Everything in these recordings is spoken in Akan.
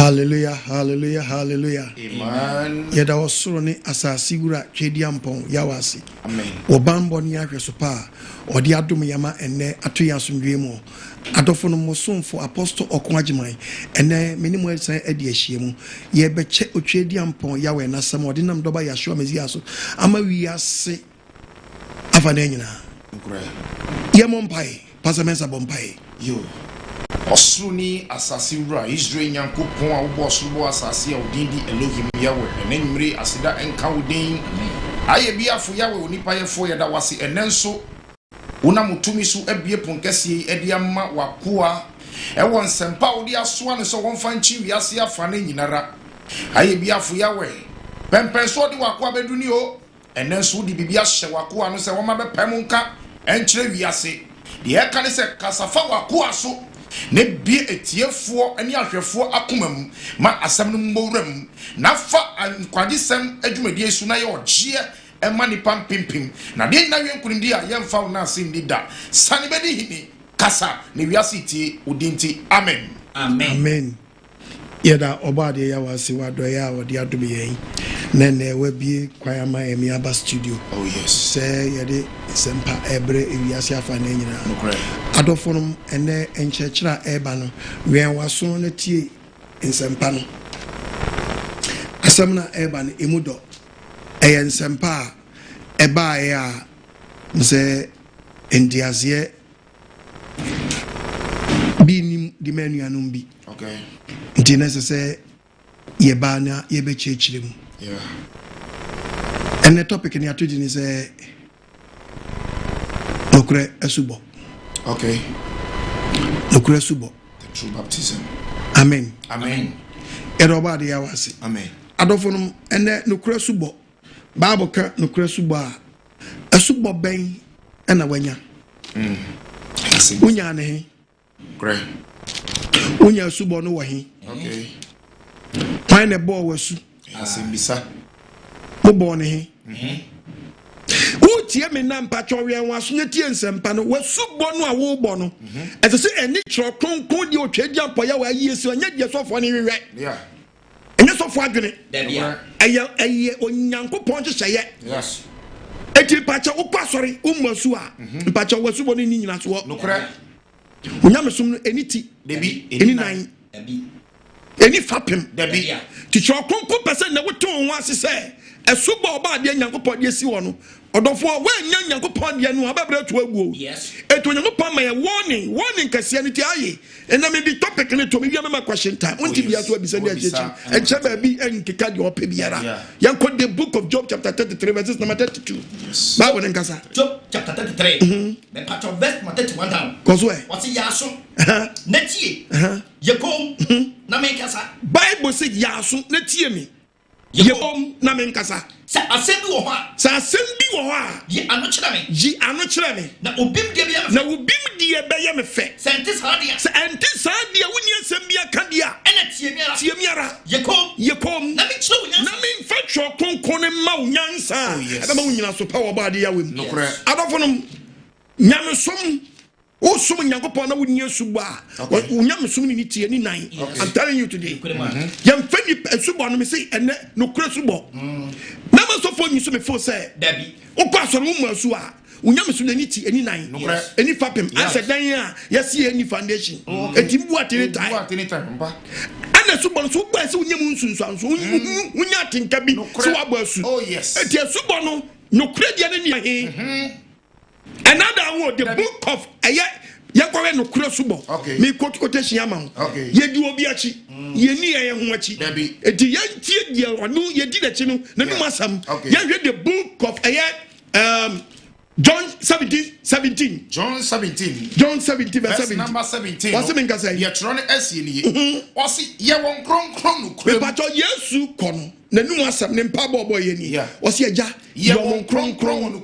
Hallelujah, hallelujah, hallelujah. Amen. Yeda wasoro ne asasi wura twediampon yawasi. Amen. Obambo ni ahwesopa odi adom yama enne atoyasomdwe mu. Adofo no mosomfo apostle OKOH AGYEMANG enne menimu esan edi ahie mu. Ye beche otwediampon yawe na sam odi nam doba yahwa mezia so. Ama wiase afane nyina. Ye mompai, pasamensa bompai. Yo. Osruni asasi wura Israel nyankopon a wo osrubo asasi a odindi Elohim yawe enenmire asida enka wodin aye biafo yawe onipa yefo yeda wase enenso una mutumi so abie ponkese edi amma wakoa ewo nsempa odi asoa ne so wonfa nchi wiase afa ne nyinara aye biafo yawe pempenso odi wakoa beduni o enenso di bibia hye wakoa no se woma bepem nka enkyere wiase de eka ne se kasafa wakoa so ne bie etiefoɔ ani ahwɛfoɔ akomam ma asɛm no mbowram na fa nkwagisɛm adwumadie su na yɛ ɔgyeɛ ɛma nipa mpempem na de nyina wenkunindi a yɛmfa wo na asɛm di da sane bɛdi hini kasa ne wiase tie odinti amen amen yɛda ɔbaade ya wase wadɔyɛ a wɔde adom yɛn na na wabie kwayama emi aba studio oh yes sɛ yɛde sempa ebre ewiase afa na nyina Nokware adofo no ene enkyerɛkyerɛ eba no wɛn waso no tie nsempa no asɛm na eba no emudo ɛyɛ nsempa eba ya sɛ ndiazie bi nim di manuanum bi okay nti na sɛ yɛba na yɛbɛkyerɛkyerɛ mu yeah and the topic in the attention is Nokware Asubo. okay Nokware Asubo. the true baptism Amen. Amen. Eroba de yawasi. Amen. Adofonum ene Nokware Asubo. Bible ka Nokware Asubo a Asubo ben na wanya. Unya ne. Great. Unya Asubo no wahi. Okay. Why ne bo wasu? Asem bisa. Mo bo ne he. Tie me na mpacho wen waso ne tie nsempa no wasubo no a wo bo no ese se eni chro kronkron di otwadi ampoya wa yiesi anya die sofo ne wewe Yeah. Enye sofo adwene Da bia. Eye onyankopon hyehyeye. Yes. Eti pacha ukwasori umwasu a mpacha wasubo ne ni nyina so. Nokware. Onyamesum no eniti Debi eni nan debi eni fapem debi ti chro kronkron pese na woton ho asese esubo oba de nyankopon de si wo no odofo we nya nyankopon de no ababre to aguo yes eto nyankopon ma ye warning kase ne ti aye ena me di topic ne to me bia me question time unti bia so abisa de achechi enche ba bi enkeka de ope biara yanko the book of Job chapter 33 verses number 32 yes Bible nen kasa Job chapter 33 me patch of verse 31 down cause where what ya so netie yekom na me kasa Bible say ya so netie me yebom na men kasa sa asem bi wo ho a sa asem bi wo ho a ye ano kyerɛ me na obim de bia na obim de be ye me fe sente sadia sa enti sadia woni asem bia ka dia ena tie miara yekom na me kyerɛ wo nyansa na me fa twa konkon ne ma wo nyansa ebe ma wo nyina so pa wo ba de ya wem Nokware adofo no nyamesom o som nyankopon na woni asubo a nyamesom ni tie ni nan I'm telling you today yam fani asubo no me say ene Nokware Asubo na ma so fo nyi so me fo say dabi o kwa so mu asu a nyamesom ni tie ni nan eni fapem ase dan a yesi eni foundation eti bu atene time mba ana Asubo so gba se unyam nsunsuanso unya atenka bi so wabo asu oh yes eti Asubo no Nokware dia ne ni another one the book of Nokware Nokware Asubo me quotation ama ye di obi achi ye ni ye ho achi eti ye tie dia onu ye di dachi no na ni masam ye hwe the book of John 17 John 17 verse 17 number 17 what's it mean ka say ye tro ne asie ni osi ye won kronkron Nokware me pacho Yesu kono na nu asam ne mpa bobo ye ni osi agya ye won kronkron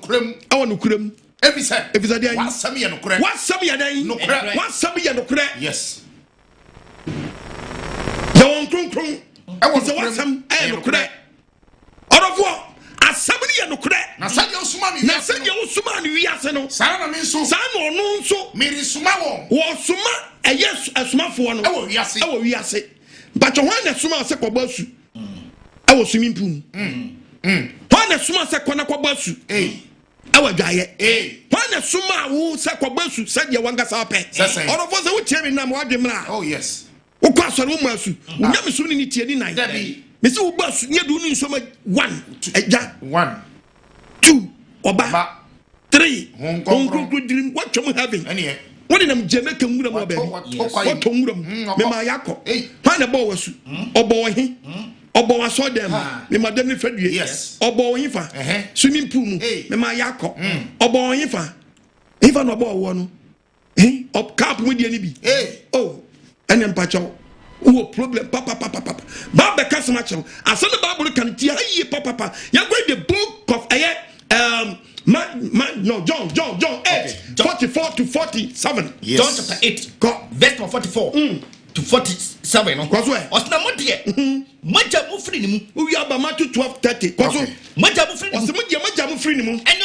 Nokware Efisa dia wasam ye Nokware wasam ye Nokware yes ye won kronkron wasam Nokware orofo asam ni ye Nokware na sadi osuma mi wiase no sa na me nso sa na ono nso me risuma wo suma asumafo no ewo wiase but when the suma se kwabasu I was swimming pool when the suma se kwana kwabasu awa dwaye when the suma wo se kwabasu said ya wanga sa pe all of us we tell me na mo adwemra oh yes wo kwa so wo masu nya me so ni tie ni nine me se wo basu nya do ni so ma 1 eja 1 2 oba 3 hon dream what you having ene woni nam Jamaica ngura mo ba what ngura mo me ma yakọ pa na bo wasu obo he obo waso dem me ma dem ni fadue obo he fa swimming pool mu me ma yakọ obo he fa ifa no obo wo no op cap mu die ni bi oh ene mpacho wo problem papa baba kasama cho aso the Bible kan tie ayi papa ya go the book of John 8 44 to 47 yes. John chapter 8 verse 44 to 47 no osna modie maja mu free ni mu we aba Matthew 12:30 kwaso maja mu free ni mu maja mu free ni mu eni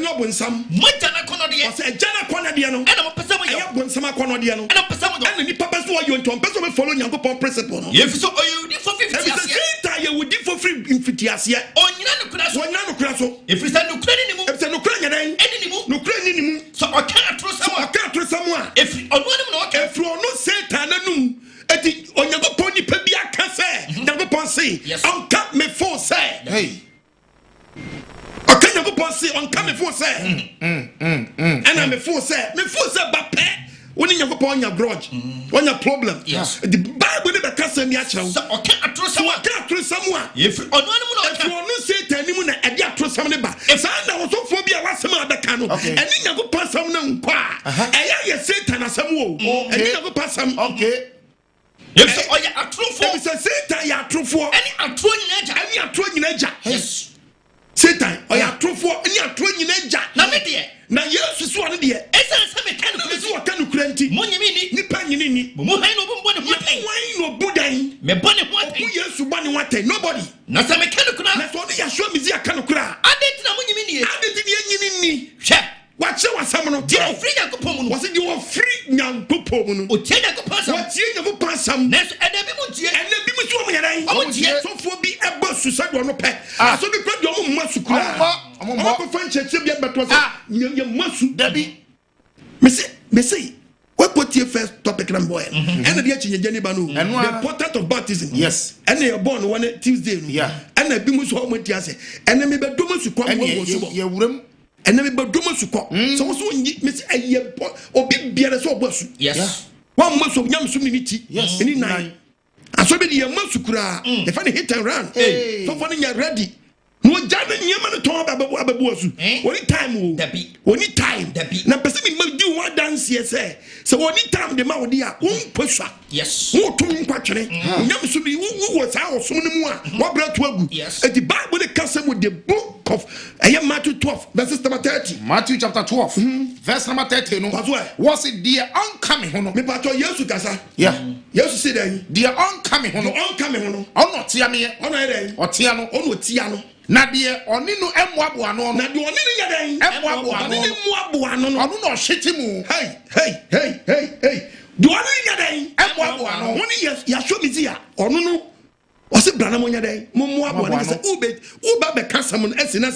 obonsam maja na kono de o se jana kono de no ena mo pesa mo ya obonsam kono de no ena pesa mo ena ni papa so yo ntom pesa me follow Nyankopon principle no ye fi so oyudi for 50 years ye ye would for free infitiase onyina no kura so e fi sa no kura ni mu e fi sa no kura nya den eni ni mu no kura ni mu so o kan atro samo a e fi onu ni mu no e fi onu Satan anum eti Onyankopon ni pa bia ka se Nyankopon say on cap me for say hey okay Nyankopon say on cap me for say and I me for say ba pe woni Nyankopon nya grudge onya problem the Bible dey ka say me a kire so okay atro samo a if onu ni mu no if onu Satan ni mu na e dey atro samo ne ba sa na wo so fo bia wasem adaka no eni Nyankopon sam na nkwa eya ye Satan asam wo eni Nyankopon sam okay yes so oya atrofo e say Satan ya atrofo eni atro nyina ja yes Satan oya atrofo eni atro nyina ja na me de na Yesu so ane de esa se me kan ko so kan kuranti monyimi ni nipa nyini ni mo han no bo ne ho atai wan no budan me bo ne ho atai ko Yesu bo ne ho atai nobody na se me kan kuna na so de ya show me zia kan kura adeti na monyimi ni adeti ni nyini ni hwe wache wasam no di free Nyankopon mu no wase di wo free Nyankopon mu no o tie Nyankopon sam watie Nyankopon sam na so eda bi mu tie ena bi mu so mo yadan o tie so fo bi eba su sa do no pe aso bi kra do mo masu kura mo ko fan cheche bi beto so ye masu dabi me say what put your first topic number boy and the change any ba no the important of baptism yes and you born one Tuesday no and bi mu so mo tie ase and me be do mo su kwa mo so ye wuram and me be do mo su kwa so so me say aye obi biere so obasu yes one mo so nyam so ni ti yes any nine aso be the masu kura the funny hit and run so funny you ready no jana nyema no ton ababu asu oni time wo oni time na pese me ma di one dance here say so oni time de ma wo dia won kwasua yes wo tum kwatwene nyam so bi wo sa wo som ne mu a wo bra to agu e the Bible dey case with the book of Matthew 12 verse number 30 Matthew chapter 12 verse number 30 no was it the oncoming hono me pato Yesu kasa Yesu say then the oncoming hono ono tia me ono ere o tia no ono tia no na de oni no emuaboa no na de oni no yadan emuaboa no emuaboa no ono no hwete mu hey de oni yadan emuaboa no oni ya show me zia ono no wase brana mo yadan mo muaboa no say ube be kasam no esina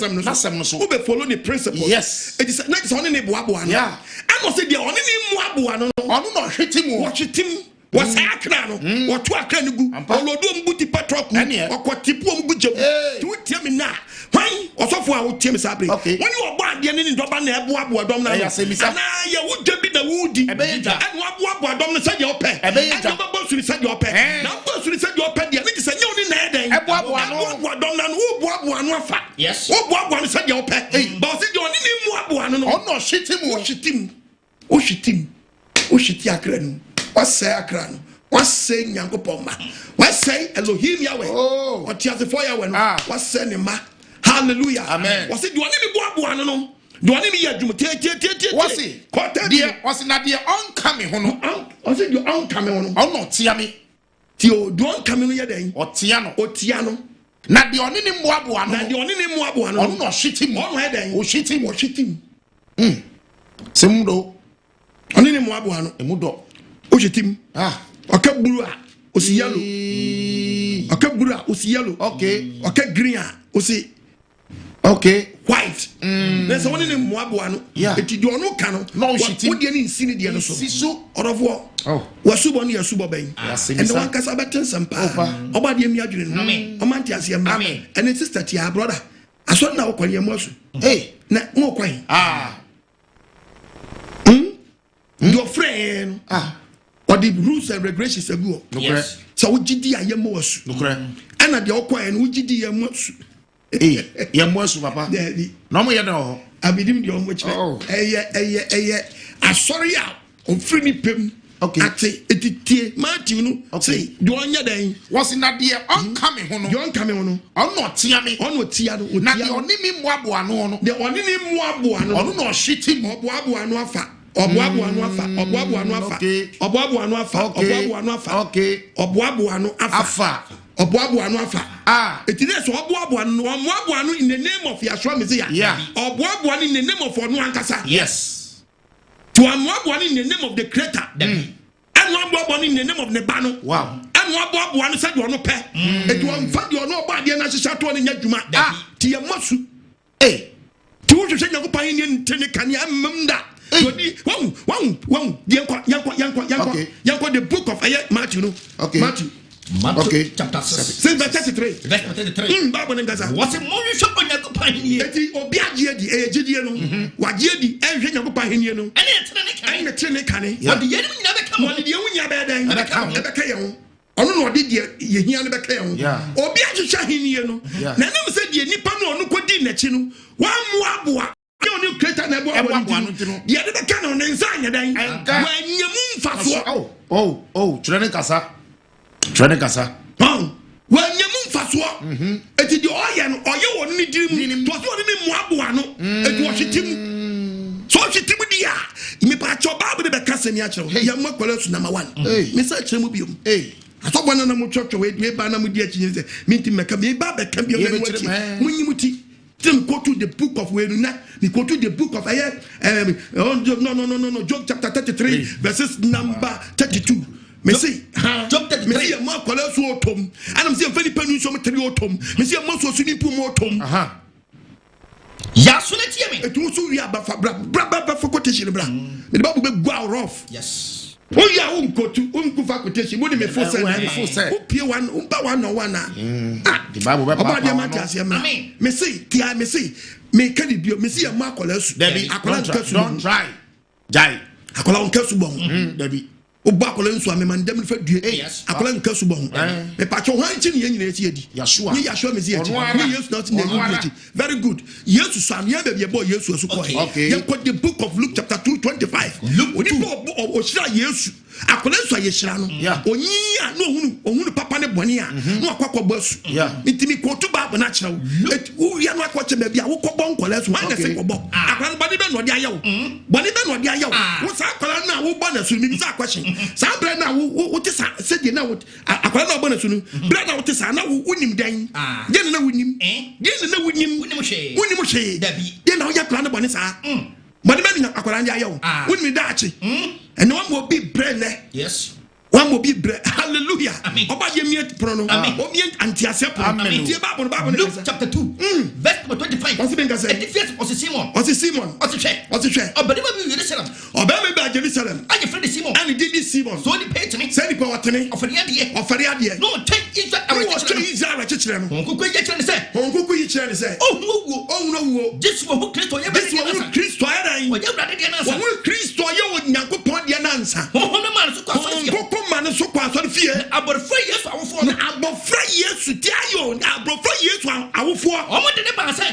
no so ube follow the principle yes it is not oni ne boaboa no and say de oni ne muaboa no ono no hwete mu wasa akra no woto akra ne gu olodo mbuti patrok mu okotipu omgu jemu ti wotia me na hwan osofo a wotia me sabre woni obo ade ne ndoba na ebo adom na na ye wodja bi na wudi and wo adom no se de ope and bo suri se de ope na bo suri se de ope de ne se nye oni na eden ebo adom na no wo anu afa yes wo no se de ope ba se de oni ne mu abo no ono hwetimu o hwiti akra no wase akra no wase Nyankopon ma wase Elohim Yahweh o tiase for Yahweh no wase ne ma hallelujah amen wase do ani me boaboa no do ani me yadwum tie wase na de oncoming hono wase do oncoming hono ono tia me ti o do oncoming no yadan o tia no na de oni ne boaboa no ono no hwetimu ono yadan o hwetimu semudo oni ne boaboa no emudo o hwetim okaburu a osi yellow okay blue osi yellow okay green osi okay white there's one in Moabo no eti do no ka no no shiti wo de ni nsini de no so orofo wasubo ni yasubo ben and the one kasa betten sampa oba de mi adwene no o man ti ase ma and it sister ti brother aso na wo kwanye mo asu na mo kwan your friend or the rules and regulations agu yes so wo gidi ayemo asu and the okwan wo gidi yemo asu yemo asu papa no mo ye da abidim de omo kire asori a on free ni pem ati etitie Matthew no say do onya dan was na de on coming ho no you on coming ho no on no tia me on no tia do na de oni mi moabo ano no de oni ni moabo ano ono no shiti moabo ano afa oboabo ano afa oboabo ano afa oboabo ano afa oboabo ano afa oboabo ano afa oboabo ano afa etine so oboabo ano oboabo ano in the name of Yeshua Messiah oboabo ano in the name of onu ankasa yes to oboabo ano in the name of the creator and oboabo ano in the name of Nebano wow and oboabo ano said you no pe etu amfa de ono oba de na hyehyɛ to ne nyadwuma ti ye masu ti wo hwehwɛ nyakopan ni ntene kane amamda One, yanko the book of Matthew, no? Matthew, chapter 6, verse 33. Verse 33. Bible ngaza. What's a more shop on yakopan here? Eti obi agiedi ejidie no. Wagiedi ehwe yakopan here no. Ene trene kane. What the enemy never come. What the enemy never den. Ebeka ye ho. Ono no odi de yehia ne beka ye ho. Obi ahwehwa henie no. Na nam se de nipa no ono kodi nachi no. Wa muaboa you creator na ebo ntino de de beka no ne nsa anya dan wanyemu mfaso trene kasa wanyemu mfaso eti de oye no oye won ni dirim to so ni muaboa no eti wo hwetim so hwetim dia me pa cho Bible de beka semi a kire ya makwala su number 1 me sa kire mu biom atobana na mu twotwo we ba na mu di achi se minti meka me ba beka biom na mu achi munyimuti go to the book of Weruna. We go to the book of Job chapter 33, verses number 32. Me say, Job 33. Me see a more colors so tom. And I'm saying very penny so much tom. Me see a more so swimming pool more tom. Ya suneti me. It also we are bra for quotation bra. The Bible be go rough. Yes. Oh yeah, go to for quotation. What me for say? Who pay one umba one no one. The Bible be Amen. Me say me can be me see a mark or less. Don't try. Jai. Akola on kasu bon. Debi. Obakola nso amema ndem fa due. Akola nkasu bon. Me pa cho han chi ne nyina eti edi. Yeshua. Ni Yeshua mezi eti. Ni Yesu not in the eti. Very good. Yesu sam ya be be boy Yesu so ko. Ye ko the book of Luke chapter 2:25. Luke oni bo o shira Yesu. Akola nso ye shira no. Onyi a no ohunu papa ne bone a no akwakọ basu. Ntimi ko to Bible na kira wo. Wi anu akọ che ba bia wo ko bon kola so wan na se ko bo. Akola no body be no de ayewo. Body be no de ayewo. Wo sa akola na wo bo na so mi sa question. Sa bre na wo te sa se de na wo akwara na obana sunu bre na wo te sa na wo unim dan de na wunim de na wunim unim hwe dabi de na wo ya kra na bone sa bone be na akwara nja ayo unim da achi ene wa mo bi bre ne yes one will be bread. Hallelujah. Oba yemiet prono. Omient antiase prono. Tie Bible. Luke chapter 2. Verse 25. What's been say? The first was Simon. What's Simon? What's it? Obedi be Jerusalem. Obedi be Jerusalem. I friend Simon. And did Simon. So the pay to me. Say the power to me. Offer the No, take Israel a church. Onkuku ye chire say. Onkuku ye chire say. Oh no. This one who Christ ye be. This one Christ ye dan. Wo ye brade de na sa. Wo Christ ye wo Nyankopon de na nsa. Ho man so kwa man so kwa so fie aborofra Yesu awofo na aborofra Yesu ti ayo aborofra Yesu awofo omo de ne ba se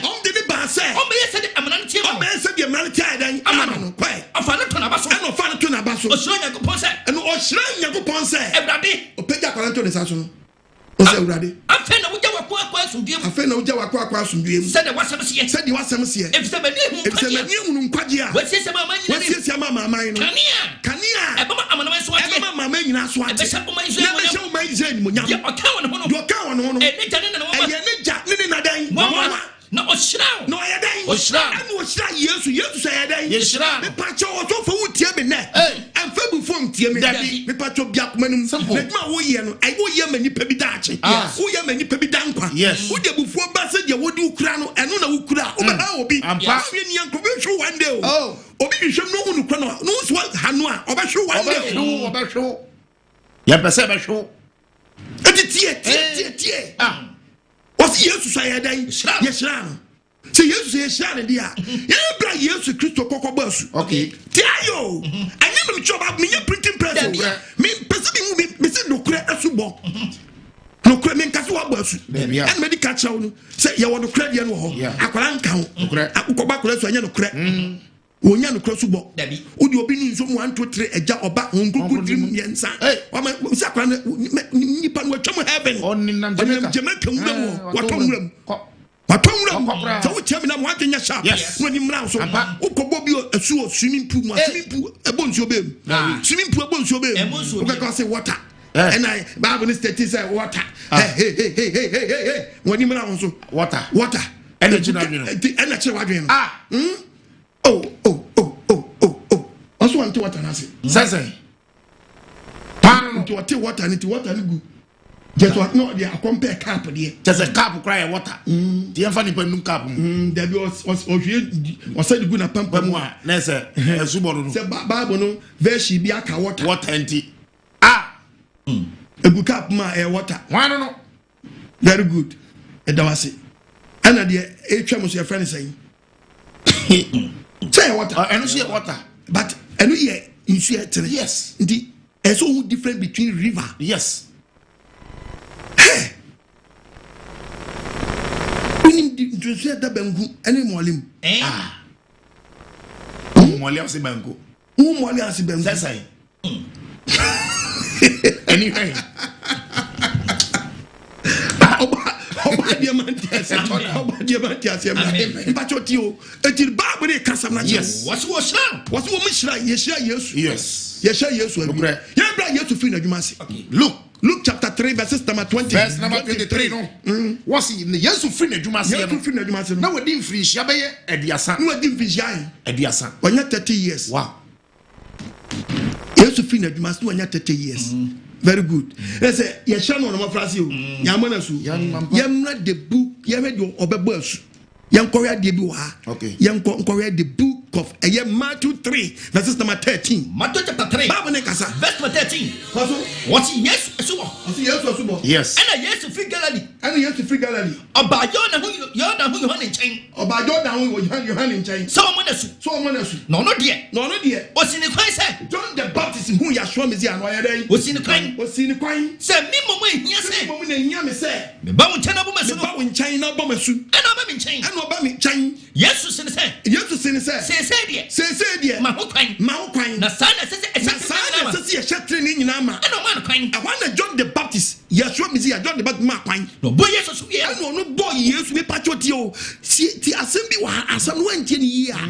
omo ye se de amana ntie omo ye se de amana ntie dan amana no kwai afa ne to na baso eno fa ne to na baso osira Yakopon se eno osira Yakopon se ebrade opeja kwara to ne sa so no o se ebrade afa na wugya wakwa asundiem afa na wugya wakwa asundiem se de wasam se efise mani hu nkwaje a wasiesie mama aman no kania ebama amana so ade ebama mama nyina so ade ebesha boma Israel mo nyam ye okawo ne ho no ene ja ne na dan na oshira no ya dan oshira anu oshira Yesu say ya dan yeshira me pa cho o to fo wutie me ne emfa bu fo won't hear me. Me patch up Yakman. Let my way, I go here many pebi dachi. Who ya many pebi dankwa. Yes. Who ya before Bassett, you would do crano and no ukra. Oh, be. I'm passing young commercial one day. Oh, you should know who crano. No one Hanua. Over show one day. No, over show. Yapasaba show. Ah. What's yes to say a day? Yes, Ram. Say yes to say a dear. You bring yes to Christo Coco Bus. Okay. Tiayo. I never job up me printing press. Me, Pacific, Mr. Nokware Asubo. Nokware men Casua Bus. And medical chow. Say you want to credit and I can't count. I go back to the credit. Wonya no cross bo dabi odi obi ni nso 1 2 3 eja oba onkuku dim yensa wa ma sakwa nipa no atwa heaven oninam Jamaica nwura watomura so wo tiam na mo adenya sharp no ni mra so ukobo bi asu swimming pool ebonsu obem swimming pool ebonsu obem o ka say water and I Bible state say water hey woni mra so water energy na wadwen Oh. Also want to water na say. Say. Pan to water and water good. Just what no they compare cup there. Just a cup cry water. The enfa ni panu cup. There be was said good na pampa mu a. Na say Asubo no. Say Bible no verse bi aka water. Water enti. A good cup ma water. One no. Very good. E da wase. Ana de e twa mo so your friend say. Say water. And see water. But and we in Seattle. Yes. There's so different between river. Yes. Hey. We need to say that Bengu any molim. Molia si Bengu. Molia si Bengu. That's right. Anyway. Yes. What's Luke chapter 3 verses number 20. Verse number 23 no. What's in the years of free Najumasi? Now we didn't free Shabaye Ediasa. No didn't free Ediasa. When you're 30 years. Wow. Years of free Najumasi when you're 30 years. Very good. Let's say Yashano no mafrasi o. Yamanasu. Yamna the book. Yamed your obebus. Young Korea debut ha. Okay. Young Korea the book of Matthew 3 verses number 13. Matthew chapter 3. Bible nekasa. Verse number 13. What's yes Asubo? What's yes Asubo? Yes. And yes to free Galilee. And yes to free Galilee. About you hand in chain. About you hand in chain. So manasu. No dear. What's in the Christ? John the Baptist who ya show me the anwaya. What's in the crime? Say me mama here say. Me mama here me say. Me ba won china bomasu. Me ba won china bomasu. And ba me chain. And ba me chain. Yes to say. Say dear. Ma ho kwan. Na sana say shatri ni nyina ma. And man kwan. I want John the Baptist. Ya show me the John the Baptist ma kwan. No boy yes so here. No boy yes me patroti o. Ti Asem bi wa asam no antie ni yi a.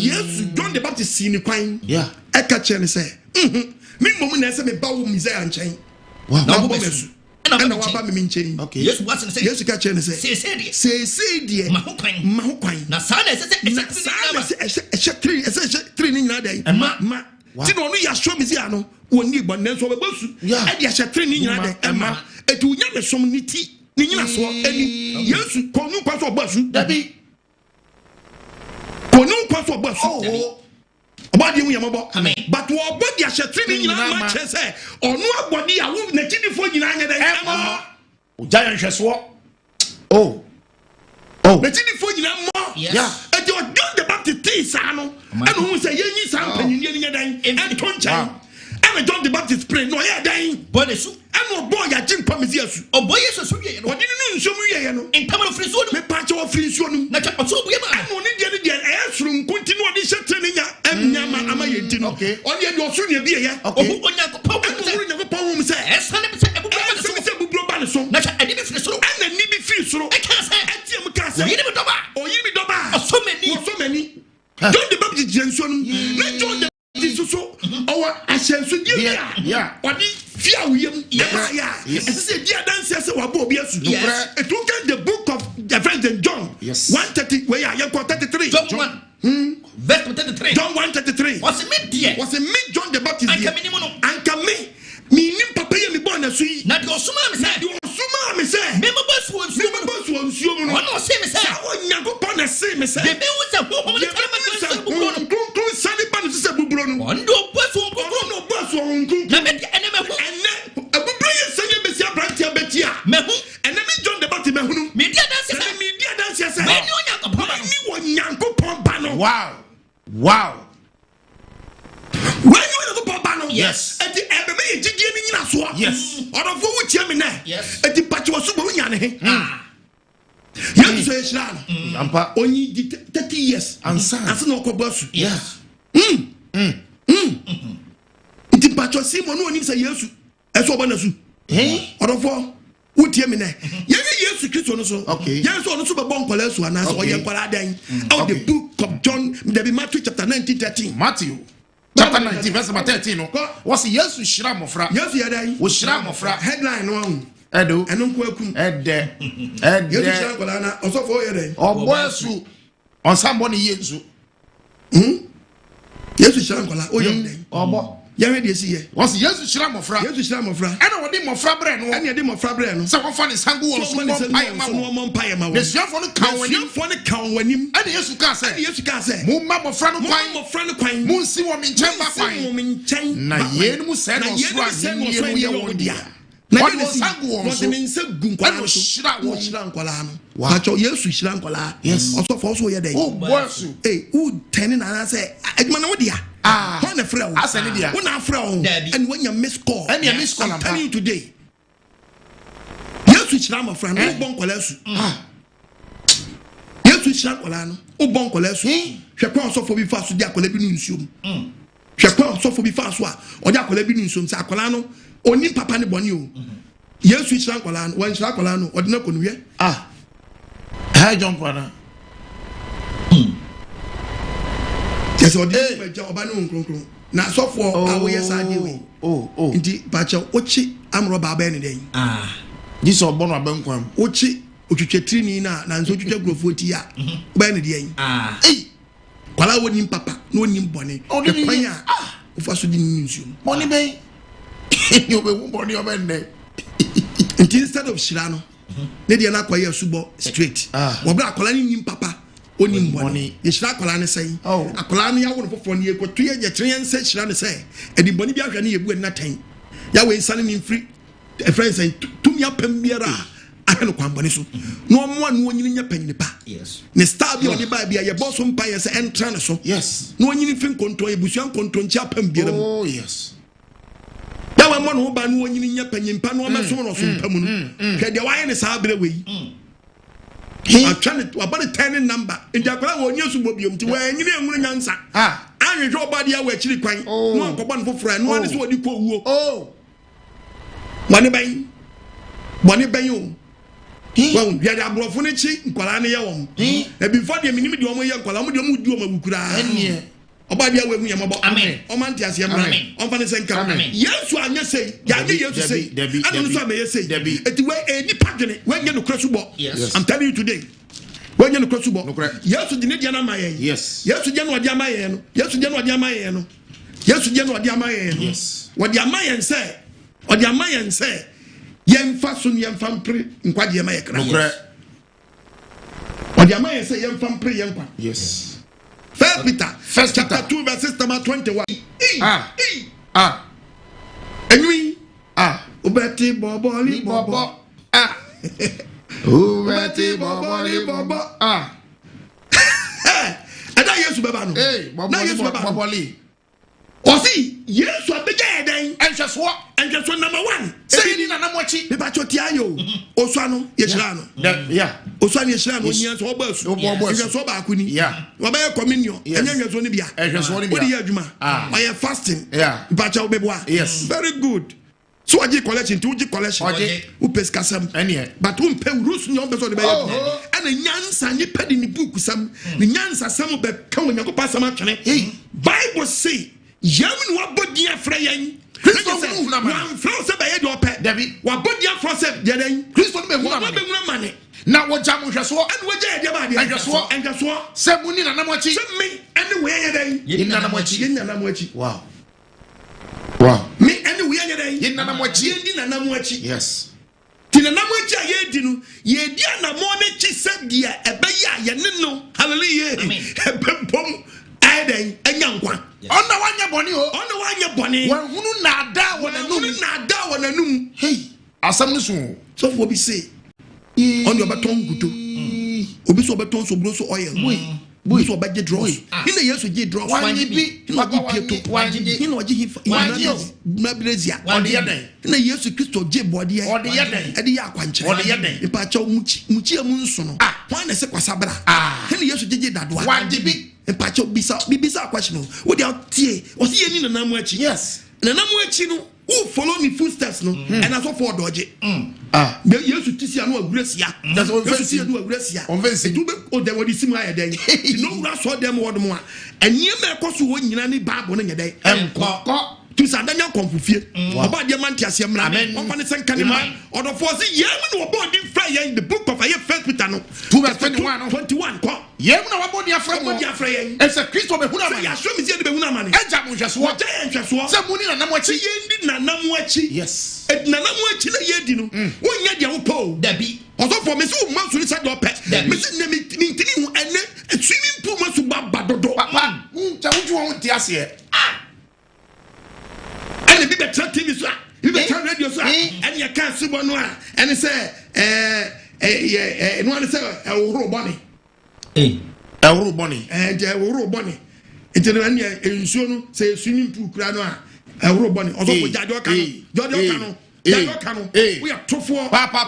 Yes John the Baptist si ni kwan. Yeah. E ka che ni say. Me mom na say me ba wo Messiah nchen. Wow. Na bo mesu. And I want me chain. Okay. Yes, what's the say? Yes, you catch and say, dear. Mahukwan. Nasana says, three in that day. And ma. Did only ya show me Ziano, one need one name of a bus. Yeah, and ya shall train in that day. Emma, it will never some nitty. Nina saw any. Yes, Konu pass or bus. That be Konu pass or bus. Oh. Body we am about but what body a training in match say or no body a wo na tini fo nyina anya dey o giant hweso na tini fo nyina mo yeah e dey John the Baptist tea sa no and who say yenyi sa panyin nya den and tonchan and John the Baptist pray no ya den body su and boy ya jin pamisi asu o boy yeso so ye no odi no nso mu ye no entam no friso no me pa che wo friso no na cha so bu ye ma no ni de e suru nkunti no odi shetre ni nya emnyama ama ye ti no oni e do so ne bi ye o bu onya ko pa wo se esane bi se e bu ba ne so na cha edi bi friso and ni bi friso e ka se e mu ka se o yiri mi doba so many John the Baptist jenso no na John the Baptist so our ashenso dia ya odi fear we yeah it's say dia dance say wa bo obi asu it will get the book of the Evangelist John 130 where ya 33 John verse 33. John 1:33. Was me dear. Was a me John the Baptist. Anka me papa ye me born na so yi. Na de osuma me say. De osuma me say. Me mo basu onsuo mu no. Ono say me say. Sa Onyankopon na say me say. De be wo say ho me tell me say buburo no. Kun sani ba no say buburo no. Ondo basu buburo no basu kun. Na me de ene me ho. Ene buburo ye sani be sia brantia betia. Me ho. Ene me John the Baptist me hunu. Me dia dance say. Me dia dance say. Me ni Onyankopon ba no. Wow. When you go to yes. At the Ebeme, Jiggy, yes. Or of who Chamina, yes. At the Pacho Subuyan. Young say, Ampa, only 30 years, and son, as no cobus. Yes. It is Pacho Simon, who needs a yes, as Obanasu. Or of all. Would you mean? Yes, Christian. Okay. Yes, on the Super Bon Colesu and as Oyan Paladine. Out the book of John, the Matthew chapter 19:13. Matthew chapter 19, verse 13. What's yes to Shramofra? Yes, Yadai was Shramofra headline one. Edo and Uncle Ed Shramkolana, also for your day. Or Boyasu on somebody Yesu. Yes, Shramkola, oh, young day. Or Yami de see. Was yes to Shramofra? Yes, to Shramofra. I don't want him of Fabreno, and you did more Fabreno. Someone funny Sangu or someone Payama. The young for the count when you for the count when him. And yes, you can't say. Yes, you can't say. Mumma of Frano Pine of Frano Pine. Moon see woman in Chamber Pine. Na Yen said, what was Sangu was in Gunquano Shrankolano. Watch your yes, Shrankola. Yes, also for so your day. Oh, boys, eh, who 10 and I say, Edmanodia. When a friend, when a friend, and when you miss call, and you miss call, I'm telling you today. Yes, which I'm a friend, no bon colesu. Yes, which I'm colano, oh bon colesu. Chacun sauf for be fast to their colabinum. Chacun sauf for be fast or their colabinum, Sacolano, or Nim Papa Bonio. Yes, which I'm colano, when Sacolano, or no convey. Hi, John Pana. Yes, or this job, I know. Now, so for our yes, I do. Oh, indeed, Pacha, Ochi, I'm Robber Benny. This or Bona Bunquam, Ochi, Uchitrini, and so you go for Tia, Benny. Eh, while I wouldn't Papa, no name Bonnie, or the Paya, if I should use you. Bonnie Bay, you will body of Benny. Instead of Shirano, Lady Anaquaya Asubo straight. Or Black Colani Papa. Oni money. The Shrakolane say, oh, a colani, I want for 1 year, but 3 years, 3 years, said Shran say, and the Bonnie Biagani, you would not time. Yahweh sending in free. A friend saying, to me up and Mira. I don't know Bonisu. No one in your penny pa. Yes. The star be on the Bible, your boss on pious and Tranaso. Yes. No one in control, Busian control, chap and beer. Oh, yes. That one who ban one in your penny, Panama, so or some permanent. Can the wine is hard away. I'm trying to about a 10 number in the Aqua news will be to where you didn't answer. I draw body away actually crying. Oh, one for friend, one is what you call. Oh, money bay, well, you had a brofunichi, Colania, and before the minimum, you are Colamu, you are Mukura. About the way we are about Amen. Omantias, Yaman, Omanis and Carmen. Yes, I just say, Yagi, to say, Debbie, I don't know, may say, Debbie, at the way any pattern when you're cross ball. Yes, I'm telling you today. When you're cross ball, yes, to the Nidiana Mayan, yes, yes, to General Diamayan, yes, to General Diamayan, yes, to General Diamayan, yes. What Yamayan say, or Yamayan say, Yam Fasun Yam Fampri in Quadiamaya. What Yamayan say, Yam Fampri Yampa. Yes. First chapter 2 verses number 21. And we Ubeti Boboli Bobo. Ubeti Boboli Bobo. And I used to Babano. Hey, Boboli. Or see, yes, what began then, and just what, and just one number one. Say, Nanamochi, the Pachotiano, Osano, Yesano. Yeah, Osan Yesano, yes, Obers, Obakuni, yeah, Wabaya Communio, and then you're only Bia, and just one Yajuma. I am fasting, yeah, Pacho Bebois, yes, very good. So I did collection, 2G collection, who pays Cassam, and yet, but whom pay Rus in your best on the bay, and the Yans and you pay in the book some, the Yans are some of the coming and go pass some action. Bible say, Yamin wa bodia frayan Christo one flow se be your pet David wa bodia for se jeden Christo be wona money na wogya mo hweso and wogya dia ba dia enhweso se muni na namochi se me ene we anya dan yin na namochi wow me ene we anya dan yin na namochi yin na namochi yes tina namochi a ye di no ye di na mo ne chi se dia ebeya ye ne no hallelujah ebempom aiden enyankwa ona wanya boni wan hunu na ada wonanum hey asam no so for be say on your baton guto obi so beton so bro so oil boy so baje draws ina yesu je draws wanjibi ina pieto ina oje hifa na brezia ode yadan ina yesu kristo je bode ye ode yadan ede ya akwanche ode yadan ipa cha muchi amu nso no wan na se kwasabra ina yesu je dadoa wanjibi ipa cha bibisa question no wo dia tie o se yeni na namu achi yes na namu achi no who follow me footsteps no and as for dodge yesu tisi anu agresia that's on yesu tisi anu agresia onvensi be o dem odi simu ayeden no wura so dem wodom a eniem e koso wo nyina ni bible no nyeden enko tu sadanya konfufie oba de man tiase mra on fa ne senka ne man odofo se yem no oba odi fra yen the book of first Peter no 21 ko yem na wabo dia fra yen ese kristo be huna man ya show me se be huna man eja mo hweso se muni na namochi yendi na namochi yes na namochi na yedi no wonya dia wo po dabi odofo me se wo man so ni sa do pet me se ne mi ntini hu ene swimming pool ma so baba dodo papa ncha wuju won ti ase and be better TV so be better radio so and you can see one one and say no one say ewuro boni ewuro boni and ewuro boni into the ensuo no say swimming pool kura no ewuro boni also go jajo kanu we are tofo papa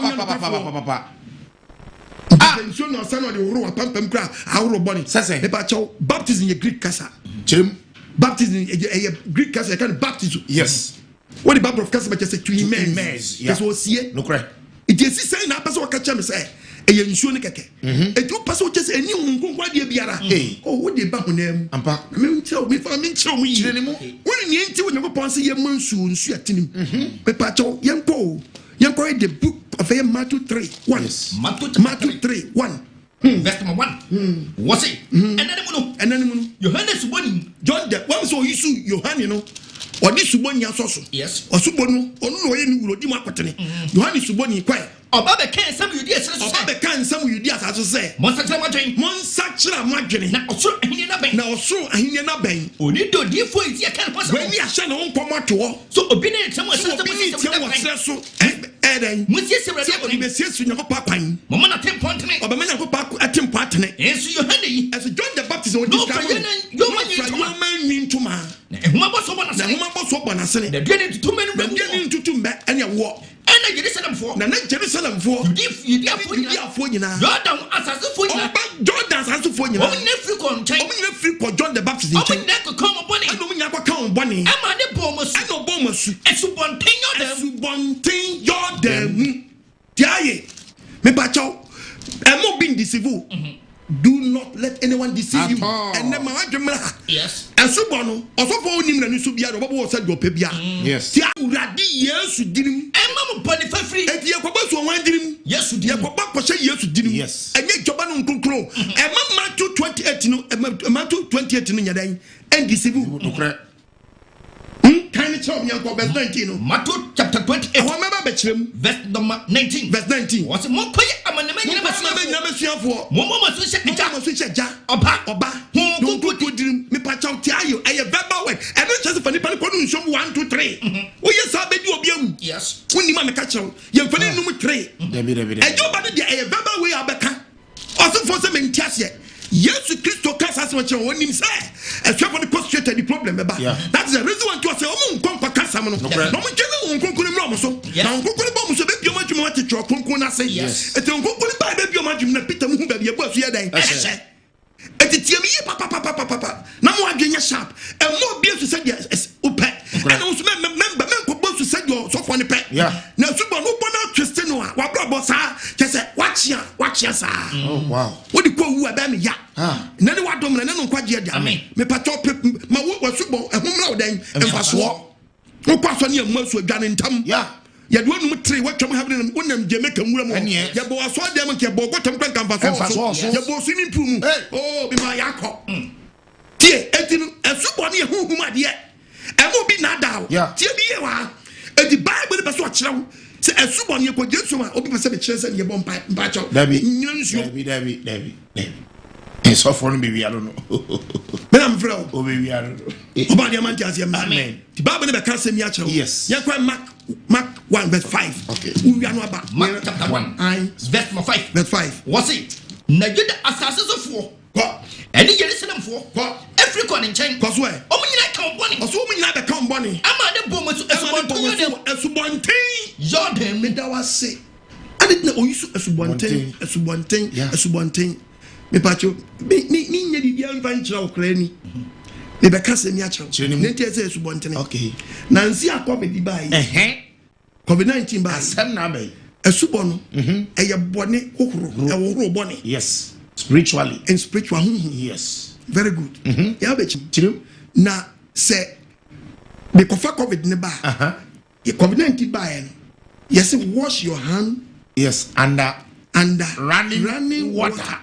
ensuo no say no the ewuro pampam kura ewuro boni sese e ba chow baptism in Greek kasa chim baptism a Greek Catholic kind of baptism. Yes. What the Bible of Catholic just to immerse. Yeah. So see. Nokware. It is saying na person catch me say e ye nsuo ne keke. E tu person just eni hunkunkwa de biara. Oh what the ba honam. Ampa. Me nche me fa me nche mu yi. Woni ni enti woni ko ponse ye mansuo nsuo atinim. Me pa cho yenko the book of Matthew 3:1. Yes. Matthew 3:1. Verse number 1. What's it? And then muno. Yohanes suboni. John the one so yisu Yohane no. Odi suboni asoso. Yes. Osubo no onu no ye ni wuro di makotene. Yohane suboni kwai. Oba be kan sam yudi asase so. Oba be kan sam yudi asase se. Monsakira madwen. Na osoro ahine na ben. Oni do di fo iti kan possible. When you ahye no nkomo to. So obi ne tem so eden. Musie se rade obi be siesu nyako papan. Mama na tem pontene. Oba me nyako pa atem patene. Ensu Yohane yi. As John the Baptist on this time. Yo man ntoma. Na ehuma boso bona sene. Na dua ne tutu menu. Na dua ne tutu mbe ene wo. Ena Jerusalem for. Na Jerusalem for. Yudi afo nyina. Jordan asase fo nyina. Jordan asase fo nyina. Omo ne free ko nchen. Omo ne free ko John the Baptist nchen. Omo ne ko come boni. Omo nya ko kan boni. Ama de bomosu. Ano bomosu. Esubonten Jordan. Tiaye. Me pa chaw. Emo bin deceive. Do not let anyone deceive you. And then my yes. Asubo no. Osofo onim na nisu bia do babo say do pe bia. Yes. Tia urade Yesu dinim. Emma mo boni fa free. Eti yakoba so wan dinim. Yesu dinim. Yakoba kose Yesu dinim. Yes. Enye joba no nkonkro. Emma Matthew 28 no. Matthew 28 no nyadan. And deceive. Nokware. Kind of chop yanko verse 19 no. Matthew chapter 28. I remember bechrem verse number 19. Verse 19. Was mo koye amanema nyina basuafo. Mo so she ja. Oba. No go dirim me pa chaw ti ayo eye verbal word. E no chese fani pan ko no nsom 1 2 3. O yes abedi obi awu. Yes. Woni ma me ka chaw. Ye fani num 3. Debi. E jo ba de eye verbal way abeka. Osofo se me ntiase. Yesu Kristo kasa se wache wonim say e twa for the prostrate the problem eba. That's the reason why to say omo nkonko kasa mo no. No mo cheze nkonko ni mro so. Na nkonko ni ba mo so be bioma dwuma ate tro nkonko na say. E te nkonko ni ba be bioma dwuma na Peter mu hu ba bi ebu asu ya dan. E te tie mi ye papa. Na mo adwenya sharp. E mo bi asu say ope. And also member ko bo su say so for ne pe. Na subo no bona twist no a wa bra bo sa chese wachia sa. Oh wow. What the ko wu aba me ya. Na ne wadom na ne no kwagye dia. Me pato ma wo subo ehumra odan emfaso. Wo kwaso ne amasu adwane ntam. ya do no tre watwam ha bi wonam Jamaica nwura mu ya bo aso dem nke bo gotam kran kamfa so ya bo swimming pool mu oh bi ma yakọ tie etinu Asubo ne huhum ade e mo bi na dawo tie bi ye wa edi Bible be so akyerew se Asubo ne ko Jesu ma obi pese be kyerɛ se ne bo mpa chaw David so for me we are no me am frɛ o we are no oba de man tiase amen the Bible ne be ka se mi akyerew yes ya kwa Mark 1 verse 5 okay we are no aba Mark chapter 1 verse 5 what's it na Juda asase so fo Any Jerusalem for every corner in China. Cause where? Omina come bonny. Cause omina be come bonny. Ama de bomo to Esubonten. Jordan me da wase. I didn't know you Esubonten. Me pacho. Me nye di dia mfa nkyira okra ni. Me be ka se mi akyerɛ. Ne tie se Esubonten. Okay. Nansi akɔ di bai. COVID-19 bai. Asem na bai. Esubo no. Eye bone kokoro. E wo bone. Yes. Spiritually and spiritual yes very good ya be chim na say the COVID ne ba COVID-19 ba en yes wash your hand yes under running water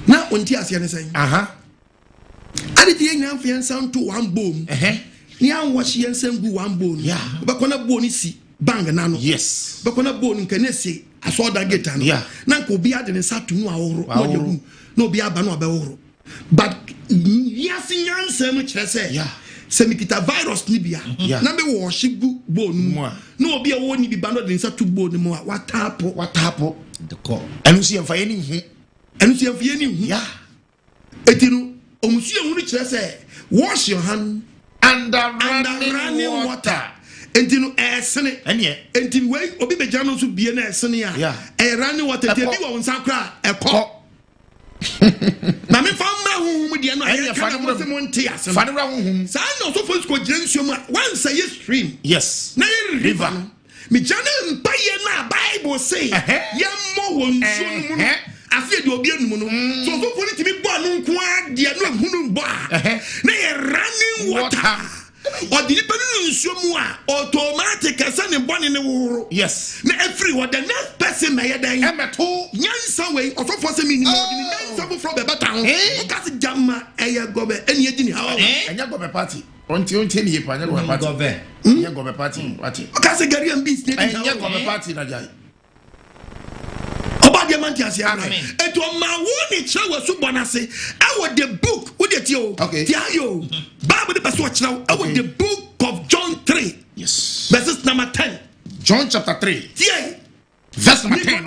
na onti asia ne say ade tie nyam fian sound to one bone ni an wash yen sangu one bone be kona bone si bang na no yes be kona bone kan se aso da geta no na nko obi ade ne satu no aworo no obi aba no abeworo but yes nyansem kire say se mikita virus ni bia na me wo shigu bone no obi a wo ni bi ba no de satu bone mu a watapo the call enusi emfa ye ni hu etinu omusu ehunu kire say wash your hand under running water Entinu esene entinu we obi beja no so bie na esene a running water te bi wo nsa kra ekọ na me fa ma huhum de no aye fa mo se mo nte asem fa ne ra huhum sa no so fo ko grensuom a once a stream yes na river me jana mpa ye na Bible say ye mo won so no mu afie de obi anum no so so fo ni timi bo anu nko a de no hunu bo a na ye running water or the nsuomu a automatic asa ne bone ne woro yes na every what the next person may den emeto nyansa we osofo se mi ni nyansa bo from be beta ho o ka se jamma eye gobe eni edi ni hawo enya gobe party onti ni yepa enya gobe party enya gobe party wati o ka se gari am beast ne enya gobe party na jai oba diamond asia eto ma woni kire wasu bonase awo the book wo de ti o ti ayo Bible the person kire awo the book of John 3 yes verses number 10 John chapter 3 tie verse number 10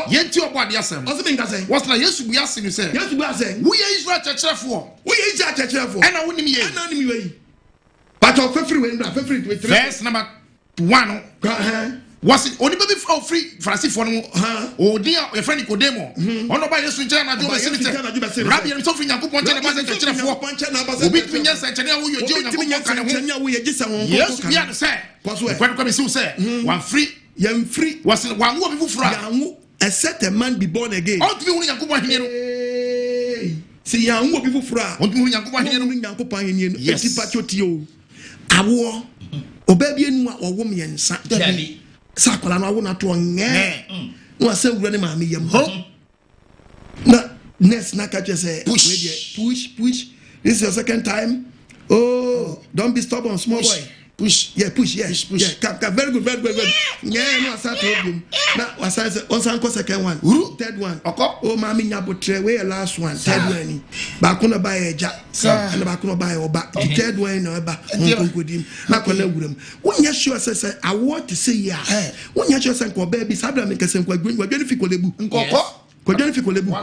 yenti obo ade asem o se me ngase was na Yesu bu ase ni say wo ye Israel churchfo ena wo nim ye but of free we na free with verse number 1 was it only baby for free Francis for no o dia your friend Nicodemus ono ba Yesu nkyere na jo be sinite rabbi en so free Yakobon nkyere ba se nkyere fo obi twinya se nkyere a wo ye je Yakobon kan ho Yesu bia no say kwani kwami si say one free yam free was one wo be fufura yanwo except a man be born again all to be Yakobon hene no si yanwo be fufura on to be Yakobon hene no Yakobon hene no eti patoti o awo oba bi enu a owo miensa dabi sakola no awo na to nge no ase wura ne maame yam na next na ka say push this is your second time oh don't be stubborn small boy push come very good yeah no asa to obium na asa say on ko second one third one oh maame nya botre we last one third one ba ko na ba eja and ba ko na ba oba the third one na ba nkodim na ko na wuram wonya sure say I want to say ya wonya sure say ko ba bi sabra me kese ko adwani fi kolebu nkoko ko adwani fi kolebu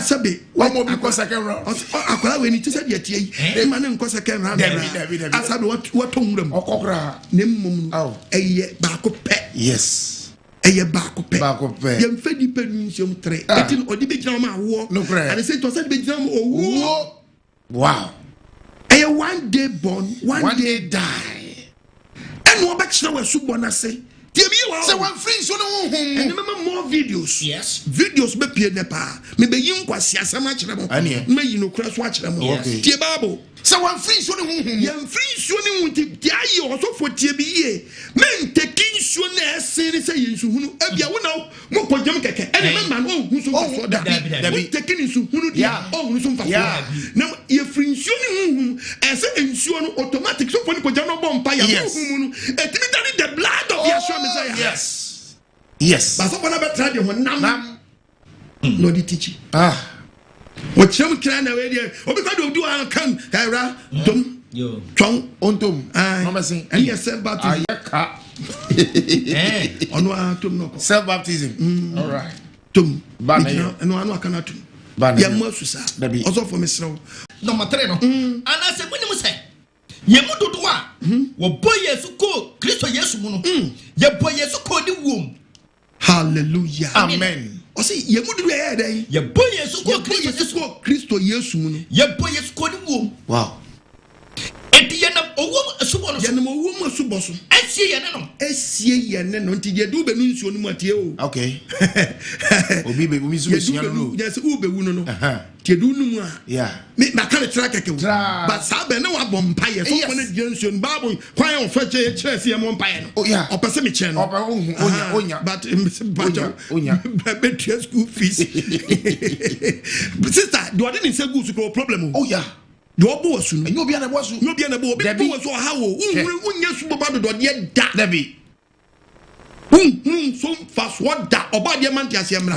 sabe one more because second round akwala we ni tse de tie yi ma ne nko second round asabe what tonwuram okokra ne mmom eye ba ko pe yes eye ba ko pe yem fedi pe nsiom 3 etin odi be gina ma wo and say to say be gina ma owo wow eye one day born one day die and no ba kina we subo na say So one free so no and remember more videos. Yes. Videos be pie nepa. Me be yin kwasi asem a kire mo. Me yi no kura so a kire mo. Tie Bible. So one free so no Yan free so ni hunti tie aye osofo tie bi ye. Men taking so na esere say yensu hunu. Ebia wo na mo kojam keke. Ene me man o hu so so da. We taking so hunu dia. O hu so mfa so. Na ye free so ni hunu. Ese ensuo no automatic so for ni kojam no bomb pa ya hu mu no. Etimi tani the blood of Yeshua Messiah. Yes. Yes. But someone ever tried the one nam. No the teaching. What you can away there? Or because you do I come, Kyra, Dum, Chong, Ontum, and yes, self baptism. On one to self baptism. All right. Tum, and one cannot. Yamosusa, also for Miss Snow. Number 3, no. And I said, when you say, Yemudu Dua, what boy yes, go, Christo yes, Muno, your boy yes, call the womb. Hallelujah. Amen. O say Yemudu day. Your boy yes, go, Christo yes, Muno. Your boy yes, call the womb. Wow. At the end of a woman, a subono, Yanamo Suboso. I see Yanano. I see Yanan until you do Benuncio Mateo. Okay. Obi be we yes, Ube Wuno. Tidunuma. Yeah. Make my kind of track. But Sabe no bompire. So when Johnson Babu, quiet on Fetch Chelsea and Mompire. Oh, yeah. Or Passami channel. But Butter school fees. Sister, do I didn't say good to go problem? Oh, yeah. Do a boss, and you'll be on a boss, you'll be on a board. Debbie was how yes, about yet that. Debbie. So fast what that about the Mantiasiam.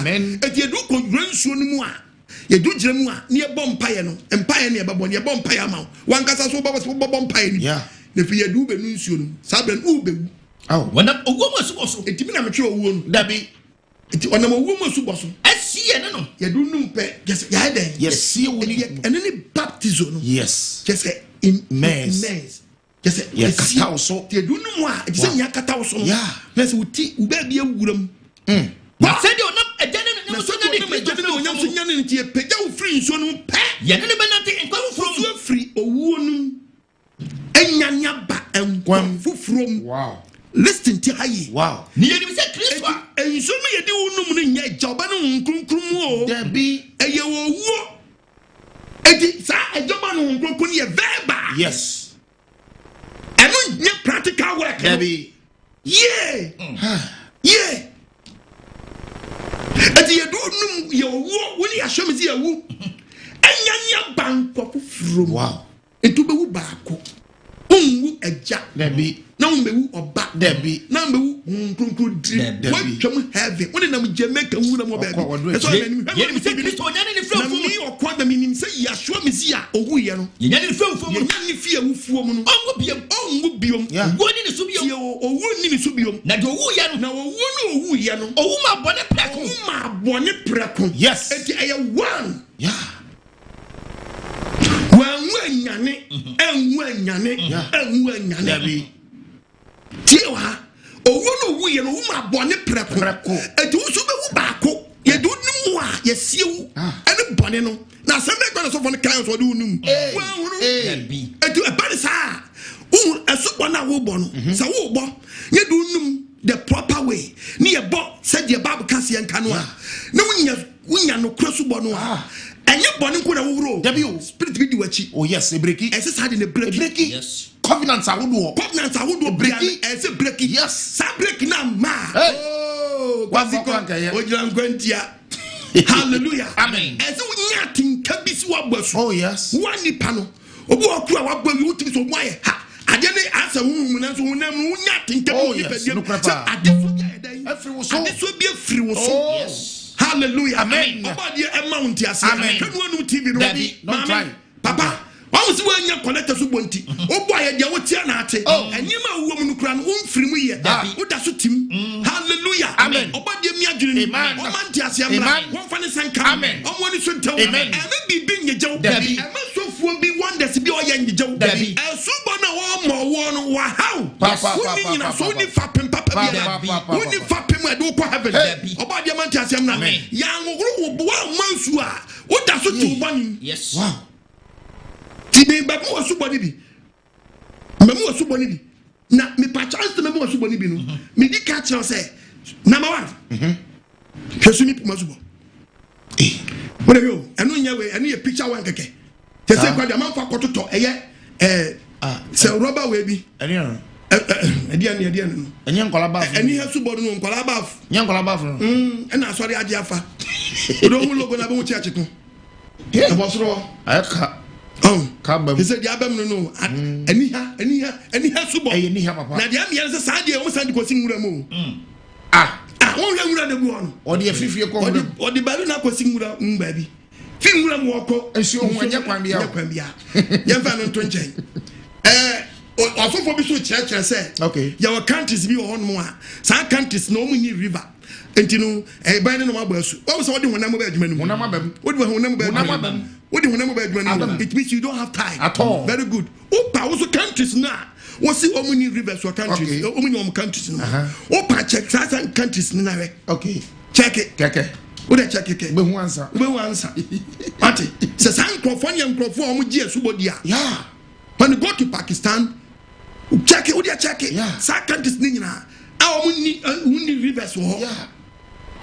If you do congress, you do Gemua near Bompire, and Pioneer Babon, your Bompire mount. One cast so Babas for Bompire. Yeah. If you do Benuncio, Saben Ube. Oh, when a woman was a timid amateur woman, Debbie. It's one of a woman's suboso. I see, I don't know. You do no pet, just yes, see, and any baptism. Yes, just in mess. Just yes, so you do no more. It's in Yakatao. Yeah, let's be a woodum. What said you're not a gentleman? Free, so no pet. You never nothing from free or woman. And Yanyaba and one from wow. Listen to Hayi. Wow. Near him said Christmas. And so me do no yet job and Kunkumo. There be a year war. It's a job and Kunkunia Verba. Yes. And no practical work. There be. Yeah. Yeah. And you don't know your war when you show me a woo. And Yanya bank from wow. Into the Wubako. A jack. There be. Now me or back Debbie. Now me Debbie. What come have it? When I'm Jamaica, who am I? That's all I mean. Me or quite the meaning say, Yashua Misia, or we are. You need to film you fear who woman. Oh, would be one in the Subio or one in the Subio. Now, who yano. Oh, my bonnet plaque. My bonnet plaque. Yes, one. Yeah. When Yanni, and when Yanni, and when Yanni. Tiwa, oh, we and my bonnet preco. And do so backo. You do no more, yes, you and a bonnet. Now, some going to the clients or do no. And to a banisa. Oh, a supana wobon. So, you do no the proper way. Near Bob said your Babu Cassie and Canoa. No, we are no cross bonoa. And your bonnet could have rolled. W. Spirit video. Oh, yes, a breaky. As it's had in a breaky. Yes. Covenants I would do. Covenants I would do. Breaky. As a breaky. Yes. Some breaking now, ma. Oh, what's the conquer? Oh, you're going to. Hallelujah. Amen. As we nothing can be swabs. Oh, yes. One nipano. Oh, what will you think so? Why? I didn't answer woman as who never nothing. Oh, yes. This will be a free. Yes. Hallelujah. Amen. About the amount, yes. Amen. Can one TV ready? Mamma, Papa. I was when you connect us with Bonti. Oh, boy, I was here not. Oh, and you know, woman who can free me. What does it mean? Hallelujah. Amen. About the Miagin, man, one funny son, amen. I want to tell amen. And maybe being a joke, Debbie. And myself will be one that's be a young joke, Debbie. And so, one, wow, Papa, so if I pimp Papa, when if I pimp, I don't have it. About the Mantiasiam, young Mansua. What does it do? One? Yes. Wow. Tibe babu wasuboni bi. Mamu wasuboni bi. na me pa chance to me mo Asubo ni bi no me di ka che say number 1 hwesu mi puma Asubo what yo enu nya we enu ye picture one keke te say kwa dia man fa kototo eye se rubber we bi eni nkola baf eni Asubo no nkola baf nkola baf ena asori age afa do mu logo na bo mu church ko e bo soro aka Kabam. He said, Yabam no, anyhow, Asubo. Anyhow, papa. Now, the Amias is Sunday, almost Sunday was singing Ramu. Won't run the one. Or the Fifi or the Baluna was singing baby. Fingram walk and show when Yakwambia. Yavan 20. Also for Bishop Church, I said, okay, your countries be on more. Some countries no money river. And you know, a binding of my bus. What was all the one number bedman? What it means you don't have time at all. Very good. Opa also countries now. What's the Omni rivers or countries? Omni countries now. Opa check certain countries now. Okay. Check it. What I check it. We answer. Ati. Se san California mkrofo omu ji Asubo dia. Yeah. When you go to Pakistan, check it. What you check it? Yeah. Some countries ni na. Omni rivers wo. Yeah.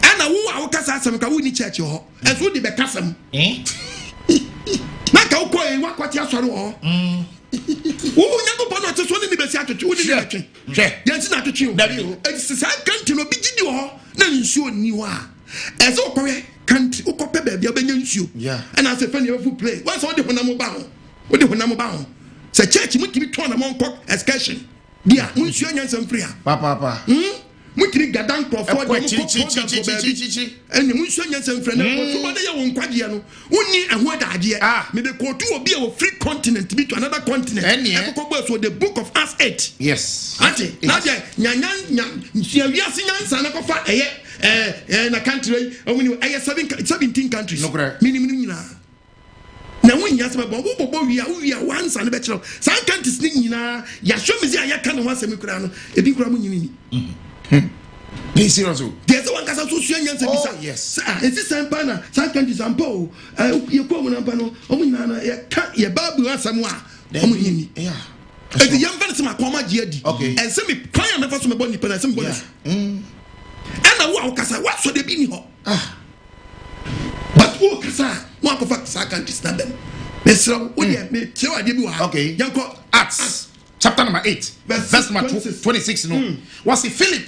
Ana wo a wo kasa Asem ka wo ni church ho. Ezo di be kasam. Naka uko e wakwati asoro ho. Wo nyango bono te so ni be si atwetwe wo ni atwe. Yanti na atwetwe o. Dabi o. E sa country no bi gidi ho na nsuo ni ho a. Ezo okwe country ukope ba bia benya nsuo. Yeah. And as a fan you play. Once all the honam ba ho. Wo de honam ba ho. Se church mu kibi turn am on excursion. Dia nsuo nyansam free a. Papa. Mukiri gadan croford and munso nyansen frɛ na so bade ye won kwade no wonni ehwo daade me be ko to obi e wo free continent be to another continent ekoko so the book of Acts 8 yes ati na je nyanya wiase nyansa na kofa eye na country woni eye 17 countries minimum nyina na won nyase ba bo wia once and be kire san countries ni nyina ya show me say ya ka no asem kura no ebi kura mu nyini Be serious. There's one case of social nyansa bisa. Yes. Esi sampa na san countries ampo ye ko mu na mpa no omu nyina na ye ka ye babu asam a omu nyini. Yeah. Eti yam fa nsema akoma je adi. Okay. Ense me kan ya me fa so me boni pa na nsem boni. Ana wo akasa what so de bi ni ho. But wo kasa mo akofa san countries na dem. Mesro wo de me tiro ade bi wa. Okay. Yanko Acts chapter number 8 verse number 26 no. Was it Philip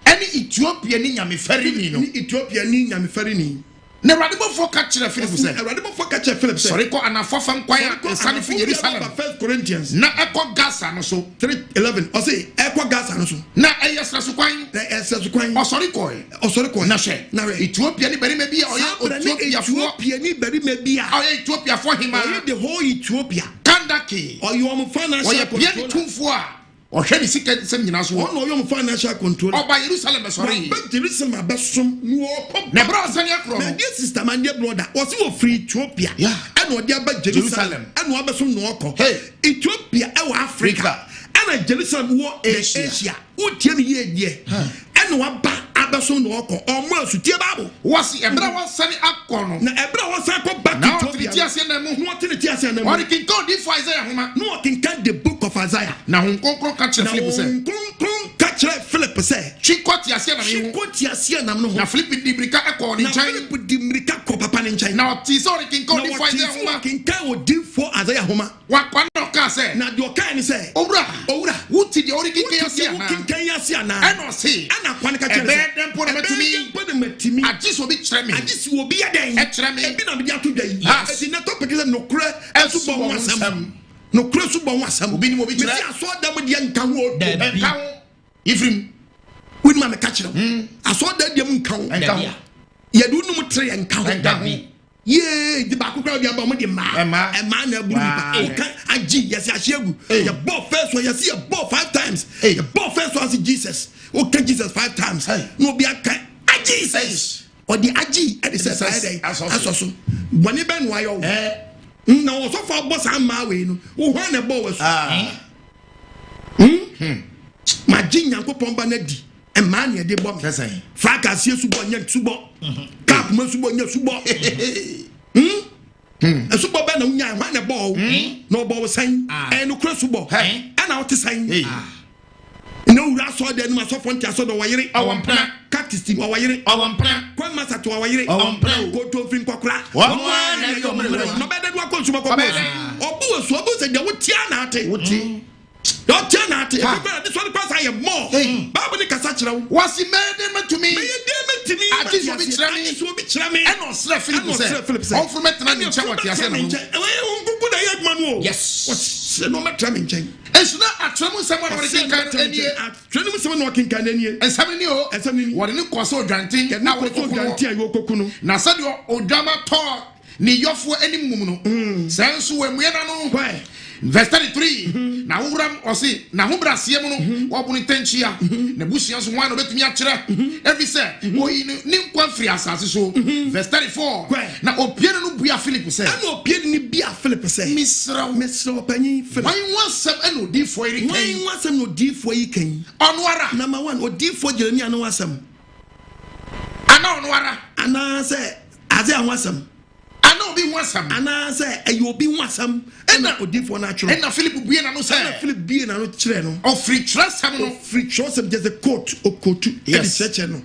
any Ethiopia ni nyame fari ni no Ethiopia ni nyame fari ni na radebo for catch Philip say sorry ko anafofa nkwaya sane fi Jerusalem 1 Corinthians na eko Gaza no so 3:11 o say eko Gaza no so na eyesra so kwan o sorry ko na she na Ethiopia ni bari me bia o Ethiopia ni bari me bia o Ethiopia for him the whole Ethiopia kandaki o you am financial control tumfo a o hwe ni sika sem nyina so no you am financial control o ba Jerusalem sorry Jerusalem abesom no na bro sani akro na dear sister my dear brother o si wo free Ethiopia and o dia ba Jerusalem and o abesom no oko Ethiopia e wo Africa and Jerusalem wo Asia wo tie me ye die and o aba abesom no oko o mo asutie babo wasi ebra wasani akono na ebra wasan ko back to Ethiopia no tinitiase na mu what can go di for Isaiah homa no can count the book of Isaiah na hon konkron catch Philip say Philip say chikoti asia na no na Philip di brika akọ ni nchai Philip di brika ko papa ni nchai na ti so can go di for Isaiah homa can count di for Isaiah homa wa kwa no ka say na di o kan ni say owura wuti di ori kin asia na ana say ana kwa ni ka chere dem po na metumi agis obi kire me agis obi ya den ebi na me di atodwa yi edi na topic is Nokware Asubo wasam Nokware Asubo wasam obi ni mo bi kire me si aso da mo di nka ho nka ho ifrim win ma me ka kire aso da di mo nka ho ye du nu mo tre nka ho ye di ba kokra di aba mo di ma na buru pa o kan agi yes ahiegu ye ball first one yes ye ball 5 times ye ball first one as Jesus o kan Jesus 5 times no bi aka agi says or the agi at the side asoso boni ben wa yo na wo so for boss am we no wo hwan na ball was ma jinyan ko pomba na di e ma na de bom fraka sie subo nya subo cap ma subo nya subo subo ba na nya hwan na ball no ball san e no kra subo e na wo te san no raso de no so fonti aso do wayere awampra cactus team wayere awampra kwa masa to wayere awampra go to fin kokra na yo no be de do akonsuma ko obu so obu se de wotia na ate don't tell not this one pass I am more. Bible kasa kira wo. Wasi made to me. I just will be chami. And on Sir Philip say. All from metna ni chawa ti ase na. Yes. What's no matter me nchen. Enso na atramu someone working kan enie. Atramu someone working kan enie. Ensam ni o. Wode ni kwaso odwanten na wo odwanten ayo kokuno. Na sade odwama to ni yofo animum no. Senso we muena no. Verse 33 na wuram osi na hubrasiye mu no wobuni tenchia na busia so wan no betumi akire every say oyi ni nkwa firi asase so verse 34 na opiene no bua Philip say na opiene ni bia Philip say misra panyi Philip wan wasam eno difo iri kan wan wasam no difo yi kan onwara number 1 odifo Jeremia no wasam ana onwara ana say aze an wasam ana obi wasam ana say ayo obi wasam ena odifo na atro ena Philip bue na no say ena Philip bue na no kire no ofri trasam no free trasam just the coat okotu e di church no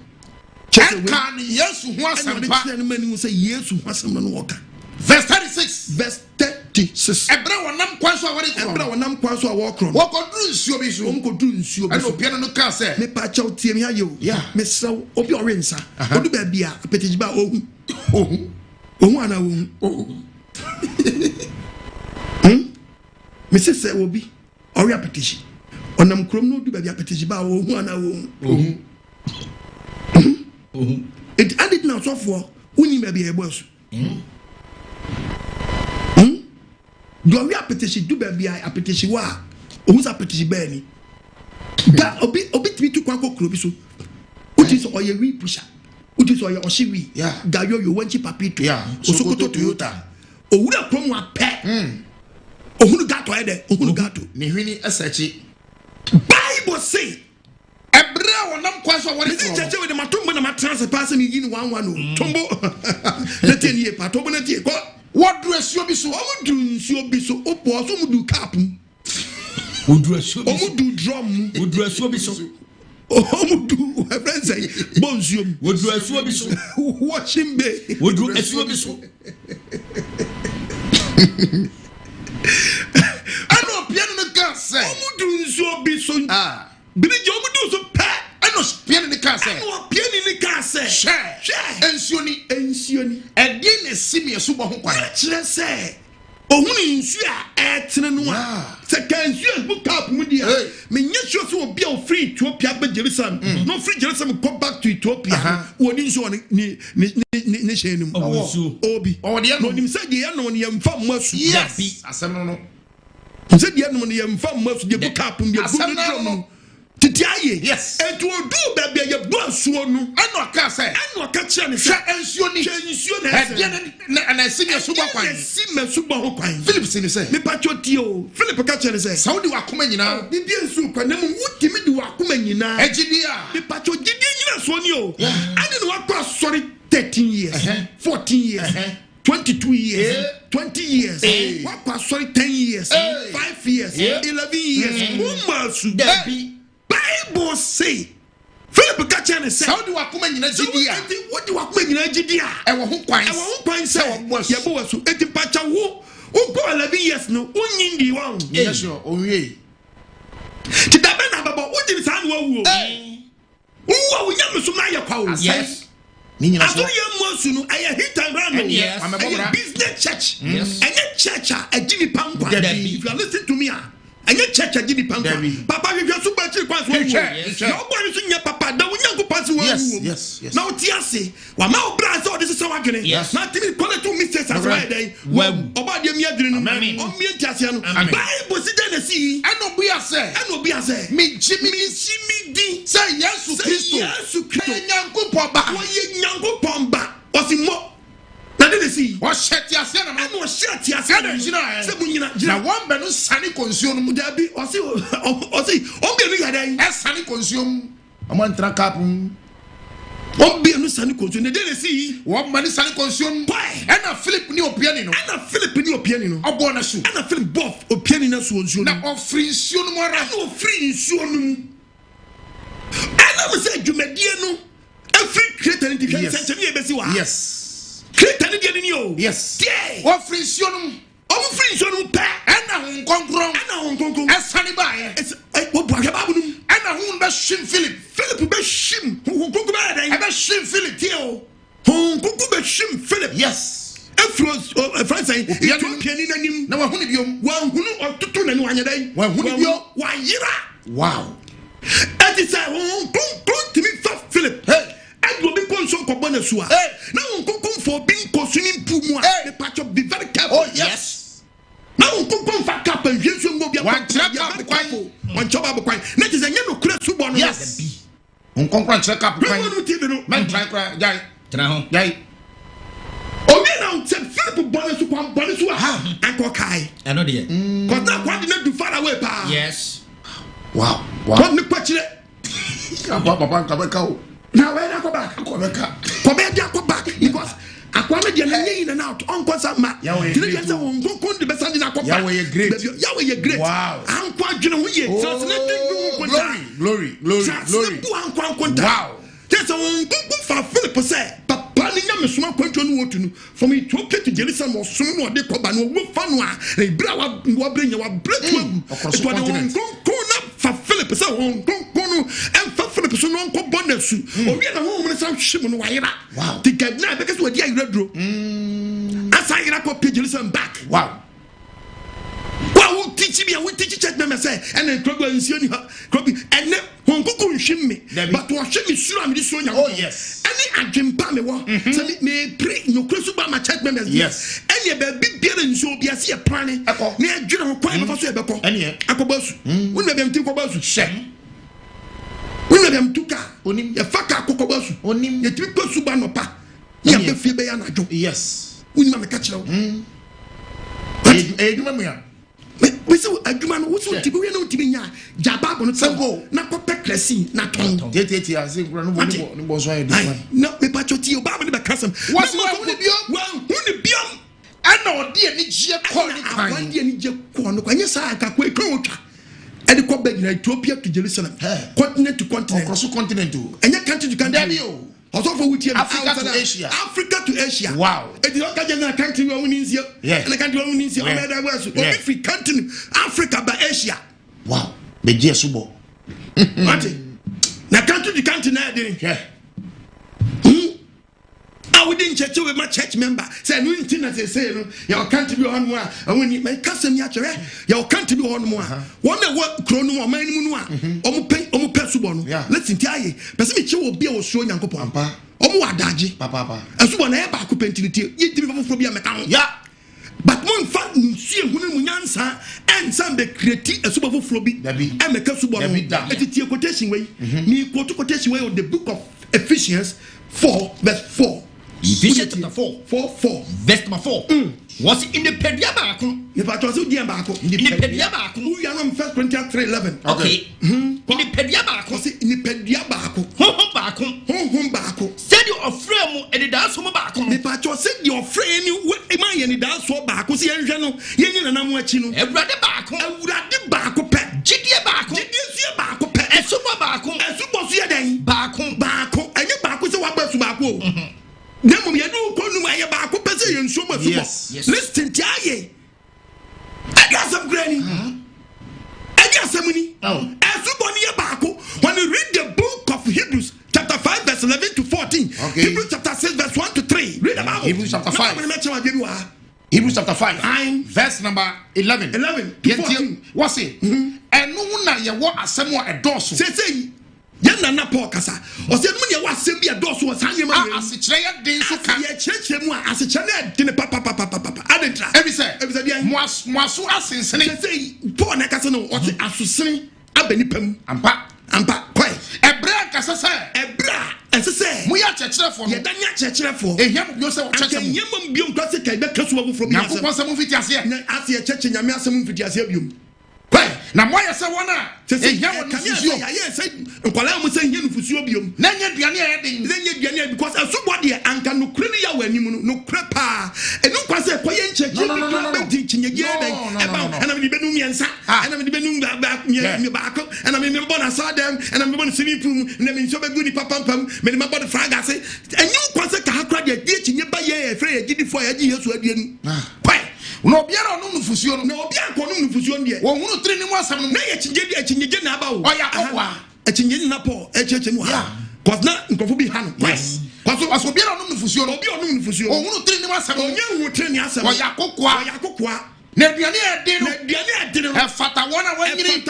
kan Yesu ho asam pa na mani say Yesu ho asam no woka verse 36 ebra wonam kwaso awore kro ebra wonam kwaso awokro wokodru nsuo bi so wokodru nsuo bi so opiano no ka say me pa chaw tie me ayo me sew obi orensa odu ba bia apetijiba ohu ana ohu me se obi ori apetishi onam krom no odu ba bia apetijiba ohu ana ohu it added now so for uni me bia ebosu do we apetishi du ba bia apetishi wa ohu sa apetishi ba ni da obi timi tu kwa kokro bi so uti so oye wi pusha uti so oye oshiwi gayo yo wanchi papito osokoto Toyota owura krom wa pe ohunu gato ede ohunu gato ne hwini asachi Bible say ebra wonam kwaso wori ko cheche we de matombo na matrans pass me yin 11 tombo leti ni e patombo na tie ko wodu asuo bi so omudu nsuo bi so opo so mudu kapum wodu asuo bi so omudu drum wodu asuo bi so omudu friends say bonzuom wodu asuo bi so watching be wodu asuo bi so ano piano no ka say omudu nsuo bi so Bilije omudu so pa ano piano ni ka say ano piano ni ka say she ensioni edi ne simi esubo ho kwan kire say ohunu nsu a etene no a se kan nsu bu cap mu dia me nyesho so obi a free Ethiopia ba Jerusalem no free Jerusalem go back to Ethiopia woni nsu ni hyenum obi no nim se de ya no ne yamfa masu yes asem no se de ya no ne yamfa masu de bu cap mu de bu drum titiaye yes etu odu ba bia ye bu asuo no ano aka say ano aka kire ne hwa ensioni na na simi esubo kwan simi esubo ho kwan Philip sini say me patroti o Philip ka kire say saudi wakoma nyina bibi ensu kwan na mu wutimi di wakoma nyina egidia me patroti gidi nyina so ni o ani no akwa sorry 13 years 14 years 22 years 20 years wakwa sorry 10 years 5 years 11 years umasu Bible say Philip ka kire say saudi wakoma nyina gidia wodi wakoma nyina gidia e wo ho kwan say ye bo wasu eti pacha wo go 11 years no unyindi wa yes sure owie ti da be na baba wodi san wo wo nyam so na ye kwa yes ni nyina so ye mosu no aye hit and run no business church any church a gini pankwa if you listen to me any church a gini pankwa papa you so ba chi kwa so wo na obo ni so nya papa da wo nyanko pass wo yes na o ti ase wa ma o bra so this is how agene na ti mi call to mistakes as right then oba de mi adwene no o mi ti ase no Bible si dey na si eno bi ase mi jimi di say Yesu Kristo nyanko poba wo ye nyanko pomba o si mo na de si o sheti ase na no sheti ase na se bu nyina na one be no sani konsuo no da bi o si o be no yada e sani konsuo amo ntra kapun o be no sani konsuo na de si wo mani sani konsuo e na Philip ni opiani no obo na su e na Philip bof opiani na su onsuo na ofri nsuo no mora na ofri nsuo no I never said you made no every creator in the yes. Creator in you. Yes. What free sionum? Oh, free sionum pa. And a home. As Sunny by. It's what Bagababum. And a home best shim Philip. Philip best shim. Who go bad? I best shim Philip. Tio. Who go best shim Philip. Yes. Afros France. You don't piano in him. Now, who you? Well, who or two and 1 day? Well, who you? Why, yira. Wow. And it's a home. Don't to me, Philip. Hey. And will be consumed for Bonasua. Now, come for being consuming Puma. The patch of be very careful. Oh, yes. Now, come for cap and you will be one trap. One job of a quite. That is a yellow crest to one. Yes. On comprend check up. Man, try. Jai. Oh, now, said Philip Bonasua and Cokai. I know dear. Because that one did not do far away. Yes. Wow. What the question? Now when I go back, come back because I come in and out. Uncle Sama, Yahweh, great. Wow. I'm quite glory. Wow. There's a Philip said, but Panning is not going to from Ethiopia to Jerusalem or soon or the Coban will fun one. They bring your blood across the continent. For Philip, so and for Philip, so no bonus. Or we are home with some shimon. Wow. The Gabna because what I read. As I got up Jerusalem back. Wow. Well, teach me, I will teach you, member say, and then Crobby and then Hong Kong shimmy, but what shimmy slam this one. Oh, yes. Any Agym so may pray no close about my church members. Yes. Any big beer and so be a see a planning. Near General Crime of Asebo. Any Akobos. One of them took about to share. One of them took a fuck Akobos. Only the triple Subanopa. Yes. We never catch you. We saw a woman who would be no Tibia, Jabab on Sango, Nakope Cressi, Nakan. Was no, the Pachoti, Babby the Cassim. What's the beyond? I know, dear Nigia Corn, dear Nigia Corn, when you say I can quake and the Quebec, Ethiopia to Jerusalem, continent to continent, across the continent, and your country to Canada. Also for Africa to Asia. Africa to Asia. Wow. It is not a country where we need here. Yeah. And a country where we need here. If we continue Africa by Asia. Wow. The Asubo. Martin. Now country to country now. Yeah. I wouldn't chat with my church member. Say, no, as they say, your country be on one. And when you make custom yacht, your country be on one. One that work chrono or many omu pesubon. Let's tell you, Pacific will be a show young couple. Omu adaji, Papa. As one ever could pentility, you didn't from your mechanic. Yeah. But one fun, see a woman and some the creative a super flobi, and make a subon. It's your quotation way. Me quotation way of the book of Ephesians 4, verse 4. Ephesians chapter 4, verse number 4. Was in the Pediabaco. If I was in the Abaco, in the Pediabaco, you are on 1 Corinthians 3:11. Okay. In the Pediabaco, in the Pediabaco, home Baco. Said you are frame and the dance from Baco. If I was said your friend, what am I in the dance for Baco? See, and Yen and I'm watching. A brother Baco, I would have the Baco pet. Gidia Baco, Gidia Baco pet, and Super Baco, and Super Siadan, Baco, and your Baco is a wabber to Baco. Nemo ya do konu ma ya ba ko pese ye nso ma fubo. Listen to aye. I got some granny. I got some money. Asubo ni ya ba ko. When you read the book of Hebrews chapter 5 verse 11 to 14. Okay. Hebrews chapter 6 verse 1 to 3. Read about Hebrews chapter 5. Hebrews chapter 5 verse number 11 to 14. What's it? And no na ye wo asem wo edoso. Say Yana na Paul kasa. O se mu ne wa asem bi edoso was hanye ma. Asechire ya den so ka. Ye church mu asechire de papa. Adentra. Ebi say bi moaso asensene. Say Paul na kasa no o se asosene abani pam. Ampa kwai. Ebra kasa say. Ebra ense say. Mu ya church for no. Ye dan ya church for. Ehia yo say o church mu. Ehia biom kwase kai be kaso wo from bi asem. Na ko asem fiti ase. Na ase church nyame asem fiti ase biom. Kwai. na moya se wona ehia won fusuo ya say nkwala mu say hia fusuo biom na nya duane ya den na nya duane because Asubo de anka no kure ne ya wanimu no kure pa enu kwa say koye ncheche bi di chinyege den eba ana me benu miensa ana me benu baako ana me bona sa dem ana me bona swimming pool na me nso be gudi papampam me me bona fraga say enyu kwa say ka hakra de die chinye ba ye efre ye gidi fo ya gi Yesu aduanu kwai no obiara no nufusuo no na obiara ko no nufusuo ndie wo hunu tiri ni mu asam no na ye chinye na aba wo oya kokwa chinye na po echeche mu ha cause na nkofo bi ha no yes cause obiara no nufusuo no obiara no nufusuo wo hunu tiri ni mu asam onye hu tiri ni asam oya kokwa na duane ade no e fata wona wanyiri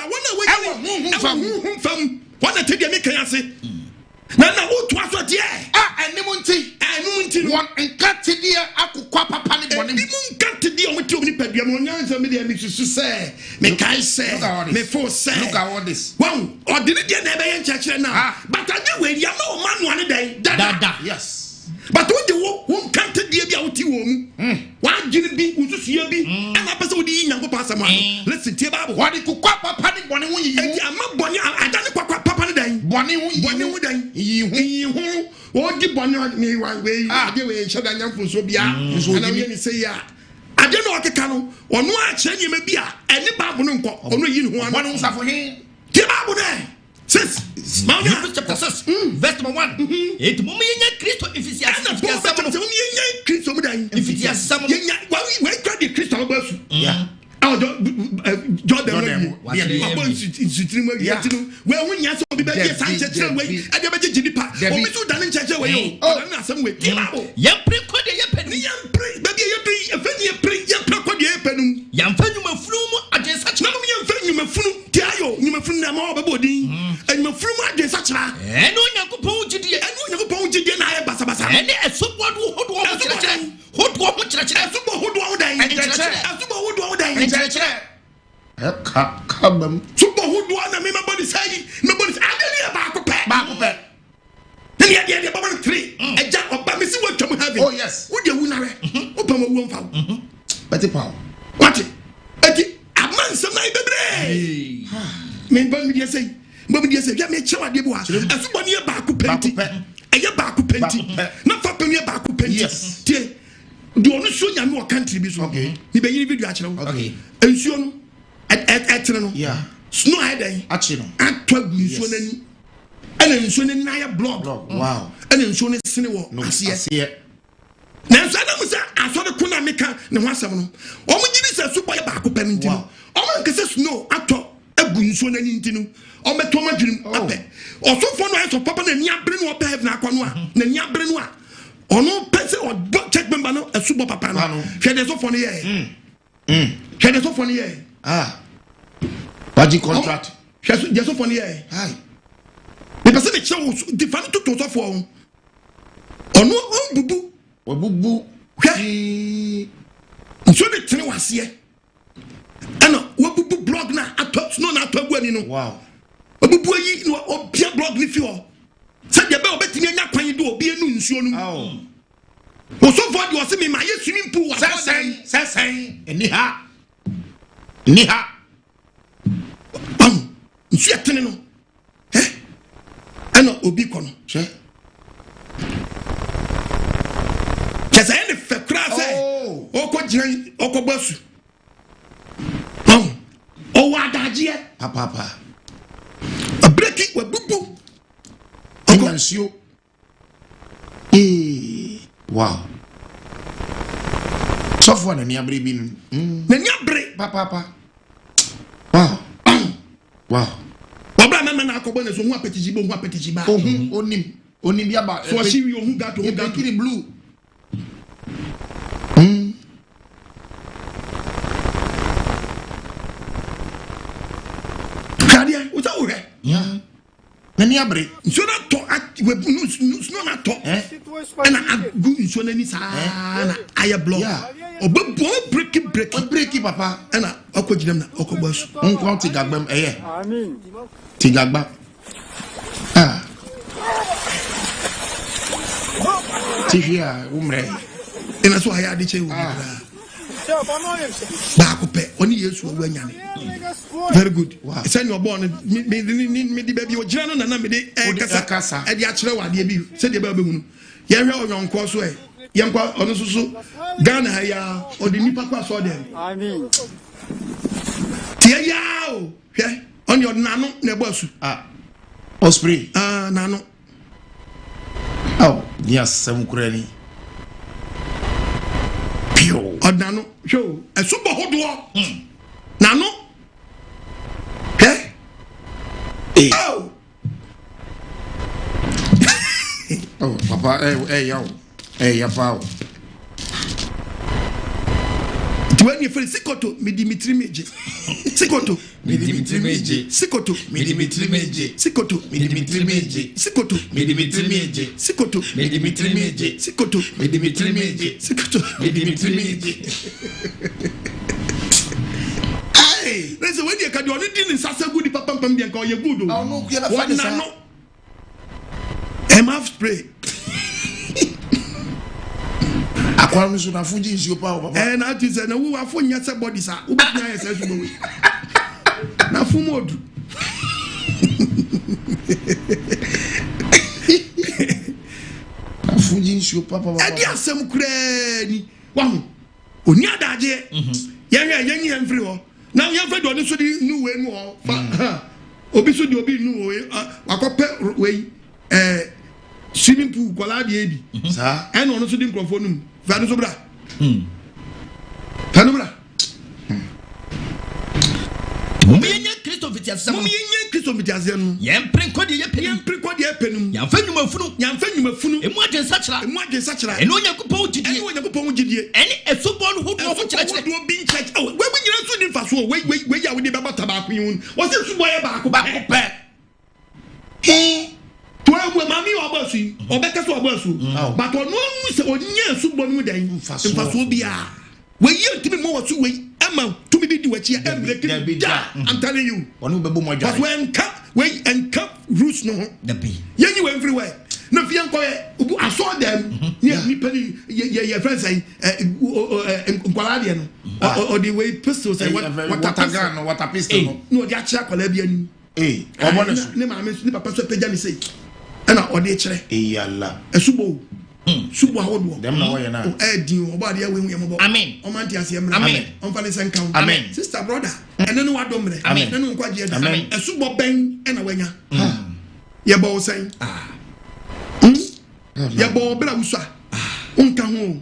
fam wona tedi mi kan ase na wo to aso de enu won nkati de akokwa papa ne bone mu nkati de o mti o ni padua mo nyanza me de mi susu se me kai se me fo se look at all this wow odini de na ebe ye nchekere na but age we ya no manu ane den dada yes but what the wo nkati de bia wo ti wo mu wa gine bi ususu bi ana pese wo di nyango pa asama listen tie bible what the kokwa papa ne bone wo yi enti ama bone adane kwakwa papa ne den bone wo den yi hu o di bone me wa we ade we nheda nyamfo so bia ana we ni say ya ade no okeka no ono a kire nyema bi a eni bible no nko ono yi ne ho bone wo safo he tie bible ne sis Hebrews chapter 6 verse number 1 et mum yenya Kristo efisias na po mum yenya Kristo mu dan efisias sam yenya we kwa di Kristo ba su yeah Jordan we institute we yetinu we hunya so bi be die sancheche we ade be gigi pa o bi su dan ncheche we yo dan na asem we ti babo yam pre ko de yepenu yam pre be ye pre efani ye pre ye pre ko de yepenu yam fanyu mafunu mu adensa na mo yam fanyu mafunu ti ayo nyuma funu na ma obebodin anyuma funu mu adensa chira eno Nyankopɔn gidie na aye basa basa ene esobodu hodo ho kyerɛkyerɛ Asubo hodo ho dan Asubo hodo ho dan kabam Subo hodo na me body say adeni ba ko pe ni ya de baba 3 eja oba me si watwam heaven oh yes wo de wu na re wo pa ma wu mfa beti pa what eti amansam na ibebre me ba mi de say ya me chewa de bo a Asubo ni ba ko penti eye ba ko penti na fa pe ni ba ko penti tie do onu so nyame o country bi so okay ni be yiri video a kire wo okay ensuo no etere no yeah snow head achi no atwa ensuo nani ana ensuo nani na ya blog wow ana ensuo ne sene wo asiye na so na musa asode kuna meka ne ho asem no o mu gidi se Asubo ya ba ko pen ntino o man kese snow atwa agu ensuo nani ntino o meto ma dwurim ape o so fo no aso papa na ni abre no o pe heaven akɔno a na ni abre no a ono pese o check member no Asubo papa no hwe de so fo no ye hwe de so fo no ye Baji contract hwe so fo no ye hi me pese me chewo defend to so fo ono bubu wabubu hwe nso de tene wase ana wabubu blog na atop no na atop ani no wow wabubu yi no obia blog ni fi ho se de be obetini anya kwan do obi enu nsuo no o so for de o se me ma ye swimming pool wa sen ni ha nsu etene no ana obi kono che kesa ene fekra se okojiran okobasu o wa daje papa a breaking we bubu Okonsio wow so for na ni abre bi na ni abre papa wow wabra mama na akobo na so hu apetiji ba onim bia ba so she wi ohun gato kiri blue kadia uta ure yeah na ni abre so na to we no na to na agu so na ni sa na aye block obo break papa na okoginem na okogbasu nko ti gagbam amen ti gagba ti hia umre ina so haya de che wo Bakupe, only years who were young. Very good. Send your born me the baby or Jan and Namidi Casa at the actual one, said the baby. Yara on Crossway, Yanqua on Susu, Ghana or the Nipapa saw them. I mean, Tiao, on your nano, Nebosu. Osprey, nano. Oh, yes, some cranny. Pio, nano, show a super hot war. Nano. Oh. Oh, Papa, hey, yo, pal. When you feel Sikoto, Dimitri Meji. Sikoto, Dimitri Meji. Sikoto, Dimitri Meji. Sikoto, Dimitri Meji. Sikoto, Dimitri Meji. Sikoto, Dimitri Meji. Sikoto, Dimitri Meji. Sikoto, Dimitri Meji. Hey, there's a way you can do anything in Sasa Goody Papa Pambian call you good. Oh, no, you're what nano? Have spray. Aquarius should have Fuji is your power. And I just said, who are for your bodies are. Now, Fumod. Fuji is your papa. I did some cranny. One. Unya Daje. Young and free. Now, you have read on this new way more. Obisu do be new way. I got way. Swimming pool, Coladi, sir, and on the microphone. Vanusobra. Panobra. Mumiya Christopher, Christopher, Yam Princodia, Penum, Yam Funu, and what is such a, and when you propose any a football who go church being church. Oh, when you're not fast, wait, you will never tobacco. What's this way about back? Hey. Mammy or Bossy, or better to a Bossu, but on one or near Subon Mudan, Fasubia. Were you to be more to wait, Emma, to be do what you have. I'm telling you, but when cup, wait and cup roots no, the bee. You everywhere. No, I saw them near your friends say, Guardian, or the way pistols say, what a gun or what a pistol. No, the Chacolabian. Eh, I want to name my Miss Papa Pejani say. And I order yalla. Asubo. Subo hold them now. You about the way. Amen. Omanti Asem. Amen. On Valentine Count. Amen. Sister, brother. And then what domine. Amen. Then on Quadia. Amen. A subo bang and a winger. Your bow saying. Your bow Belausa. Unkaho.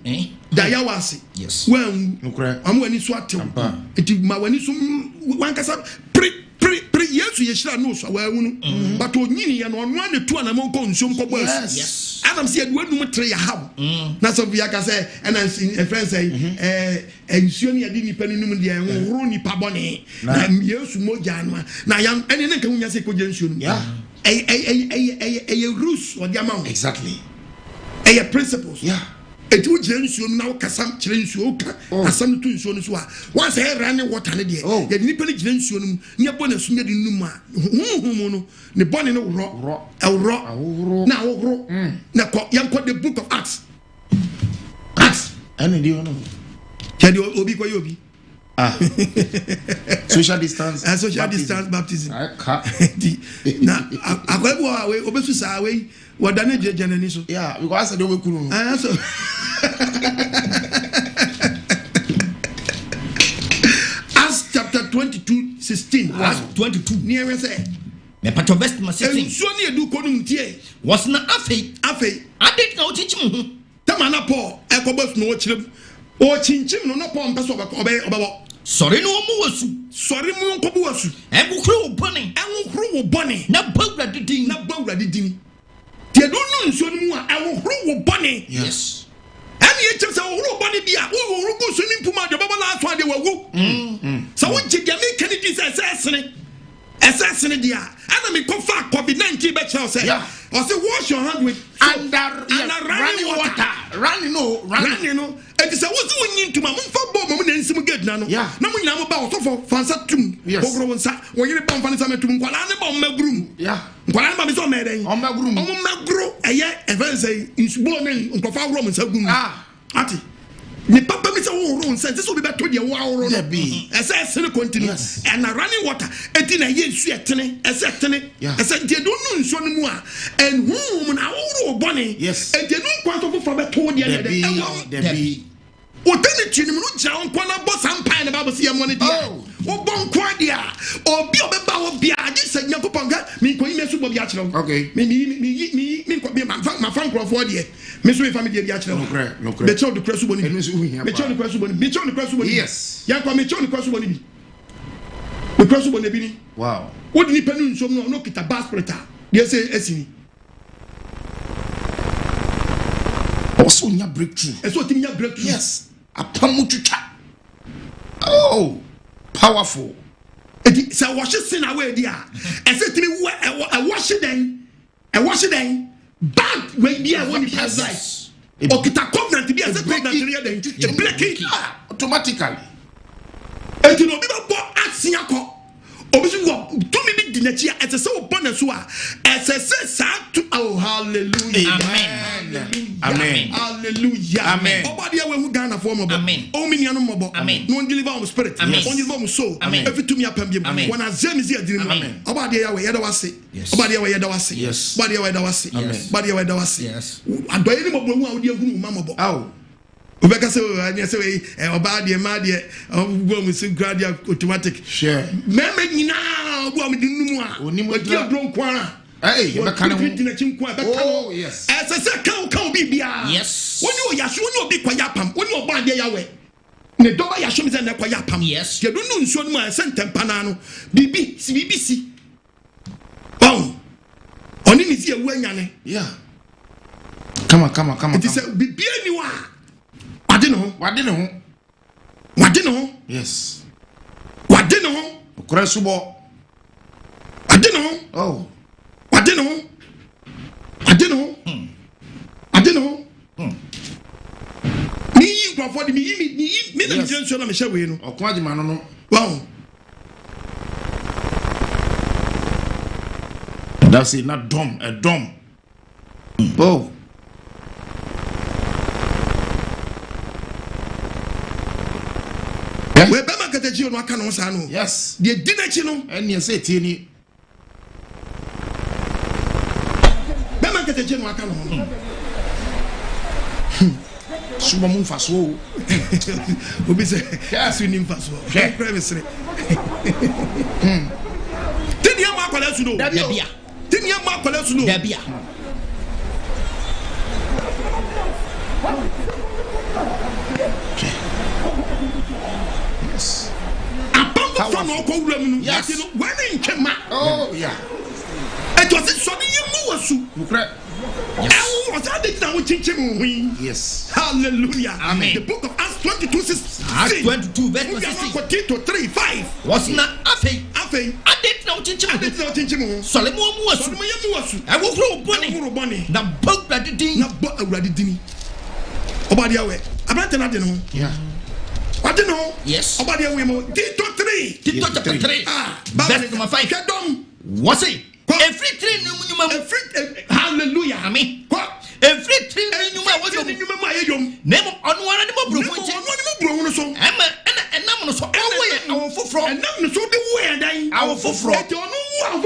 Dayawasi. Yes. Well, I'm when it's what it is my when it's one cassa yes, you no so well, but Onini and on 1 to 2 and among consume cobbles. Yes, Adam said, when you try a how. That's what we can say, and I see a friend say, and soon you didn't penny and Roni Paboni, and yes, Mojanma. Now, young, and then can you say, conjunction? Yeah, a ruse or the amount. Exactly. A principles. Yeah. It would change you now, Cassam change you, Cassam to insurance. Once I ran water, the nipple change you, near bonus, near the Numa, the bonnet rock, now, young quote the book of Acts. Acts, and do you know? Can you obi koyobi? Social distance baptism. Now, I go away, Obesusa away. What done it, Generation? Yeah, because I don't know. Acts chapter 22:16. Acts 22. Near us, me patovest my system. So near do conum tie. Was not afe. I did not teach him. Tamana Paul, Ecobus no chim. Or chinchim no pom pass over. Sorry, no more. Sorry, no cobuasu. And will crew bunny. And will crew bunny. Not bogra did not bogra did. They don't know so more. I will grow bunny. Yes. And yet, just a whole bunny dear. Oh, go swimming to my double last one. They will go. So, what you get me, Kennedy assassinate dear. And I mean, come far COVID-19 better say. Or say, wash your hand with under running water. Running. And it's a what's going into my mum for bomb and some good nano. Yeah. No one know about so for Fansatum. Yes. When you're bomb Fansatum, Guanana bomb groom. Yeah. Guanama is on Madden. On my groom. On my grow. A event say, it's born in Uncle Romans. Ah. Ati. Me papa me say waworo sense so be beto de waworo no ese se continue and running water enti na ye nsu etene ese etene ese de do nu nsu no mu a and whom na waworo bone enti no kwanto fofo beto de Otani chini munu jaon kwa na boss ampai na babo siya mwani dia. Obon kwa dia. Obi obeba obi adi se nyanko panga. Mi kwa ime subo biya chilo. Okay. Mi kwa biya ma fan kwa fo dia. Mi so mi family biya chilo. No cre. Becho de kra subo ni. Becho de kra subo ni. Becho de kra subo ni. Yes. Yan kwa mecho de kra subo ni bi. Me kra subo ni bi ni. Wow. Odi ni penu nsom no kita baspreta. Dia se esini. Also nya breakthrough. Eso timi nya breakthrough. Yes. Apamutucha. Oh, powerful. It is a wash sin away there. I said to me, a wash it then. Bad way be a one pass right. Or get a covenant to be as a covenant to break it automatically. And you know, people bought at Siako. Obviously, 2 minutes dinner as a so bonus as a says to oh, hallelujah. Amen. Amen. Hallelujah. Amen. Nobody who Ghana form of Amen. Oh, many animal. Amen. No one deliver on spirit. Amen. Only deliver soul. Amen. Every to me up and when I Asem is here, Amen. About the way I was say. Yes. About the way I was say. Yes. About the way I was say. Yes. About the way I was say. Yes. I do any more who are you, Mamma. Oh. Obeka say I say oba de ma de go mu sin gradual automatic. Sure. Meme nyina go am di numu a. Onimu dra don kwara. Hey, you can oh, yes. As I said, can be bia. Yes. When you yash, when you be kwayapam, when you band yawe. Ne doba yashom is an kwayapam. Yes. You don't know so much sentem panano. BBC. Oh. Oni ni see wenyane. Yeah. Come on. It is a bibi anywa. Wadino. Yes. Wadino. Okra subo. Wadino. Oh. Wadino. Me go for me na jenso na me hye we no. Okwa agema no. Wow. That's it, not dumb, a dumb. Oh. We be ma kataji no aka no sa no. Yes. The dinachi no. And you say tini. Be ma kataji no aka no. Suba mun faso. Obi say, "Yes, we nim faso." Privacy. Tini ya ma kwala su no. Dabia. Tini ya ma kwala su no. Dabia. Yes. From Nokware, yes. When in Kema. Oh, yeah. It was so yes. Hallelujah. Amen. The book of Acts 22:16. Acts 22 verse 16. To 3:5. Was not afe. I did not teach him. Solomon was. I will grow bunny. The book that did not already did. About the way. About another. Yeah. I don't know. Yes. About the way. Tito 3. Tito chapter 3. Verse number 5. Was it? Every tree, hallelujah. Amen. Every tree, name on one animal. And so our foot and now so the way our foot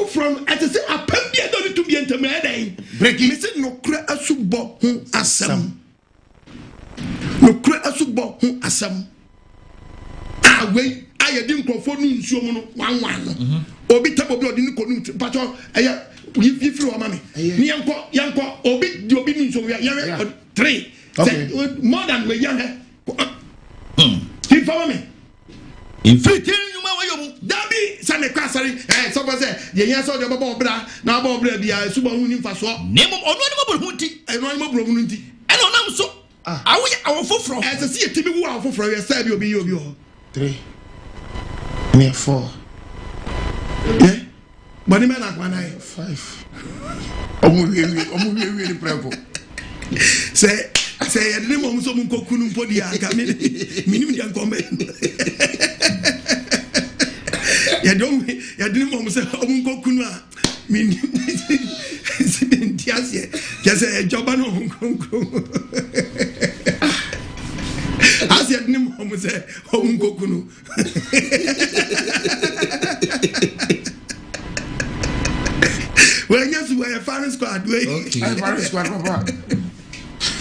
from as I say, a pembia don't to be intermediate. Breaking it Nokware Asubo Asem. Nokware Asubo Asem. Ah, wait. I didn't conform to one. Obi tabo bi odi ni konu pacho eya you feel mama me yanko obi di obi ni so ya 3 more than we yan he follow me in 15 you ma wayo dabi sane kwasari so say ye yan so de bobo bra na bobo bra bia subo hu ni mfaso nemo onu ani mabro hu nti eno ani mabro hu nti eno nam so awo foforo se see yetimi wu awo foforo ye say bi obi 3 me 4 yeah, but the man at 5. Omu we prepo. Say the name of some kokunu podia. Minimum young comment. Ya didn't want to say omu kokunu. Minimum just a job. I said, omo say onkokunu when you were a firing squad way firing squad papa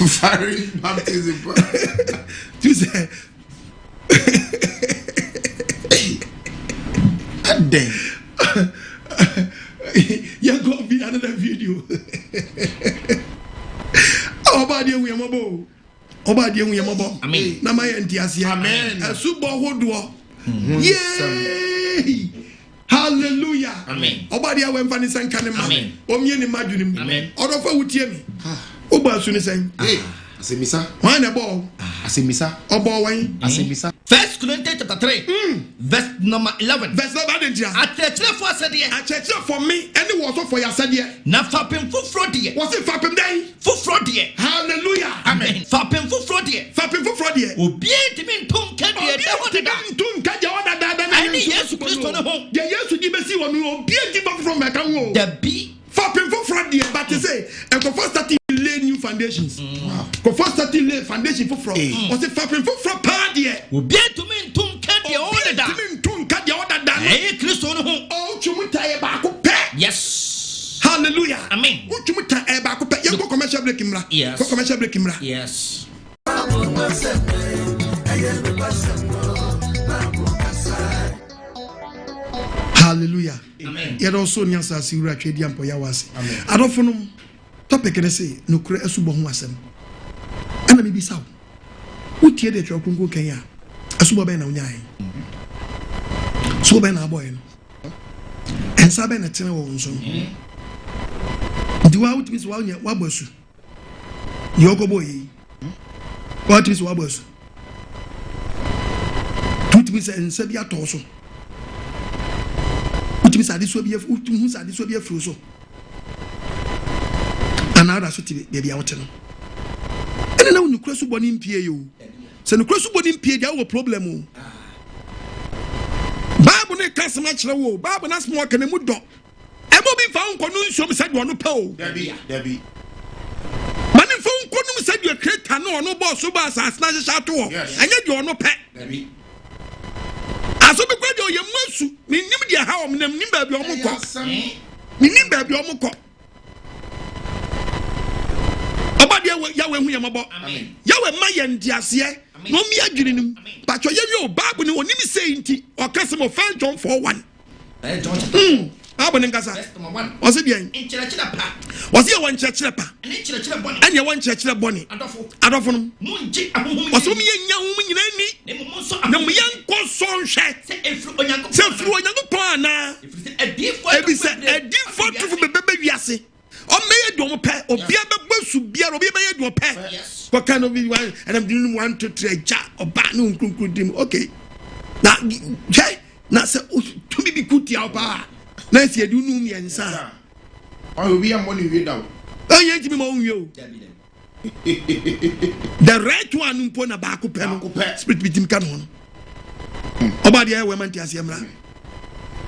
firing baptism you say damn you go be another video obadi we mabo obadi we mabo amen na my entiase amen Asubo hodo yay hallelujah amen obadi we mfa ni sanka ne ma omie ni madwunim amen odofa wutie mi oba su ni san asemisa wan na bo asemisa obo wan asemisa 1 Corinthians chapter 3 verse number 11 verse 11 dia atechre for said atechre for me any was for your said na fapem fufro de was it fapem dai fufro de hallelujah amen fapem fufro de obi entimi ntom ka de da hoda ntom ka de hoda da ani Yesu Kristo no ho de Yesu di besi wonu obi entimi from meka wo da bi fapem fufro de but say and for first starting lay new foundations for first starting lay foundation fufro was it fapem fufro pa de obi entimi ntom ka de hoda da ntom ka de hoda da Kristo no ho o twumuta e ba ko pe yes hallelujah amen o twumuta e ba ko pe ye ko commercial break imra yes ko commercial break imra yes hallelujah amen ye do so nya sa siwura twedi ampo ya wase adofonum topic ne say Nokware Asubo ho asem ana me bisa wo tie de twa kunko kan ya Asubo be na unyae so be na boy no ensa be na tene wo nso ndi wa utimi so wa nya wa basu ni ogobo yi wa utimi so wa basu utimi se ensa bi ato so utimi sa diso bi utimi hu sa diso bi afro so another so tibi bia wote no ene na Nokware Asubo ni mpie yo se Nokware Asubo ni mpie dia wo problem o Bible ne kasema kire wo Bible na smo ka ne mu do e mo bi fa nko no nsom se do no pa o dabi mani fa nko no se do kreta no no boss so ba asas na hye to enye do no pe dabi aso bi kwa do ye masu ni nim dia ha o menam nim ba bi o mo ko ni nim ba bi o mo ko obade yawe hu ye mabo amen yawe ma ye ndiase no mi adwirinim patcho ye wi o Bible ni onim sei nti o kasemo fan John 4:1 John chapter Bible ni nkasa verse number 1 o se bien nchirachira pa o se ye wan chirachira pa ani nchirachira boni anya wan chirachira boni adofo no munji ahohom o so mi ye nya hom nyina ni ne mo so na mo yanko so nhwe se efru onyanko se fru onyanko pon na efru edifo tufu bebe wiase o meye do mo pe obia bebasu bia obia meye do pe ko kan of one and I'm doing 1 2 3 ja oba no nkunkun dim okay na je na se to be kuti oba na se edu nu mi ensa o obi am money we daw onye ntimi mo nwie o the right one mpo na ba ko pe no spirit bitim kan ho oba de we man ti ase mra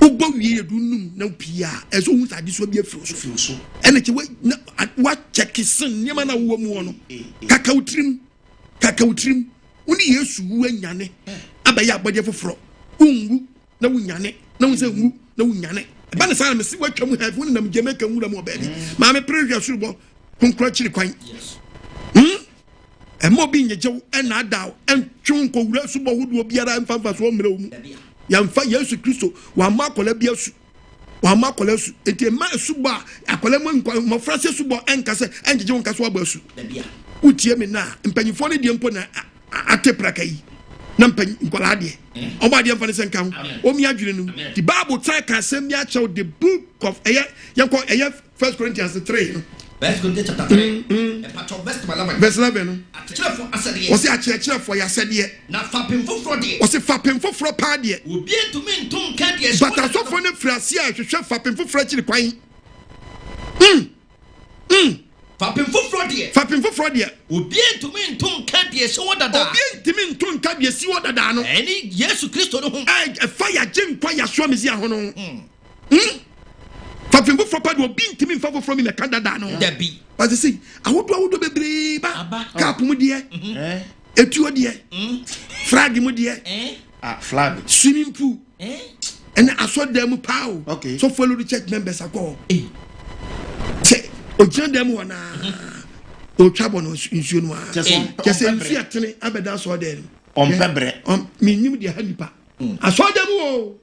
ubo wie edu num na pia eso hu sade so bia firo so ene che wa check sin nyema na wo mu no kakawtrim uni Yesu wu anyane abaya abode foforo ungu na wunyane na wonse ngu na wunyane ba na sana mesi watwam hafu na mjeme kan wura mo baabi ma me prehwa surubo konkro chiri kwan emo bi nyejew ena adaw entwon ko wura subo hodo biara mfamfa so mre mu yamfa Yesu Kristo wa makola biasu wa makola su enti ma subo akola mo frase subo enkase enjeje won kaso abasu utie me na mpanyifo ne die mpo na atepra yi na mpanyi nkola de oba de mfa ne senkan o mi adwene nu the Bible try can say me achew the book of yanko 1 Corinthians 3 Verse chapter 3 verse 11 atchirefo asede wose atchirefo ya sede na fapem foforo de wose fapem foforo pa de obi entumi ntom ka de but asofo ne frase a hwehwe fapem foforo chiri kwan fapem foforo de obi entumi ntom ka de se wodada obi entumi ntom ka de se wodada no eni Yesu Kristo no ho fire jinkwa ya so amezi ahono fapem foforo pa de obi entumi mfa foforo mi na kanda da no dabi but see awodo bebre ba kapum de etuo de flag mu de flag swimming pool and aso dem pao so follow the church members akọ say ojan dem wona o twabo no nsuo no a kese nsu atene abeda so dem on pebre minim de ha nipa aso dem o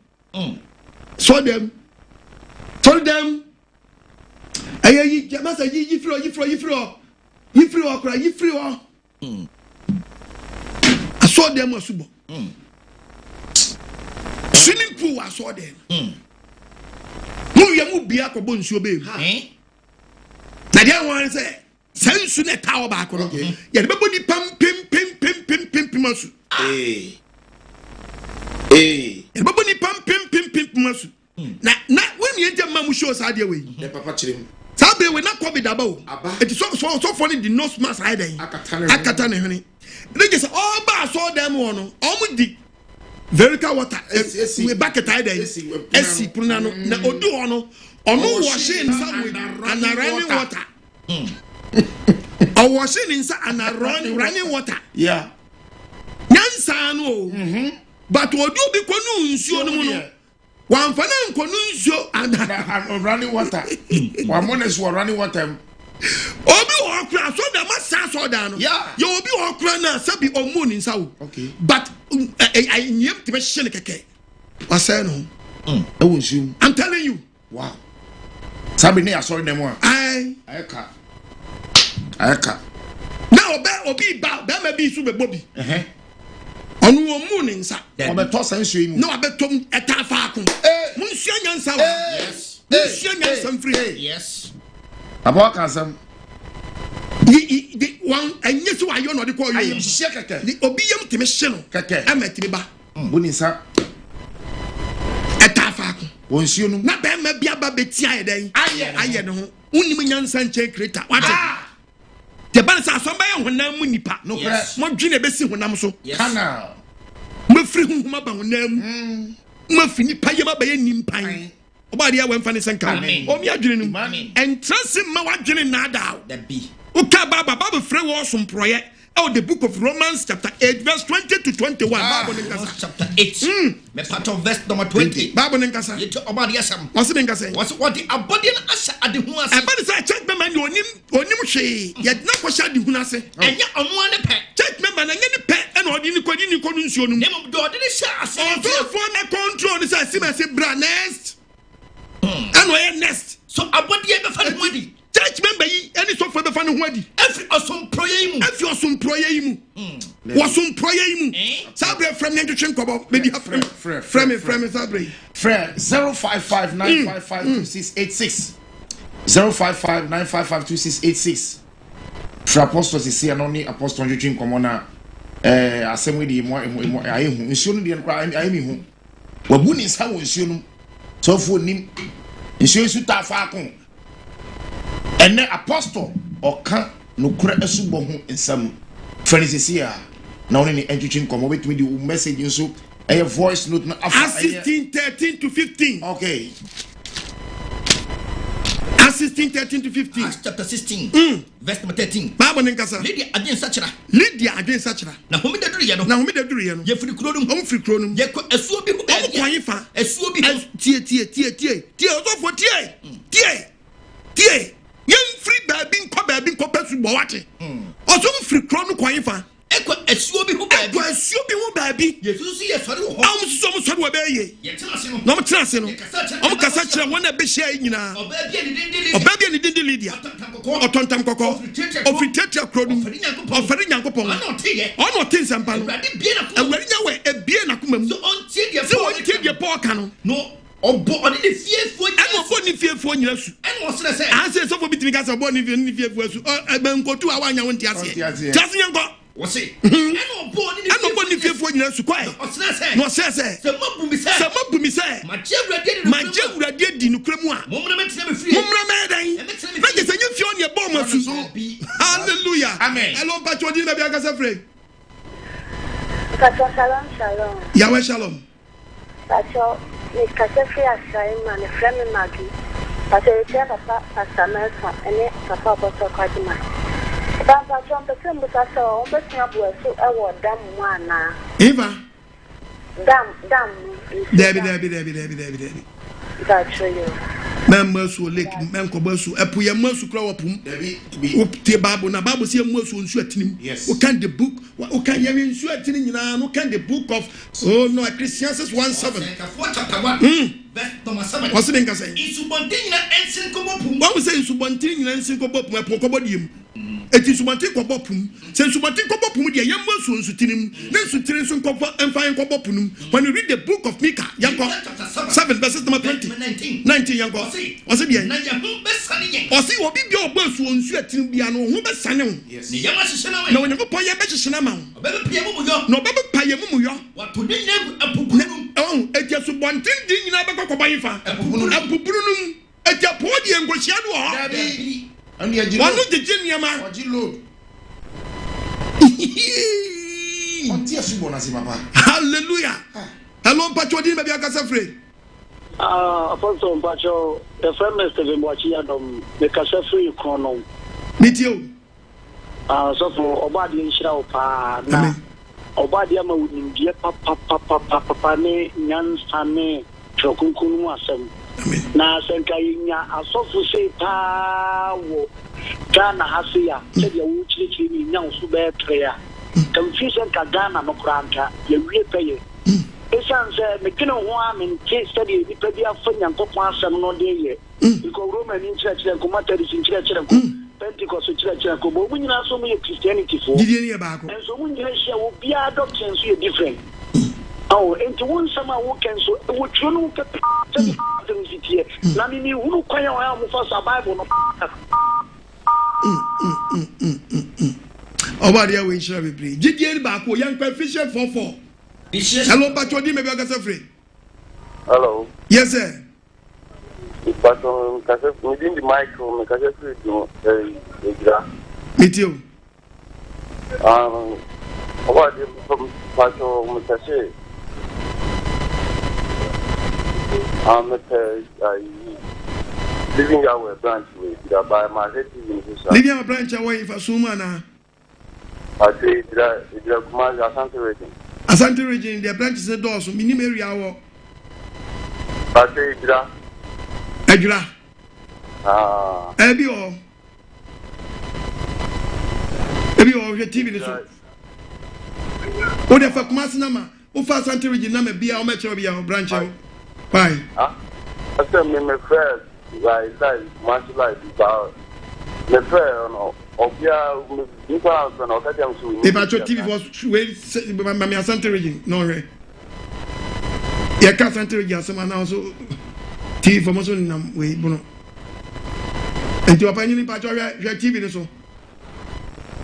so dem told them ayi jamasa yi free I saw them Asubo swimming pool I saw them mu bia ko bon nsuo be na dia wan say sensu na tawo ba ko ya de bebo ni pim masu ya bebo ni pim masu na when you enter mamu show sa dia we the papa chirem sabe we na covid about it is so funny the nose mask hide akata ne hwene they just all ba so them one di verica water we back at hide esi puna no na odu ono washing somewhere and running water or washing inside and running water yeah nyansa no but odu bi ko no nsuo no mu no one for them conuncio and running water. One months were running water. Obi okra so the massa so down. Yeah. You obi okra na sabi o moon in sao. Okay. But I nyem to be shene keke. I say no. I'm telling you. Wow. Sabi ne asori dem one. I ka. Now obi ba ma bi su be bobi. Onu wo mu ni nsa o be to san nsuo mu no abetom eta faako mu nsuo nyansa wa yes nsuo nyansa mfiri yes abo ka sam di wan anye so ayo no de ko yo ayem hye keke di obi yam teme hye no keke amatimi ba bu ni nsa eta faako wo nsuo no na be ma bia ba betia ye den aye ne ho unim nyansa nche kreta wate the balance asomba ye honam mu nipa no mo dwene be si honam so kana mo firi honhuma ba honam mo fini pa ye ba ye nimpan oba dia we mfa ne senka o mi adwene num entrance ma wadwene na da da bi o ka baba fre wo somproye the book of Romans chapter 8 verse 20 to 21 Bible Romans chapter 8 me part of verse number 20 Bible nkasa yet oba dia sam what's the nkasa what the abodi na asha ade hu ase e ba say church member ni onim hwe ye na ko sha ade hu ase enya onu ane pe church member na nya ni pe e na odi ni ko no nsuo num nemo do odi ni sha ase for na control ni say si bra next and we next so abodi e be fa ni adi church member yi any so for be fa no ho adi every osum proye mu wasum proye mu sabre from ne twetwe nkobo be di frame sabre 0559552686 0559552686 fra apostles isi anoni apostle twetwe nkomo na asem we di mo ayehu nsuo no di ayemi hu wabu ni sa wo nsuo no so fo nim nsuo su ta fa akon ene apostle oka Nokware Asubo ho ensam Francis na oni ni entwetwe nkomo betumi di message nso voice note na afa 13 to 15 okay 13 to 15 Acts chapter 16 verse number 13 Bible nkasa Lydia adwen sachira na homi da duru ye no ye firi kuro num firi kuro num ye ko asuo bi hu ba o kwan fa asuo bi tie osofo tie yen free baby nko pesu bo wate oso free kro no kwan fa eko asuo bi hu baabi yesu ye sori ho am so wa be ye ye tenase no no mo tenase no o kasa kire wona be hia nyina oba bia ni dindi Lydia otontam kokko ofitetia kro no ofari nyankopon ono tin sampa no awari nya we ebie na komam so ontie de Paul kanu no obo oni ni fiefo nyina su eno se se ase so fo bitimi ka se obo ni fiefo su e nkotu awa nya won ti ase tiase nyanko wo se eno obo ni fiefo nyina su kwai no se se mabumi se maje urade di Nokware mu a momra metina me fie momra me dan na je se nya fie on ye bo ma su hallelujah amen hello pacho di na bia ka se free shalom Yahweh shalom pacho ni ka se free AGYEMANG ne frame magi pacho ye papa Asem ene papa apostle AGYEMANG Papa John the same with us all, but not so I want damn one. Eva. Damn. Debbie. That's you. Membersu lake, Mancobasu, Apuya Mersu Crowapum, the Babu, Nababu, see a Mersu and sweating. Yes. What can the book? What can you mean sweating? What can the book of Christians 1:7? What's the name? What was saying Subantin and Syncopop, my Pocobodium? It is Subantin Cobopum, since Subantin Cobopum, the young Mersu Sutinum, then Sutin Copper and Fine Cobopum. When you read the book of Mika, Yanko 7 verses number 19 Yanko, was it bien? Or see what be your birth when sweating piano, who best son? Yes. No, when you go pay a better cinema. No, Baba Payamuyo. What to name a pupun? Oh, it just one thing in Abacobaifa, a pupun, a Japodian Goshiano. And the one of the Genius. Hallelujah. Hello, Patroni, maybe I got afraid. Apostle Pacho, the first of Watchiadom, the Casafri Chrono. Meet you. So for Obadi Shaupa, Obadiama would be Papa, Yan Sane, Chokunkunu Asem. Na Sankainya, a sofu say Tawo, Ghana Hasia, said your Wuchi, now Suber Prayer. Confusion Kagana no Granta, you repay. Esan said, McKinnon one and case study, the Pedia Fun and Papa Sam no day. You go Roman in church and Comateris in church and Pentecost church and Cobo. When you are so many Christianity for, and so when you share will be adoption, so you're different. Oh, and to one summer who can so would you know the here? Namini who quite first a Bible. Obadia we shall be free. Gideon Bako, young Fisher 44. Hello, Patroni, maybe I got free. Hello. Yes, sir. But within the micro, meet you. What from Pacho Mutache? I'm living our branch with by my head. Living our branch away for Sumana. I say, Asante region. Asante region, their branch is a door, so minimum area. I say, Edra. Ebio, your TV. What the fuck, Masnama? Who fast Asante region, number be our metro be our branch. Bye. I said, my friend, like, much like about the fair, of your and of if I took TV was my Asante region, no, right? Yeah, Asante region, someone also TV for most of them, we, Bono. And to opinion in Patricia TV, so.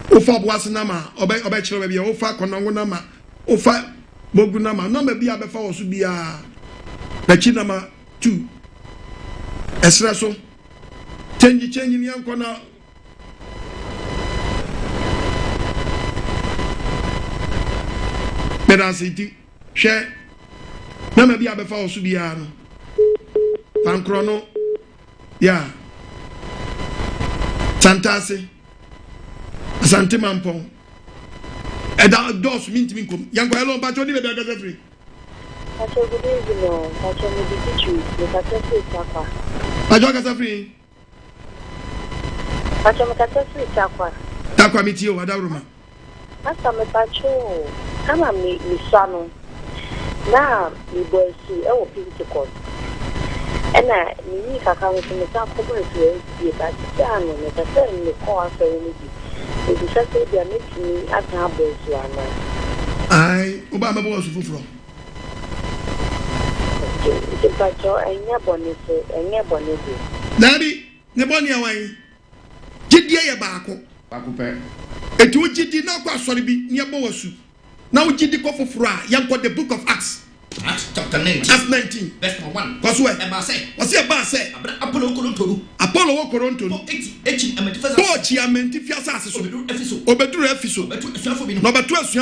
Ofa Boasanama, Obetro, Ofa Kononama, Ofa Bogunama, no, maybe I before should be a Pachinama 2. Esraso, changing young corner. Medasiti, share. No, maybe I before should be a Pancrono. Yeah. Santasi. Asante Mampong. And that does mean to me come. Young Hello, but you need a free. Pacho good evening. Pacho me the teacher. The Pacho is Aqua. Pacho is free. Pacho me Pacho is Aqua. Aqua meet you, Adaruma. Master me Pacho. Come on, me son. Now, me boy see. I will pick the court. And I need to come to me. Can't come to be a bad man. Me Pacho in the car for anything. It is just they are making me at our boys. I Obama was full. Pacho, I never knew. Daddy, Nebonia way. Gidia Bako. Bakupe. It would did not go sorry be near Boasu. Now Jidiko for Fra, young got the book of Acts. Acts chapter 19. Acts 19. Verse 1. What's where? What's your bar say? Apollo Coronto. Pochi amentifias. Obedru Efiso. Number 12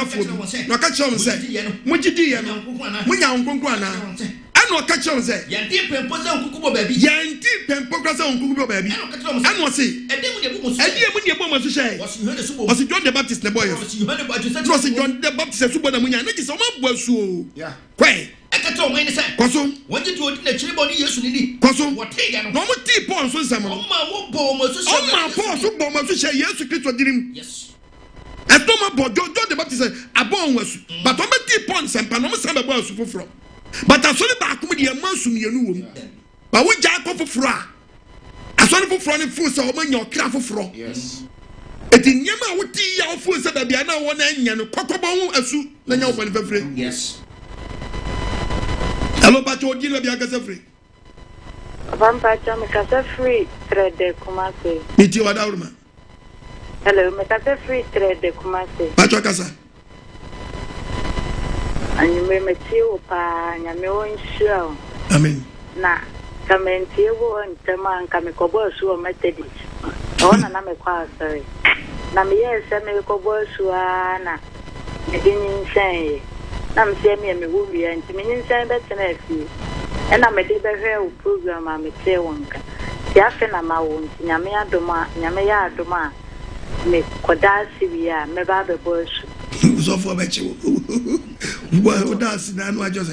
no catch on say. Mujidi Munya Unkwana. I know catch on say. Yanti Pemposa Kukubo baby. Yanti Pemposa Kukubo baby. And was say. was John the Baptist the boy. Was John the Baptist Asubo na munya na kisa o ma buasu o. Kwai. Ekato o mani say. Kwaso. Wonji to odi na chiri boni Yesu ni. Kwaso. Wote ya no. No mo ti Paul so nsam no. O ma wo bo mo so. O ma Paul so bo mo so she Yesu Kristo dirim. Yes. Etoma bo John the Baptist abon wasu. But o ma ti Paul nsam pa no mo sam be asu foforo. But asole ba akom de amansu mienu wom. Ba wo ja akofoforo a. Asole foforo ne fu se o ma nya okra foforo. Yes. Eti nyama wo ti ya ofu se da bia na wo na nya no kokobo hu asu na nya wo fa ne fafre. Yes. Hello Pacho odi na bia kasa free. Pacho me kasa free trade Kumasi. Miti wada uruma. Hello, me kasa free trade Kumasi. Pacho kasa. Anyi me tiwo pa nyame wonhia. Amen. Na kamenti wo ntema nka me kobo asu o metedi. Ona na me kwa sorry. Na me yese me kobo asu na edin nsen. Na me se me wo wi anti me nsen betena afi. Ena me de behwe o program a me te wonka. Ya fe na ma wo nti nyame ya adoma me koda siwia me ba be bo asu. So for bechi wo dance na no just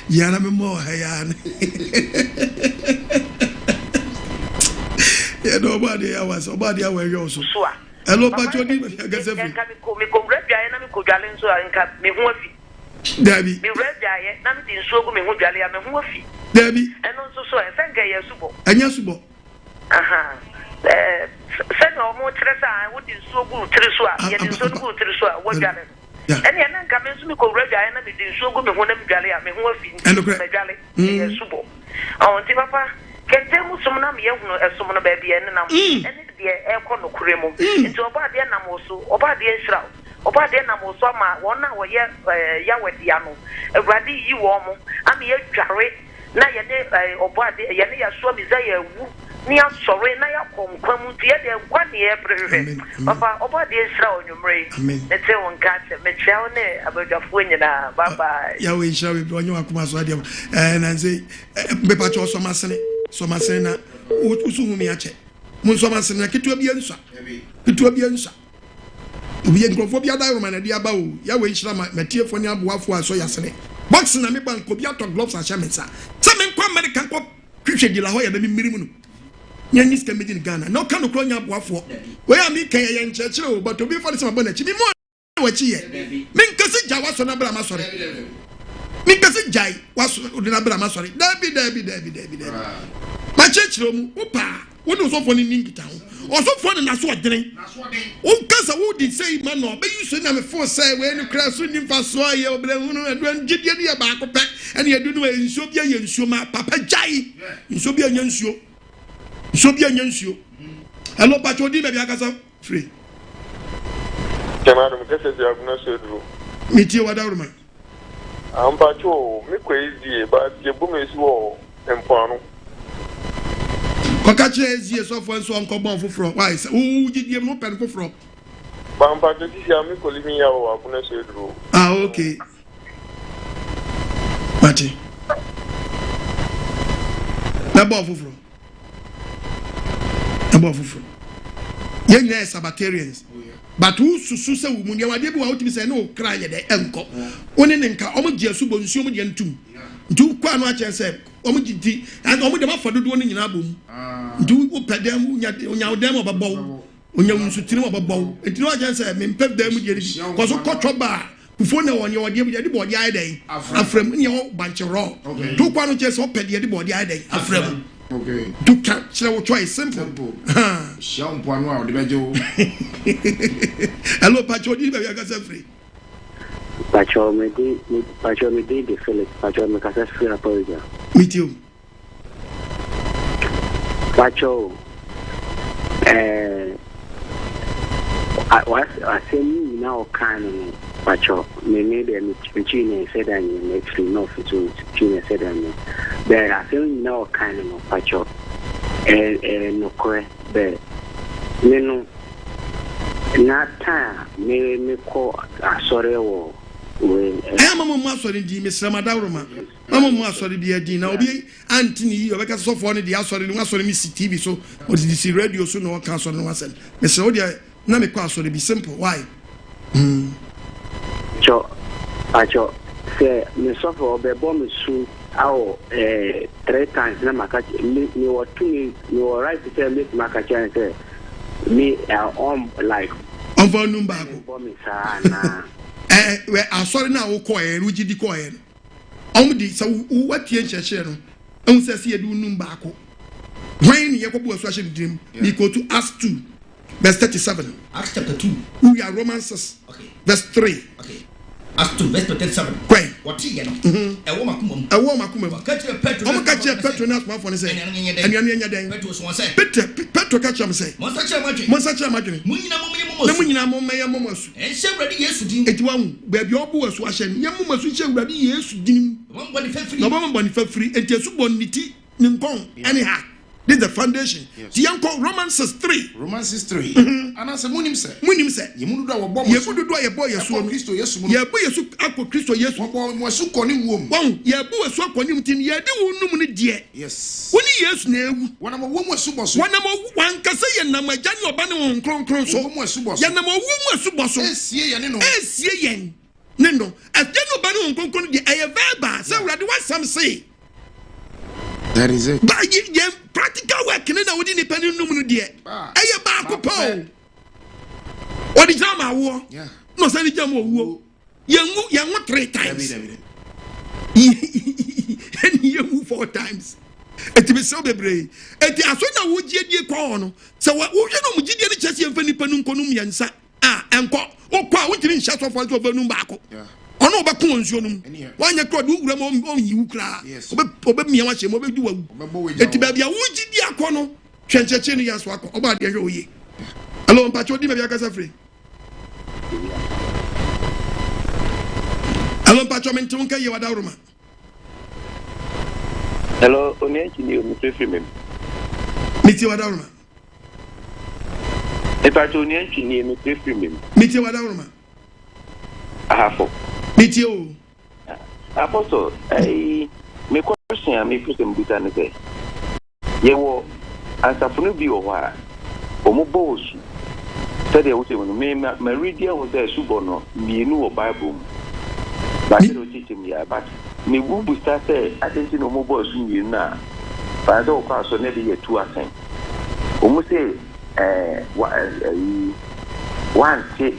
ya na me mo ha ya na ya nobody was yo so hello Pacho di ga se free me ko rebia na me ko dwale nso anka me ho afi Dabi me rebia na me din so go me ho dwale ya me ho afi Dabi eno nso so e senga ye subo anya subo aha sen o mo tresa wo din so go treso a ye din so go treso a wo dwale ene na nka me so me ko rebia na me din so go me ho na me dwale ya me ho afi me dwale ye subo o ti papa kente mu sumna me yehunu esumna ba bia ene nam ene de e ko no kuremu nti oba de nam so oba de nhira oba de nam so ma wona wo ye ya wadi ano awrade yi wo mo am ye dware na ye de oba de ye ne ya so mi za ya wu ni asore na ya komkwam nti ye de gwa ne ye brehwe papa oba de nhira onwumre ete won ka che me chao ne abadwafo nyina bye bye ya we nhira we onyo akoma so ade na nse be Pacho so masene so masena usuhu mi ache mun so masena ketua bia nsa obi enkrofo bia da roma na dia ba o ya we nhira matiefo ni aboafo aso yasene box na me bank obi ato gloves a chamesa se me kwa American ko hwehwe di la ho ya na mimiri mu no nya ni ska medi ni Ghana no ka no kro nya aboafo we ya mi kan ye nchechire o but obi fa se mabona chi mi mo wa chi ye me nkase ja waso na bra ma sore mi nkase jai waso na bra ma sore dabi ma chechire mu upa wonu so fo ni ngita ho o so fo ni na so odren o nkasa wo di say man no be use na me fo say we ni kra so ni fa so aye obra hunu adwan gidie ni ba ko pe ene edu no ensuo bia ye nsuo ma papa jai nsuo bia nya nsuo hello Pacho di me bia kasa free Kemado mkese dia kuna sedru miti wada uruma Pacho mi ko easy ba je bu me so empano Kokache ezie so fo nso onko bon foforo why say o gidie mo pen foforo Pacho di sia mi ko limi ya o kuna sedru okay Mati na bon foforo yen na Sabbatarians but who susu se wo munia wade bi wa otimi se no kra ye de enko woni ne nka omo gi Asubo nsuo mo de ntum ntu kwa no a chen se omo gidi and omo de ma fadodo no nyina bom ntu wo pedam nya odam obabbo onya nsu tiri obabbo enti no a chen se me pedam de ri ko so kotwo ba kufo na woni wode bi de body ai den afram ne wo banche ro tu kwa no chen se opede de body ai den afram okay. Do can't your choice simple. Sham Poano, the Bejo. Hello, Pacho, you may get free. Pacho, me did the Philip, Pacho, me casa free apology. Meet you. Pacho, I say now can Pacho, me made a machine said I next no for to China said I mean. There I feel now kind of Pacho Nokware but me no not time me call sorry or mama mu asori di Mr. Madawroma mama mu asori bi adi na obi antini yi obeka so for ne di asori ni asori mi TV so o di si radio so no kan asori no asel Mr. Odi na me kwa asori bi simple why Acho say me suffer obebo me su awo 3 times na maka me what to me right to tell me maka chan say me on like on for number ko me sa na we asori na wo ko e ruji di ko e di so watie nchechire no ehun se se edu number ko when ye ko bu aso ahye dream we go to Acts 2 verse 37 Acts chapter 2 we are Romans verse 3 Acts 2 verse 37 what ye no ewo makumam catch Petro na asma for ne say enu nya den Petro so say Petro catch am say monsa che madwene munyina mo meya momasu enhye wurade Yesu din eti wa hu ba bi obu asu ahye no ya momasu hye wurade Yesu din no boni fafiri enti asu boniti ni nkon anyhow. This is the foundation. The uncle Romans 3. Romans 3. And as a munim say. Yemudu do boy yesu Kristo Yesu. Yebu Yesu akọ Kristo Yesu. Mo asu koni wom. Won yebu asu akoni mtin ye de wonum ne de. Yes. Woni Yesu na ewu. Wana mo wom asu boso. Wana mo wan kase ye nam agya ne oba ne won kronkron so. Wom asu boso. Ye nam wom asu boso. Esie ye ne no. Esie yen. Ne no. Agya ne oba ne won kronkron de eye verba. Say urade what some say. That is it. But you practical work in the within the penny no dear. Aye back po. What is jam war? Yeah. No say jam war. Young 3 times. And you move 4 times. It be so bebre. Et as na wo gie die kwa no. So wo hwe no mu gie die chese yemfa nipa nu nkonum yansa. Enko. Wo kwa wo tiri nhya so for to vanu baako. Yeah. Ono obako nsuo num wanya kro de wura mo yiwu kra obe mia wa hye mo be du wawu eti ba bia wo gidi akọ no hwencheche no yaso akọ oba de hwe oye hello mpacho di me bia kasa free hello mpacho men tun kai wada ruma hello onyenchi ni o free me miti wada ruma mpacho onyenchi ni o free me miti wada ruma ahafo Mitio Apostle, me question me put them butane say. Yewo ansafunu bi o wa. Omo boss. Said they would say me reader was there Asubo no mienu o Bible. But they don't teach me but me wo bu start say attention omo boss mienu na. Fa do kwa so na dey 2 asen. Omo say one say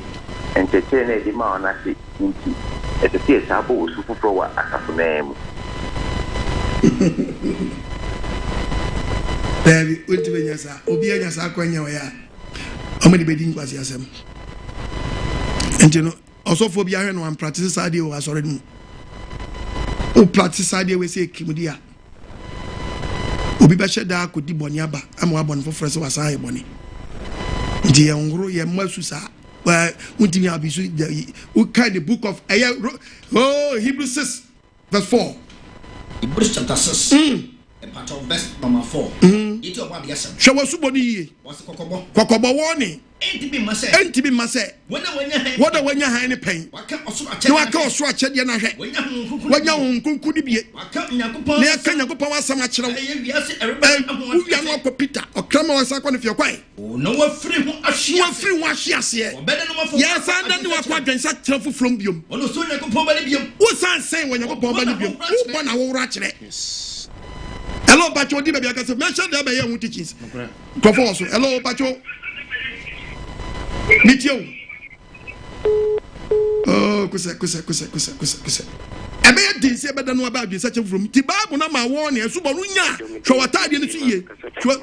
entertain the man na say nti et the Asubo so for wa asafunu Baby, what do you say? Obi anya sa kwanya ya. Omedi bedin kwasi asem. Enti no osofo bi ahwe no am practice sade o asore mu. O practice sade we say kimudia. Obi ba sheda akodi boni aba ama wa boni foforo se wasa aye boni. Nti ye ngoro ye masu sa. Wa untimi abisu we kind the book of Hebrews 6 verse 4. Hebrews chapter 6. A part of verse number 4. It was one Asem. She was Suboni. Was Kokobo. Kokobo warning. Enti bi mase. When you any pain. Waka osura che dia na hwe. Wanya hunkunku di bie. Waka Nyankopon. Na aka Nyankopon wasam a kire wo. Uwia no akopita. Okrama wasa kwa no fie kwai. No wafiri ho ahye ase. Obede no mafo. Ya san da ni wakwa dwensa kire fufrom biom. Ono so Nyankopon ba ni biom. Wo san sen wo Nyankopon ba ni biom. Wo bo na wo wura kire. Hello, Pacho, di baby, I can say, mention the baby who teaches. Professor, hello, Pacho. Meet you. Oh, kusa. Ebe din say better know about this such from the Bible na ma warn Asubo nya. Show atade ni tuye.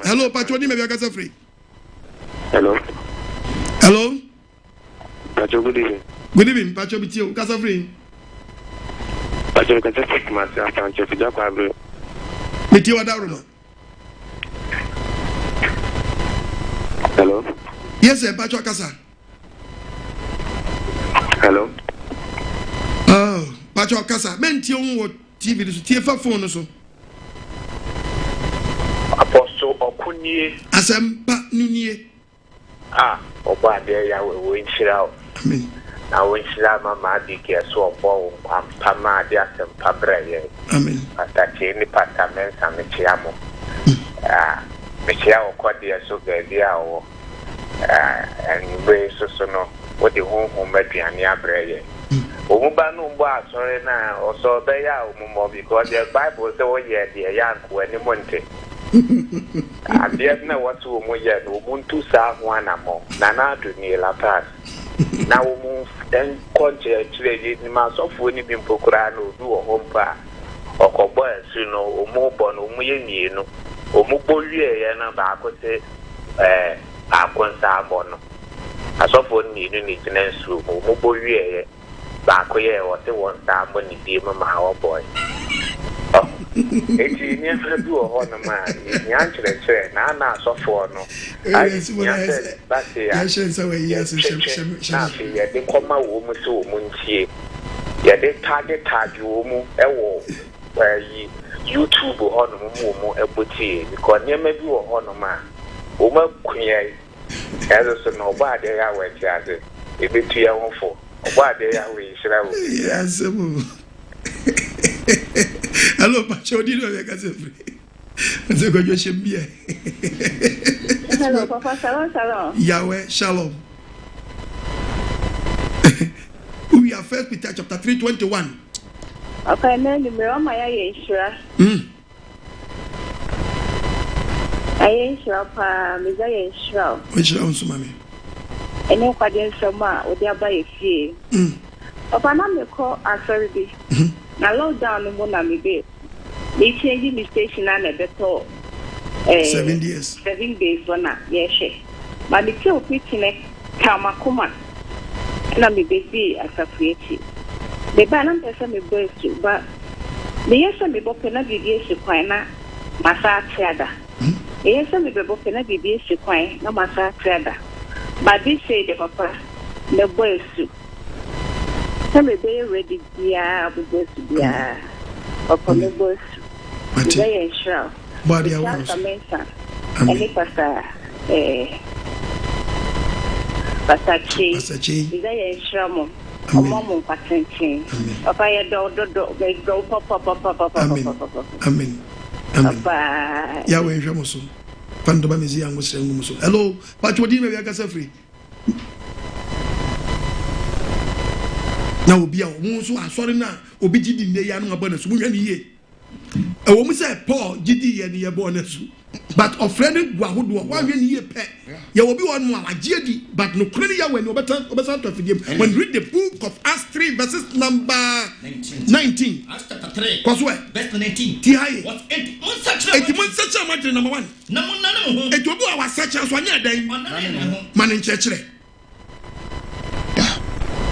Hello, Pacho, di baby, I can say free. Hello. Pacho, good evening. Good evening, Pacho, meet you. Kasa free. Pacho, can just take myself and check it up. Miti wadaruma. Hello. Yes, sir. Pacho Kasa. Hello. Oh, Pacho Kasa. Menti on TV so TF phone so. Apostle Okunye. Asem pa nunie. Oba de ya we nchira o. Amen. na wonhyira mama adike so obo pama de Asem pabreye amen patake ni patamen samechiamo mechia okode so gadi awo anwe so no wodi honhom aduane abreye omuba no mbo asore na oso be ya omumo because the Bible say wo ye de yanko ani monte abia na watu omo ye no omuntu sa ho anamo na na adu ni la pass na omu den konje chire ni ma sofo ni bi mpokura na odu wo hompa okobo asu no omu bo no omu ye mienu omu bowie ye na ba akote akonsa abo no asofo ni ni tina nsu omu bowie ye ba akoye wo te won sa abo ni bi ma ho boy eti ni afadu ho no ma ni anchire na na asofo no ayi ba se ya shensa we yes na fi ye de koma wo mu se wo mu ntie ye de target wo mu ewo yi YouTube ho no mu eboti because nyema bi wo ho no ma wo ma kunyai so no ba de ya we tiase e betu ya wonfo ba de ya we shira wo yes hello pacho di no ka se free nze ko je mbia hello papa shalom Yahweh shalom we are First Peter chapter 3:21 okay na ni me o ma ya yeshura ayeshura pa me za yeshura o shira on suma me ene kwade nsoma o dia ba yefie papa na me ko asori bi na lockdown mo na me be me change me station na na beto 7 days wana yeshe ma me ke opitine kama kuma na me be asafueti me ba na pesa me boesu ba me yesa me bope na bibi esi kwan na masa atiada me yesa me bope na bibi esi kwan na masa atiada ba this say the papa me boesu so me be ready dia boesu dia papa me boesu dia sure body awareness and pasta pasachi dia sure mo Omo patentin. Papa ya do papa. Amen. Papa. Ya we hwe moso. Pando ba mezi ango sere ngum so. Hello, pacho di me aka free. Na obi a omo so asori na obi gidi ne ya no aba na so munhwa ni ye. E wo mu say Paul gidi ye ne ye bo na so. But offended wahodo wa hwe ni ye pe. Ya obi won mu agye but no kure ya we no obeta to fidiem. When read the book of Acts 3 verses number 19. Acts chapter 3 verse 19. Ti haye. What it mun search matter number 1. Na mun na ho. It obi wa search so anya dan. Man nchechire.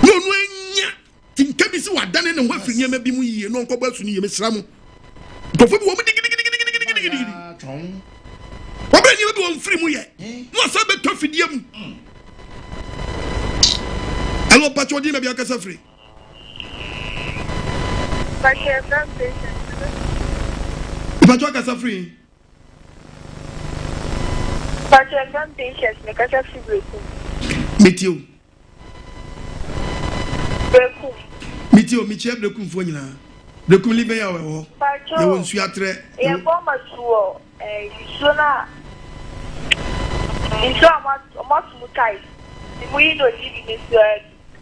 No anya tinka bi si wadane ne ho afiri nyama bi mu yiye no nkoba su ni ye mesra mu. Tofo bi wo mu digidi. Wabeni we be free mu ye. No asabe to fidiem. Hello pacho di me bi akasa free. Pacho akasa free. Pacho advantages me kasa free breaking. Metio. Breaking. Metio mi che breaking fo nyina. Breaking live ya we ho. Pacho. Ye won su atre. Ye bomba suo sona iso amat mutai we no live in this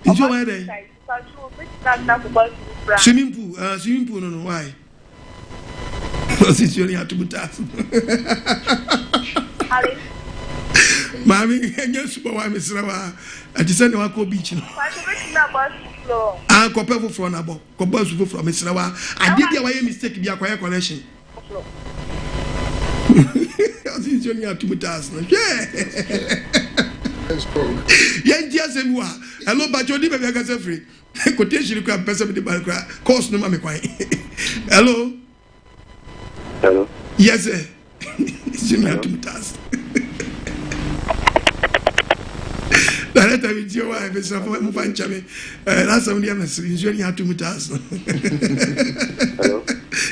iso where dey swimming pool no why because it's only at butas mami enye super wa misra wa atise ne wa ko beach no ko pe foforo na bo ko ba su foforo misra wa ade dia wa ye mistake bi akoye correction it's only at butas no Yanji Asem wa hello bacho di be ka se free quotation ko pesa be ba kra course no ma me kwan hello yes sir it's only at butas that time you wa be so for mfancha me last time dia me it's only at butas hello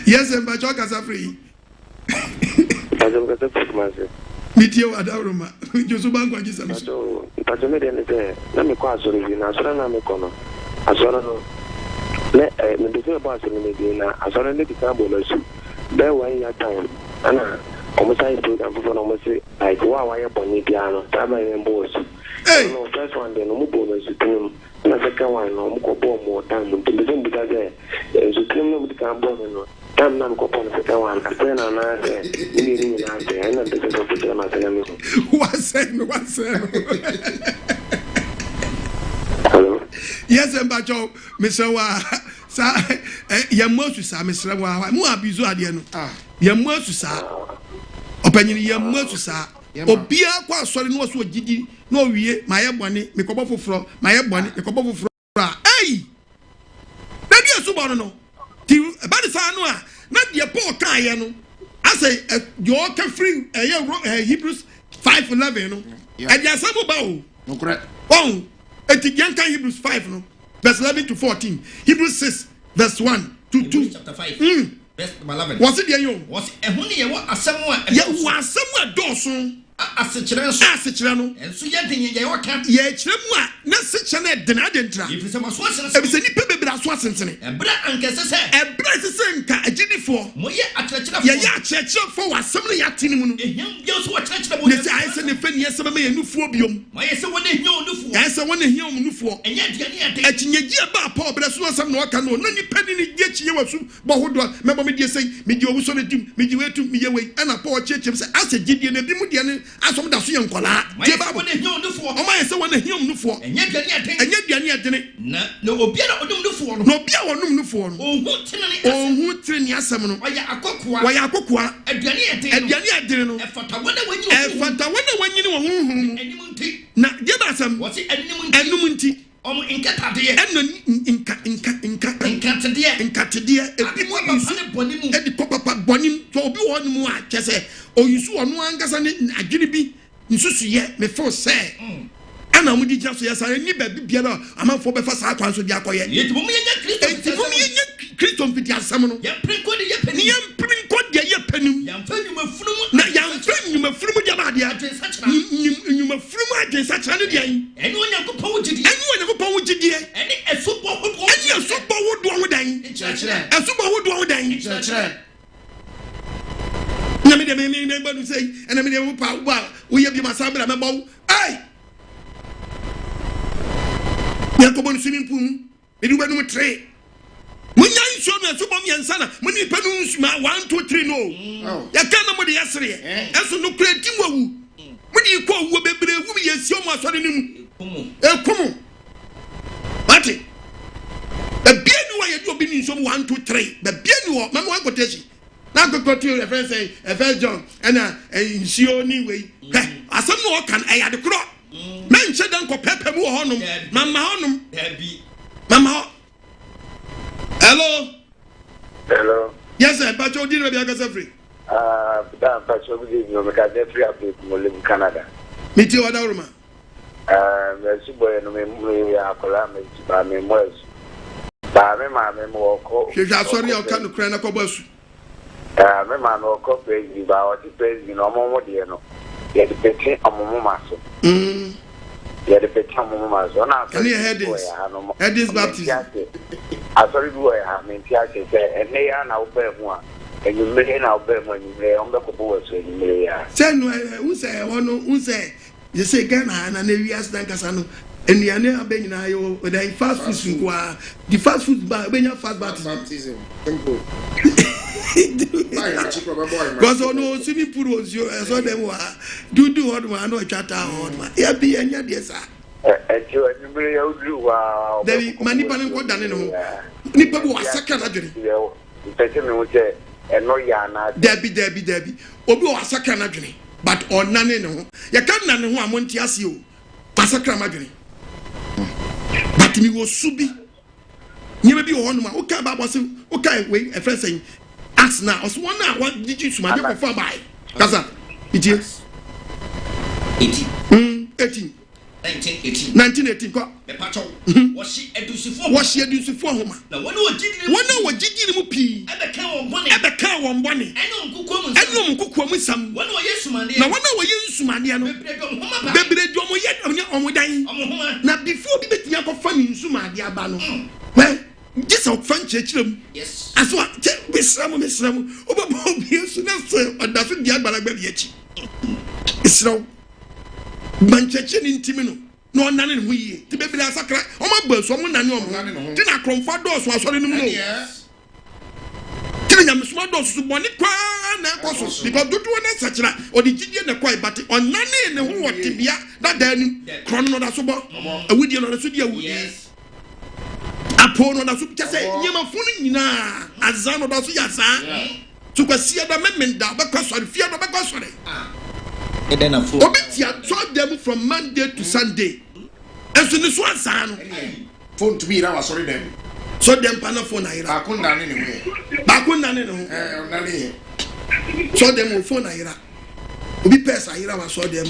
yes sir bacho ka se free Asem ka se free Media Adaruma, Josuban Quajisam. So, but you made anything. Let me call Sorina, Sorana Mecono. I saw no. Let me do about Medina. I saw a little carbonus. There were your time. And almost I do that for almost like wow, I am Bonidiano, Tama and Boss. Hey, no, first one, then no bonus to him. And the second one, no more time to be done because there's a criminal with the carbon. Tam nam ko pon se kawan asena na se ni na se na de so putra ma se mi wase hello yes mbacho mesewa sa yamosu sa mesewa mu abizo ade no yamosu sa opanyini yamosu sa obia kwa asori no so gidi na owie maye bone mekobo foforo maye bone mekobo foforo ai na dia so bono no ti bani sa no a na dia Paul kan ye no I say your can free Hebrews 5:11 no e dia samu ba o no correct oh etigian kan Hebrews 5 no verse 11 to 14 Hebrews 6 verse 1 to 2 chapter 5 verse 11 was it there yo was ehunu ye wa asemu a ye wa asemu a dosun asekere no enso ye den ye wa kan ye kire mu a na sekere na den adentra ifise maso asene ebise ni pe bebra so asensene ebra ankese se nka agidifo mo ye akyerɛkyerɛfo ye akyerɛkyerɛfo wa asem no ya tini mu no ehim ye so akyerɛkyerɛ mo ne se ayese ne fani asem ma ye nufuo biom mo ye se wona ehia onufuo ayese wona ehia onufuo enye aduane ade akyinyeji ba Paul bra so asem no waka no na nipa ni die kyiye wasu bo hodo mebo me die sei me die owu so ne dim me die wetu me ye wei ana Paul kyekye se ase gidie na bi mu die ne asom da so ye nkola die ba wona ehia onufuo o ma ye se wona ehia onufuo enye aduane ade na obi na odum nufuo no no obi a wonum nufuo no ohu tene ni asem no waya akokoa aduane ade no efata wona wanyini wo huhum enum nti na je ba asem wo se enum nti omo inkatade eno inkatade ebi mo yusu bonim edi papa bonim to obi wo num a kese o yusu ono angasa ne adwene bi nsusu ye me fo say ana mu di jaso ya sare ni ba bibia amanfo be fa sa akwan so di akoye yeti mo yenya Kristo mfiti asem no ya prinko de ye penu ya prinko de ye penu ya mfa nyuma funumu na ya mfa nyuma funumu de ba de adensachra nyuma funumu adensachra ne de yen eni onyankopon wugidi eni esubo wodo ho dan esubo wodo ho dan na me de me gbadu sei na me de wo pa wo ye bi masabra me bawo ai yakobo swimming pool me du banu tre munya nso no esubo mi ansana muni panu nsuma 1 2 3 no ya kana mo de yesere enso no kredi wawu mudi ko wo bebre wu ye si o mo asore nimu ekumu mate e bienu wa ye du obi ni nso 1 2 3 be bienu wo mama wa quotation na quotation reference e John na nsio ni we asem no kan e yade kro na nche dan ko pepe mu honum mama honum mama hello yes sir but you didn't be a free but you didn't know because they're free up in Canada meet you other room Asubo no me akola me ba me moes ba me ma me mo ko je sorry o kan kra na ko basu me ma no ko pe ba o ti pe no mo de no ye de pe omomo maso ye de pe omomo maso na can you hear this baptism asori duo ya me ti ake se ene ya na obe mu a enyumere na obe mu enyumere on be ko bo so enyumere ya se no unse you say Ghana na wi asdan kasa no eniane abenyina yo the fast food kwa the fast food ba benya fast baptism simple because no swimming pool was you so them wa do hot man no chata hot man ya bi enya de sa ejo enyumere ya udru wa David manipa nko dane no ni pe bo asaka na dwene pete me wo je eno ya na David obi o asaka na dwene but onane ne ho ya kan na ne ho amonti ase o asaka ma dwene but mi wo subi nyebe bi ho no ma o ka ba bo se o ka we e friend say ask now so one now what did you suma dey confirm by kasa it is 18 1918 kwa washi edusifo homa na wona wajigiri mu pi ebeka won bone enom nkukuamu sam wona wayesumade na wona wayensumade no bebre di omo ye omodan na before bi betia akofa ni nsumade aba no we gisa okfanche kirem yes aso mesram obabo bi esu na so odaso di agbalagba bi echi israel mancheche ni ntimi no no nane ne huye ti bebele asakra o ma gbaso mo nane o mo ti na kromfa doso asore nim no ti na nyamsuma doso boni kwa na koso because dodo na sakira o di gidie na kwai but on nane ne ho wotibia da da ni kron no da so bo awudie no da so di awudie apo no da so kese nyema funu nyina azano da so yasa to kwasia da memenda ba kwasore fia do ba kwasore Obitia told them from Monday to Sunday. And so this one son phone to me, I was sorry them. So them phone I couldn't anyway. So them on phone I Obi pesa I was saw them.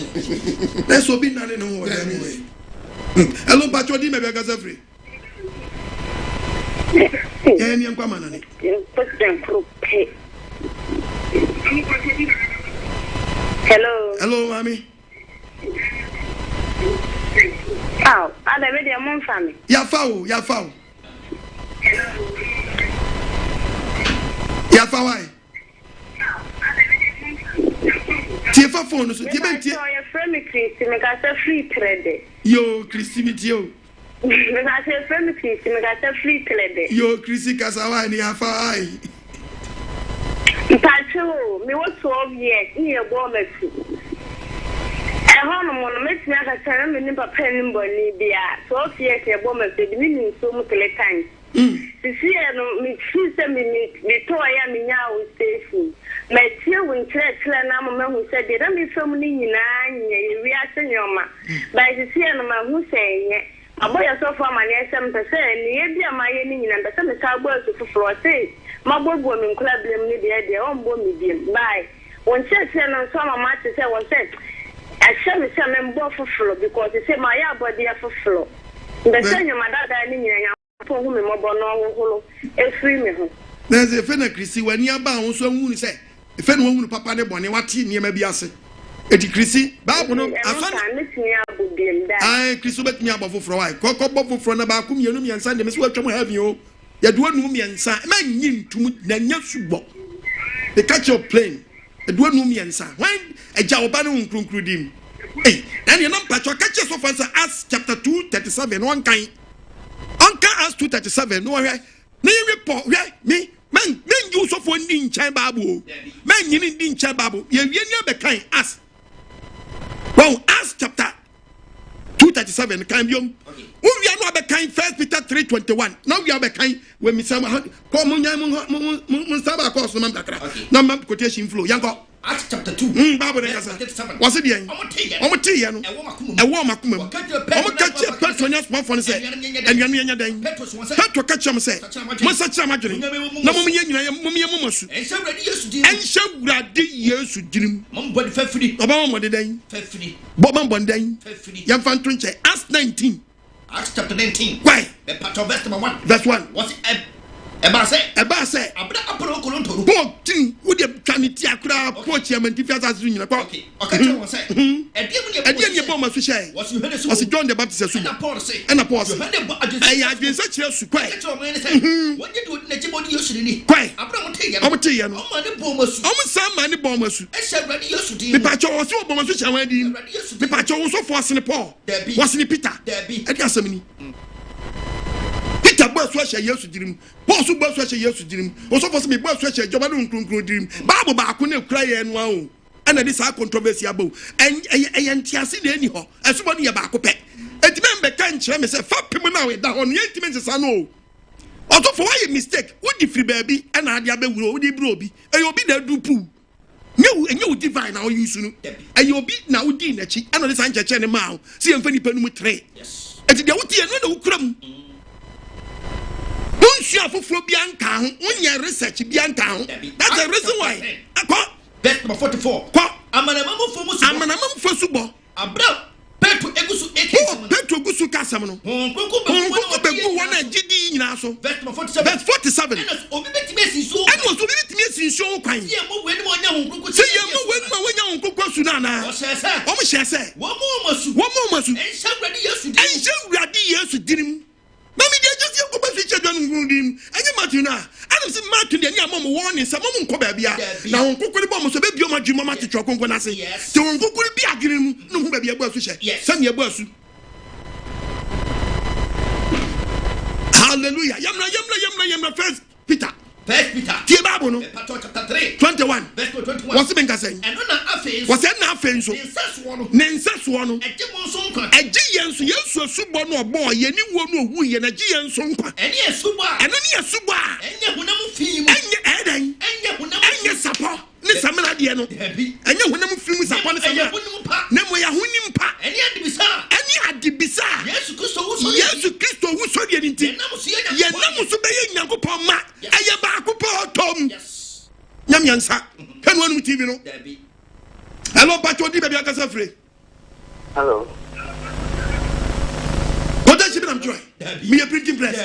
Let's be none anyway. Hello, Pacho Di Mega free. Any young woman. Put them through pay. Hello, mommy. Oh, I don't ready a month family. Ya foul. Ya why? Tifa phone so Tifa your friend me Christy me got a free trade. Yo, Christy me yo. Me got a friend me Christy me got a free trade. Yo, Christy kasawa ni ya fai. Pacho, me was 12 years in your woman. I want to make me a time in the pen in Libya. 12 years a woman said, meaning so much time. To see me, she sent me toy and now with station. My tear when church and I'm who said, there don't be so many in we are senior. By the sea and my who saying, a boy so far my 7%, near my enemy and the summer cowboys to floor say. My boy woman club them the own boy medium. Bye. When church and on some match say was said, I shall be some both for floor because they say my body for floor. The senior my dad I mean for whom a mobile no a free me. There's a fena Chrissy when you are bound so moon say, if anyone papa de bonnie what tea near maybe I say. Eti Chrissy, Babuno, I Chrissy bet me above for a while. Coco Bobo from the Bakum, you know me and Sunday, Miss Welcome have you. You do one woman and son, man, you to Nanyasubo. The catch your plane, a dual woman and son. When a Jawabano conclude him. Hey, and you're not patch your catches of answer Acts chapter 2:37, one kind. Uncle Acts 2:37, no, right? Name report, right? Me, man, you so for Nin Chababu. Man, you need Chababu. You're never kind. Ask. Well, Acts chapter 2:37 kind young. We are not the kind 1 Peter 3:21. Now we are the kind when me sama come mun saba ko so mam dakra. Na mam quotation flow. Yango Acts chapter 2. Bible dey say. Was it there? Omo tie no. E wo makuma. Omo catch Petro nya small phone say. Enwanu nya dan. Petro catch am say. Mo sa kira madwene. Na mo nya nyina mo masu. Enhye wurade Yesu dirim. Mom body fafiri. Oba mo de dan. Fafiri. Bo man bon dan. Yam fan tonche. Acts 19. Acts chapter 19. Why? The part of verse number 1. Verse 1. What's it? Eba say. Abra apolo kolonto. Bo tin wo de twaniti akura poach yamanti fiasa su nyina kwa. Okay. Okay, what say? Edi nye bom asu shey. Was John the Baptist asu. And Paul say. Ay adwen sa kire su kwa. What did you do na jibodi yosu ni? Kwa. Abra mo tey ya. Omo tey ya no. Omo ne bom asu. Omo sam ma ne bom asu. E se brade yosu din. Me pa cho wo so bom asu chawan din. Me pa cho wo so force ne Paul. Was ne Peter. Edi asamni. Peter boss wa shey Yesu dirim. Boss boss wa shey Yesu dirim. O so force me boss wa shey joba no nkronkron dirim. Bible ba ko na kura ye no a o. Ana this controversy abo. Entiase na ani ho. Asubo ne ye ba ko pe. Etime mbe kan kire me say fa pem na we da ho no yentime nsesa no. Oto for why mistake. Wo di free baby ana ade abewuro wo di bro obi. E obi da du pu. Enye wo divine na wo use no. E obi na wo di na chi. Ana this ancheche ne ma o. Si emfa nipa no mu 3. Yes. Eti de wo tie no na wo kura mu. Don't for Bianca, when research Bianca. That's the reason why. Verse number 44. I'm an among for Subo. Abra, Petro Petro gusu kasam no honkonko begu wana gidi nyina so verse 47 and was obi betimi asinso kwan se ye mo weni ma wonya honkonko su na na o hye wo mo masu ense wurade Yesu dirim mami de just ko ba fi chedon ngudim enye matu na anum se matu de ni amom warning se mom nko ba bia na honkonko ni bo mo so be bio ma dwuma ma tetro konko na se te honkonko bi agirem no hu ba bia bo asu hye se ne bo asu. Hallelujah. Yamna. First Peter. Tie Bible no. Chapter 3. 21. Verse 21. What's been saying? And na afei. What's na afei so? Nensaso no. Eje yenso Yesu asubo no obo ye ni wo no ohu ye na je yenso nkwa. Ene asubo a. Enye hunam fii mu. Enye edan. Enye sapo. Ne samela de no. Enye hunam fii mu sapo ne samela. Ne mo ya hunim pa. Ene adibisa. Yesu Kristo wu so de nti. Ye nam so be ye Nyankopɔn ma. Aye ba akopɔ tom. Nyam yansa. Kanu anu TV no. Hello Pacho di baby akasa free. Hello. What I'm joy. Me a printing press.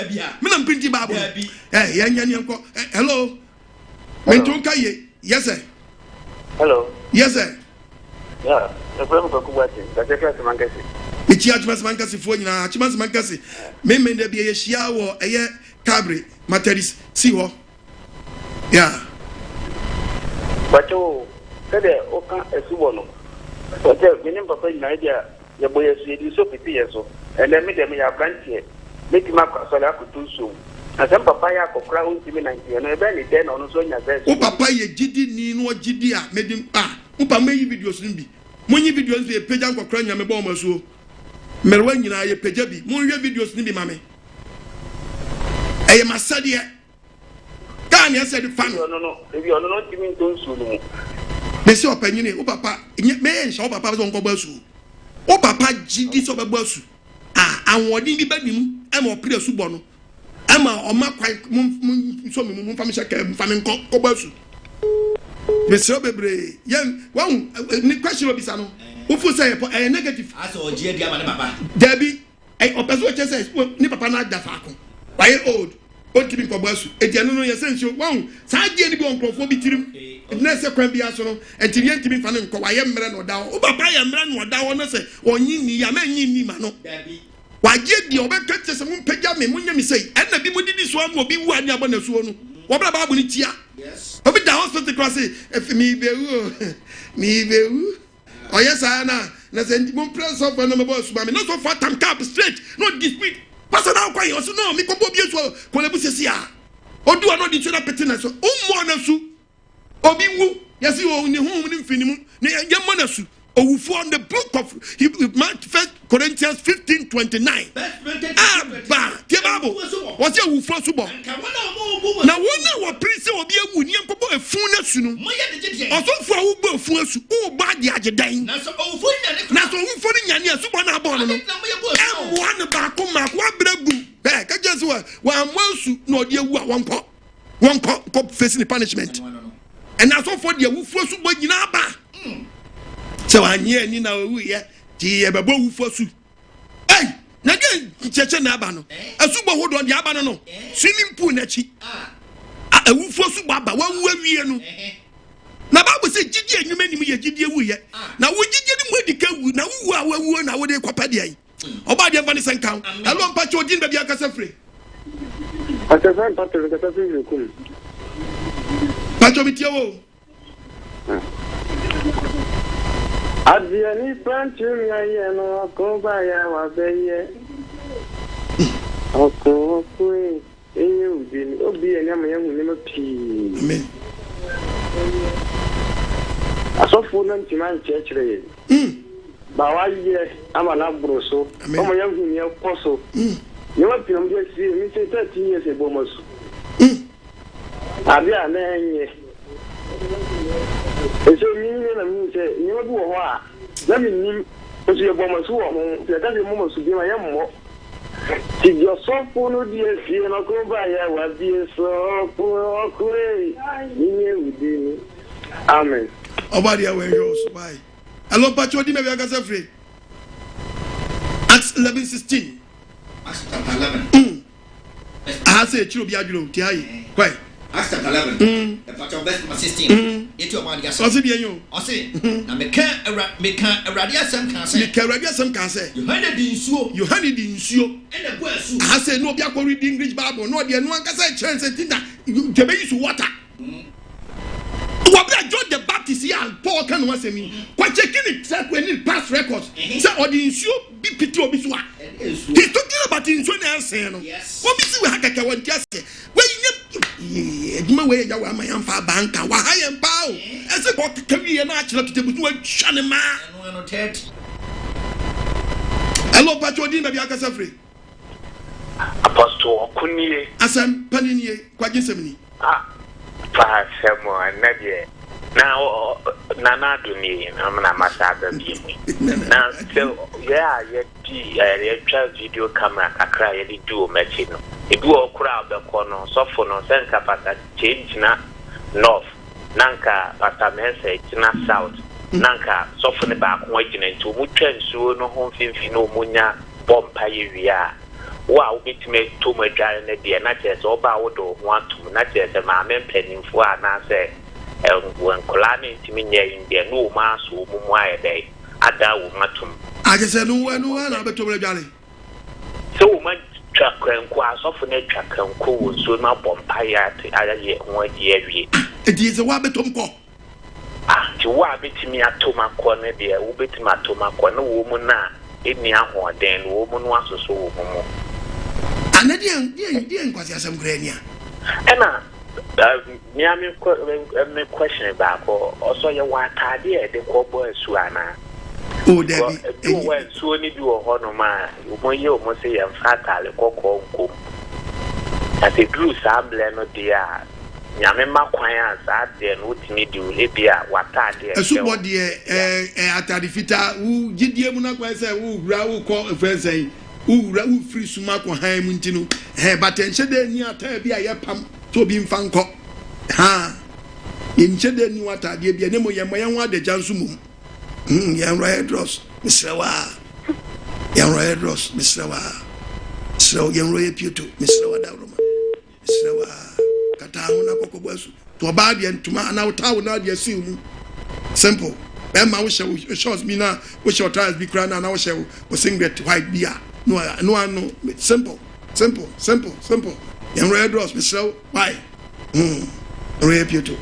Me am printing Bible. Yanko. Hello. Mentonka ye. Yes sir. Hello. Yes sir. Yeah. The problem ko kuwati. That's class mankasi. Ichi atmas mankasi fo nyina atmas mankasi. Me de be ye hia wo eye Cabre Materis si ho. Yeah. Pacho kede oka Asubo no. So tell me papa na idea ya boye su edi so pipi yeso. Ele me dem ya branche. Make ma so la kutu so. Asem papa ya kokra untimi 90 no ebe ni den ono so nya verse. O papa ye gidi ni no gidi a medim upa me yi videos ni bi. Monyi videos bi e page kokra nya me bo ma so. Merwa nyina ye page bi. Mon hwe videos ni bi ma me. Eye masade kan ya said fan no ebi ono no timi don su no me se opanyini o papa me enhya o papa so nko basu o papa gidi so basu awodin bi banim e ma opre Asubo no e ma o ma kwai so me fam shaka fam nko basu me se obebre yen wa ni question obisa no wo fu say negative aso ogie dia ma ne papa dabi opeso che say ni papa na da fa ko why old ontimi ko basu etianu no yesenso won saaje ni bi onkrofo bi tirim na se kwan bi aso no entimi entimi fa ne nko waye mre no da o baba ye mre no da wo no se onyi ni ya ma nyi ni ma no waje di obeka tese mu pagya me munya mi sei na bi mudidi so am obi wu ani abona suo no wo bra baabu ni tia yes obi da hospital cross if mi bewu o yes na se ndimo press of na me boss ma me no so for tam cap straight no dispute pastor now kwai o so no mi ko bo bi so ko le bu sesi a odu ano di so na petena so ummo na su obi wu yesi o ni hu ni mfinimu ni yemma na su owufo on the book of 1 Corinthians 15:29 ba tie Bible was say owufo Asubo na wona wo prince obi awu ni enkobo efun na su no osofo awu bo efun asu o ba di agedan na so owufo ni nyane Asubo na abon no e mo na ba ko ma ko abragu ka jesu wa amansu na odi awu a wonko ko facing the punishment and na so for the awufo Asubo nyina ba so anye ni na owu ye ti e bebo awufo su na gen cheche na aba no Asubo hodo ndi aba no swimming pool na chi awufo Asubo aba wa wu awie no na Bible say gigi enwuma nim ye gigi ewu ye na wo gigi ni mu edika wu na wu a wu na wo de kwapa de ai oba de mfani senkan alo mpa cho din ba bia kasa free atazan pato kasa free kum pato bitio Adiani panchumi ayeno kobaya wabeye okokwe eye udini obi enyama yangu ni mapi amen asofu na ntiman chechre ba waye ama na broso omo yangu ni ekoso ni wapi na mje si mi se 30 years ebo mosu abia na enye eso ni na mi se ni obi wo ho a na mi ni osu ye bomo su wo mo se ka se mo su bi ma ye mo ti jo so fo no di esi na ko ba ya wa bi so ko ko ni udi ni amen obadi awe yo so bye hello pacho di me bi aka se free 11:16. Acts chapter 11. I say chiro bi adwuro ti ayi. Why? Acts chapter 11. Verse 16. Yeti o ma dia so. Ose bi enyo. Ose na meka Awurade asem kan say. Meka Awurade asem kan say. Yohane di nsuo. Ene bo asu. I say no bi akọ read English Bible no de no ankasa chance tinda. They be use water. Wabra John the Baptist here and Paul can was me. Kwa checking it track when it past records. Say or the insure be pity obi so. He's talking about insurance no. Yes. What be see we hakaka won just where you way ya wa my amfa banka wa high and bow. As a book can be an actual to the channel ma. No ted. Hello Patrodi maybe akasa free. Apostle Okunie. Asem panini kwa jinsemni. Asem anadie. Now nana duni na masaba bi. Now so yeah ye twa video camera kakra ye do o machi no. Ebi okura abeko no sofo no senka pata change na north. Nanka pata message na south. Nanka sofo ne ba ko agina nti mu twa nsuo no ho mfimfi no munya bompa ye wia. Wa ubitime to madware na de na chese oba wodo ho atum na chese ma mempanimfo ana se enkola ne ntimi nya inde no ma so mumu ayede ada wo matum agese no na beto madware so wo ma twakranko asofo na twakranko wo so na bompa ya te ayaye ho adi awie edi ze wa betom ko ti wa bitimi atoma ko ne de wo bitimi atoma ko ne wo mu na eni ahoden wo mu no asoso wo mu Anadian kwasi asem grania. Ena me question back also ye watade e de ko bo asu ana. O debi. Do we so ni bi wo ho no ma mo ye o mo se ye fatale kokko nko. Ati blue sable no dia nyame makwan asa de no timi di o le bia watade e. Asubo de atade fita wo gidie mu na kwa se wo wura wo ko efensen. Ura u free suma ko han mu ntino but enchede ni ata bia ye pam to bi mfa nko ha enchede ni wata de bia ne mo ye ho adagya nso mum ye right dross misrewa ye right dross misrewa so ye roye pieto misrewa da roma misrewa kata ho na kokobo asu to ba de ntuma na wota wo na de asi mu simple ma wo shows me na wo show tries be cry na wo show wo singlet white bia no simple yan red dross misrew why roye pieto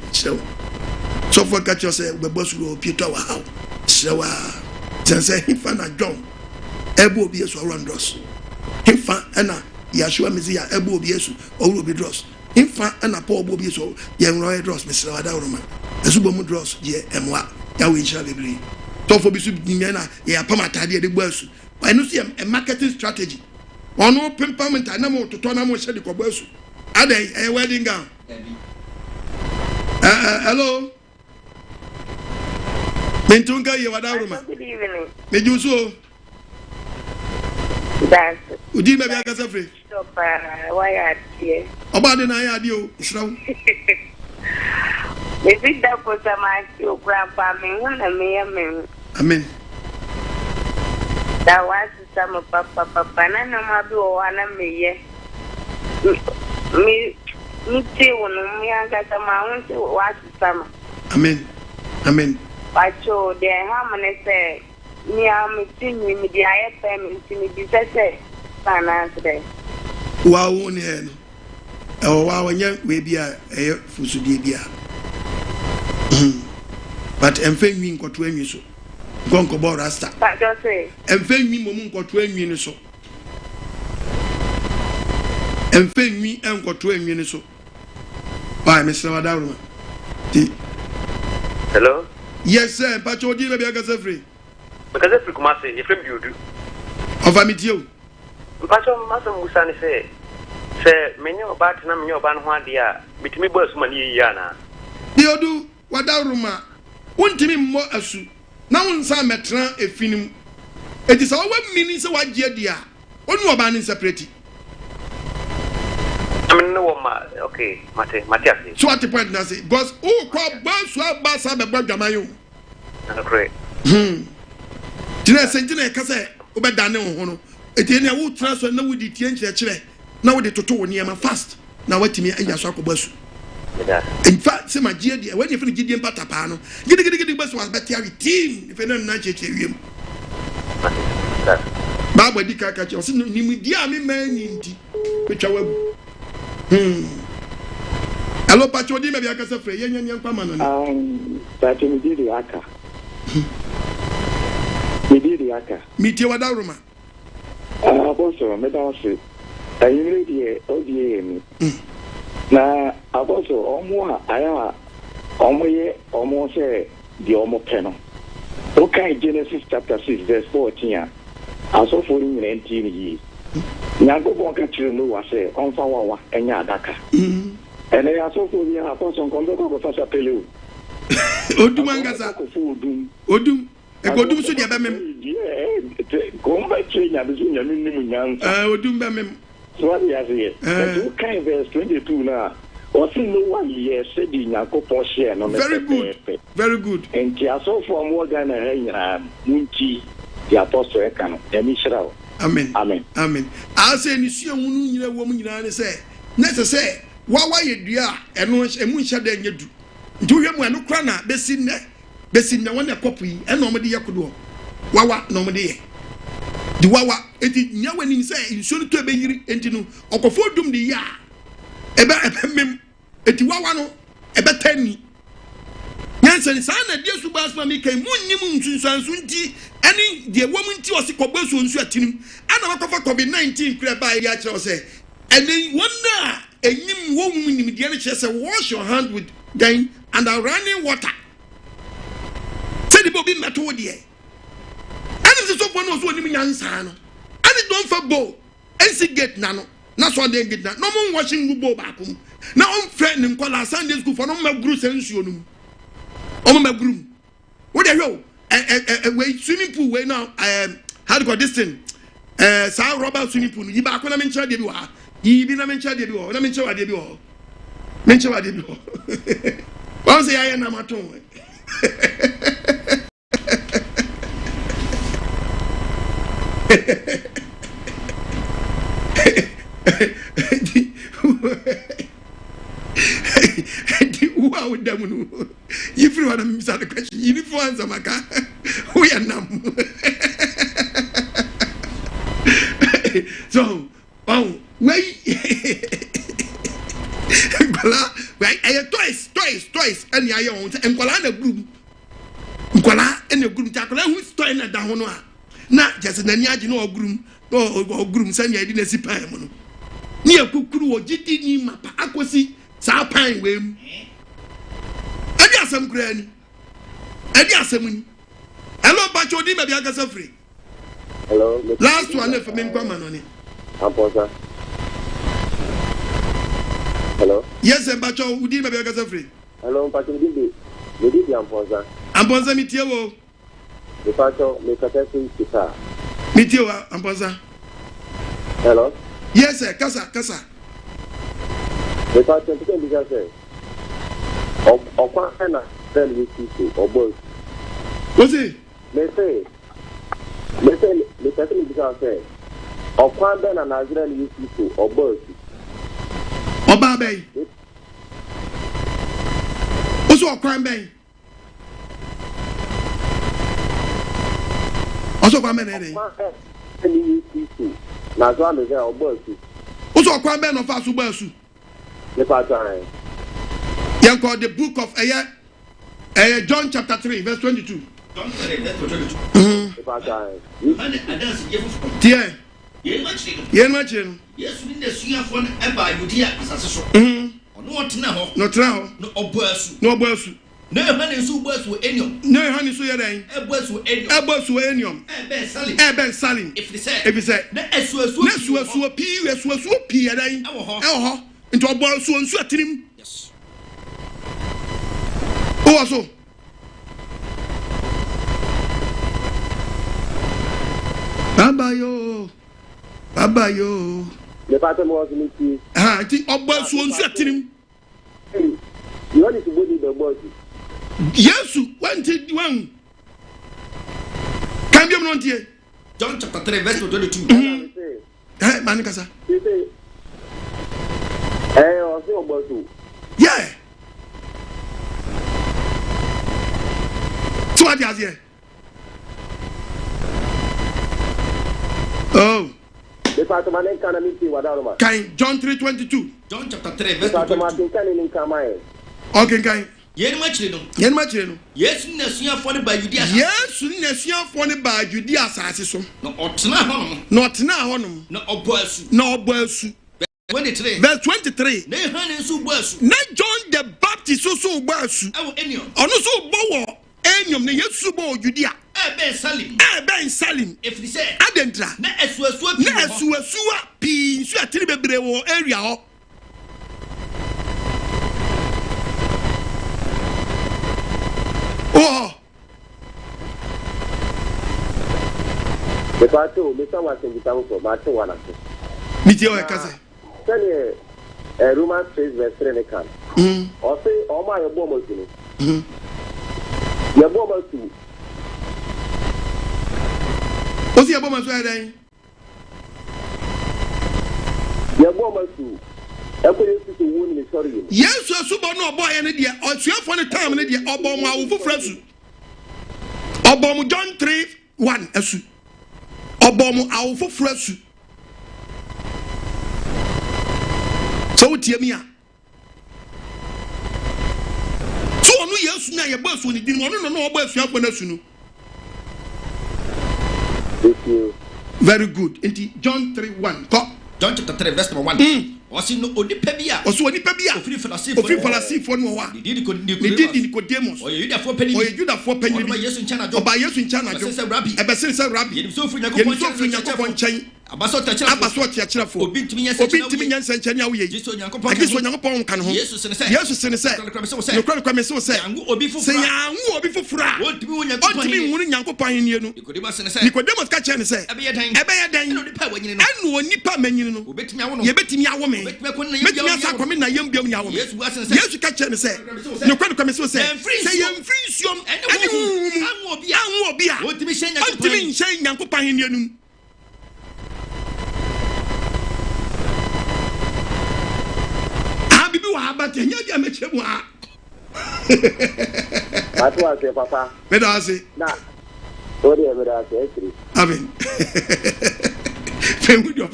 so for catch yourself be bosuro pieto wa how sewa say hifa na john ebo obi yesu around dross hifa na yashua mezia ebo obi yesu owro obi dross hifa na paul obi yesu yan roye dross misrew da roma Asubo mu dross ye emwa ya we insha bebri so for bisu nyana ya pamatade de gbasu I know see a marketing strategy. One no pimpament and no to turn on shady cobasu. Are they a wedding gown? Hello. Mentunga, you are down. Good evening. Did you so? That's would you maybe I can say? Stop. Why are you? About the night, you slow. Maybe that was a man, your grandpa, me. Amen. That was some papa, and I do one me. Me, too, when me and got a mount to watch some. Amen. I showed the harmony say, me, I'm seeing me, the IFM, to me, be said, today. Wow, one hand. Oh, wow, young, maybe a Fusudibia. But I'm failing what when you so. Gonko bo rasta. But just say. Enfe nwi mom nkoto anwi ni so. Enfe nwi enkoto anwi ni so. Why Mr. Wadaru? Hello? Yes sir, Pacho di na bia kasa free. Because free kuma say Efrem Biodu. Of amitio. Pacho maso Musa ni say menye oba tena menye oba no ho ade a bitimi bo asuma ni yi ana. Biodu Wadaru ma. Wontimi mmo asu. Na wonsa metra efinim eti sa wo mini se wagye dia onu oba ni separate no ma okay mate ase so at the point na say because o kwa basu abasa be badwaman yo great Tina se kase obedane ho no Etienne wo transfer na wo di tie nkyerɛkyerɛ na wo de toto wo niema fast na watimi anya so akɔbasu. In fact, say my GD, when you finish GD patapano, giddy bus was better team if I don't know him. Baba Dika catch us in the man which I will. Hello, Pacho, maybe I can say, young Paman. That you did the Aka. We did the Aka. Meet you at Aroma. Also, Madame said, I really ODM. Na aboso omo aya omo ye omo se di omo peno. Okay, Genesis chapter 6 verse 14. Aso for in 19 years. Nyago bon ka tire no wa se onfa wawa enya adaka. Ene aso for ya apostle kondo ko fasa pele o. Odum angasa ko fu odum. E ko odum so dia be mem. Ko mba chenya bizu nya minnu nyan. Odum be mem. So what you say? But kind verse 22 now. Or see no 1 year said in Yakopo share no. Very good. Very good. And so for more than a Munchi, the apostle Ekano, the Mishra. Amen. Amen. Amen. I say, you see a woman you say, necessary. Why you do and Munsha then you do. Do you want no crana, Bessin, one a copy, and nobody Yakudo. Wawa, nobody. The Wawa, it is now when you say you should to be into Okofodum the ya. Eba mem, et Wawano, eba 10. Yanson, son, a dear Subasma make a moon sunti, any dear woman to us, Cobosu and Swatin, and a cover COVID-19 crab by Yacho say. And then wonder a new woman in the NHS wash your hand with gain and a running water. Say the Bobby Matodier. And so one was one in Yansano. And it don't for bow. And see get nano. That's what they get that. No more watching Rubo back home. Now I'm threatening call our Sunday school for no more group and shunum. Oh, my groom. What the hell? Wait, swimming pool, wait now. How to go this thing? Sao Robert swimming pool. You back when I'm in charge of you are. You been a mention of you all. I'm in charge of you all. Mention what you all. Once I am at home. Wow, damn! If you want to miss the question, you need to answer my car. We are numb. So, oh, wait. Right, I have twice, and I own and Kuala groom. Kuala and the groom tackle, who's toying at the Honor. Not just an Anyajino or groom or groom, Sanya didn't see Pine. Near Kukuru or GT Mapa Aquasi, Sao Pine Wim. Some granny. Asem. Hello, Pacho, maybe I got free. Hello. Last one for me, come on it. Amposa. Hello. Yes, and Pacho, would you maybe I got free? Hello, Pacho, did the Amposa. Amposa, Mitio. The Pacho, make a testing guitar. Mitio, Amposa. Hello. Yes, sir, Casa. The Pacho, because say. Ọkwa na tell you people or boys. What's it? They say because say Ọkwa na Nigerian you people or boys. Obabe. Also Ọkwa ben. Also Ọkwa ben ere. You people. Na so am say or boys. Also Ọkwa ben of Asubo asu. The pattern. You call the book of John chapter 3 verse 22. John 3 verse 22. Yeah. Yes, we need to phone about Yudia as No trao. No obuasu. No obuasu. No honey so worse with any. No honey so yere. Ebus with any. Ebus with any. Eben salim. If you say. Na esuasu pi yere. Ewo into obuasu nsu atirim. Yes. Oh, also. Baba yo. The pattern was in it. Ah, I think Oba so on him. You want to body the body. Yes, one. Can you not here? John chapter 3 verse 22. Manikasa. Yeah. So what is here? Oh. John 3:22. John chapter 3 verse 22. Okay, kai. Yen machire no. Yes na sua for ne ba Judea. Yes na sua for ne ba Judea asase so. No otena honom. Na obo asu. Verse 23. Na Yohane nso bo asu. Na John the Baptist so bo asu. Awo enium. Ono so bo wo enium na Yesu bo Judea. Ben Salim. If say adentra. Na esuasua pi nsu atiri bebre wo area ho. Oh. The party will be someone in the town for Martin one. Mitio Ekase. Romans 6 verse 3 can. Or say, oh my bomber to me. Your bomber to. What's your bomber to? Your bomber to. Yes, Asubo no boy any dia or sua for the time any dia obom awufo frasu obom John 3:1 asu obom awufo frasu so tie mi a so onu Yesu na ye basu ni din onu no obo asua for nasu no. Thank you. Very good. Inti John 3:1 John chapter 3 verse 1. Osi no onipa bia ofiri falasifo no wa didi Nicodemus oye Judafo panyin oba Yesu nchana jo ebese se rabbi yenim so firi Nyankopon nchen abaso tiachirafo obi ntimi nyansa nchani awo ye Yesu Nyankopon kan ho Yesu sene se nokra kwame se yangu obi fufura ontimi nwunu Nyankopon henie no Nicodemus ka che ne se ebeye dan enu onipa manyini no yebetimi awo me betimi asa kwame na yembiam nya awo Yesu ka che ne se nokra kwame se yemfiri nsuom ene anwo obi a ontimi nhyɛ Nyankopon henie no. But you get me chemo. That was a papa. Medasi. Nah. Sorry, Medasi. Amen. Family of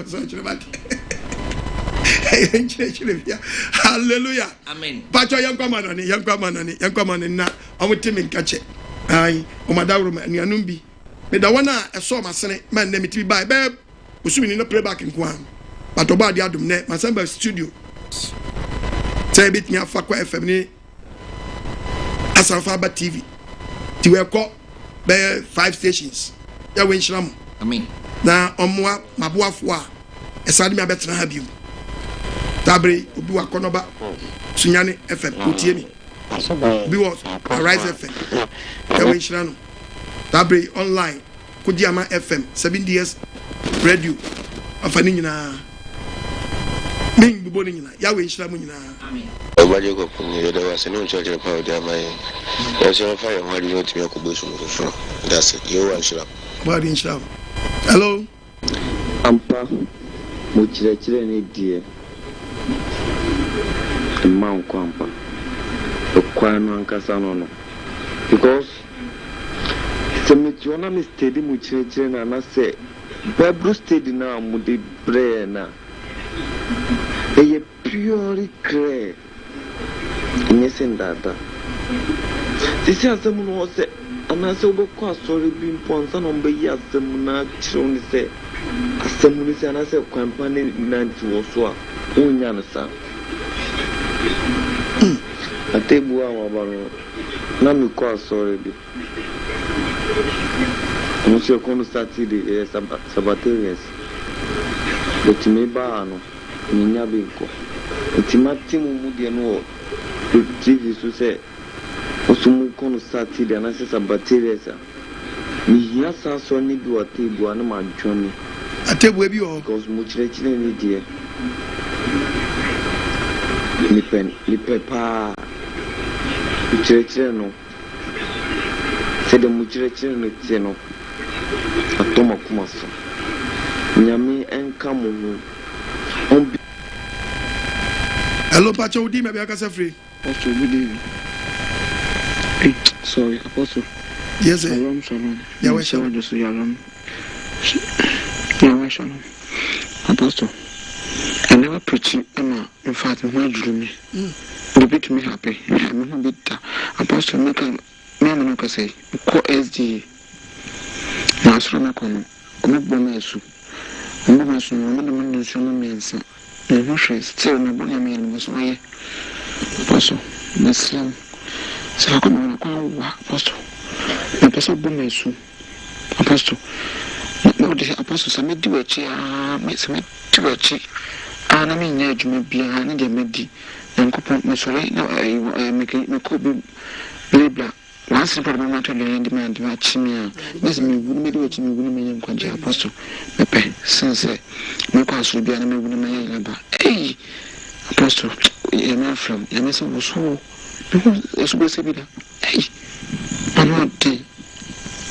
Hallelujah. Amen. Pacho young man na omo timi nkache. Ai, o madawro ma nuanumbi. Me da wana eso masene man na mitibi bai be usumi ni no playback nko an. But oba di adum ne masamba studio. Say bit nya fakwa FM ni Asafa TV. Ti we ko be 5 stations. Ya we nshram. Amen. Na omwa maboafo a esade me abetra ha biu. Tabre obi wa konoba Sunyane FM otie mi. Bi wo Rise FM. Ya we nshram. Tabre online Kudiama FM 7DS radio afani nyina. Ming buboni nyina ya we nshram nyina. Obali ko kunye da wase no church power da mai. Ya so fa ya wadi no timi akubusu no fufuro. That's it. You want shira. Body nshram. Hello. Ampa mo chire ni die. Man ko ampa. Okwa no ankasa no. Because semetiona mi steady mo chire na say Bible steady na mo de prayer na. Eye purely clear. Nyesen data. Sisi asemu no se anase obekọ asori bi mponsa no mbe yi asemu na chiro ni se asemu ni se anase kwampa ne nanti wo so a onya no sa. Atebu a wabaro na mi ko asori bi. Mo se kono Saturday Sabatarians. But me ba no ninya binko. Ultimati mu de no TV so say osumu kono Saturday na se Sabatarians. Mi hia san so ni bi o tebu ana ma dwoni. Atebu bi o because mo chire ni die. Lipen pa. Chire no. Se de mo chire no tie no. atoma kuma so nyame enka mo ho. Hello, Pacho, Udi, maybe I can say free. Apostle, good evening. Hey, sorry, Apostle. Yes, sir. Shalom. Yahweh Shalom. Yahweh Shalom. Apostle, I never preach Emma. In fact, my dream. The bit me happy. I'm a bit. Apostle, me can say, call SD. Master, I'm going to go to soup. I'm going to show me answer. No still no boy man was my apostle. Muslim. So I come on apostle. The apostle Bumesu. Apostle. No, the apostles I made do a chair, makes me to a cheek. And I mean, you may be a hand in the and coupon Missouri. No, I make it no could be black. Once the problem to the demand to match me. This me wouldn't be doing me wouldn't be a apostle. Pepe, since my course will be an American. Hey, apostle, you're not from Emerson was so. Because it's supposed to be that. Hey, I'm not dead.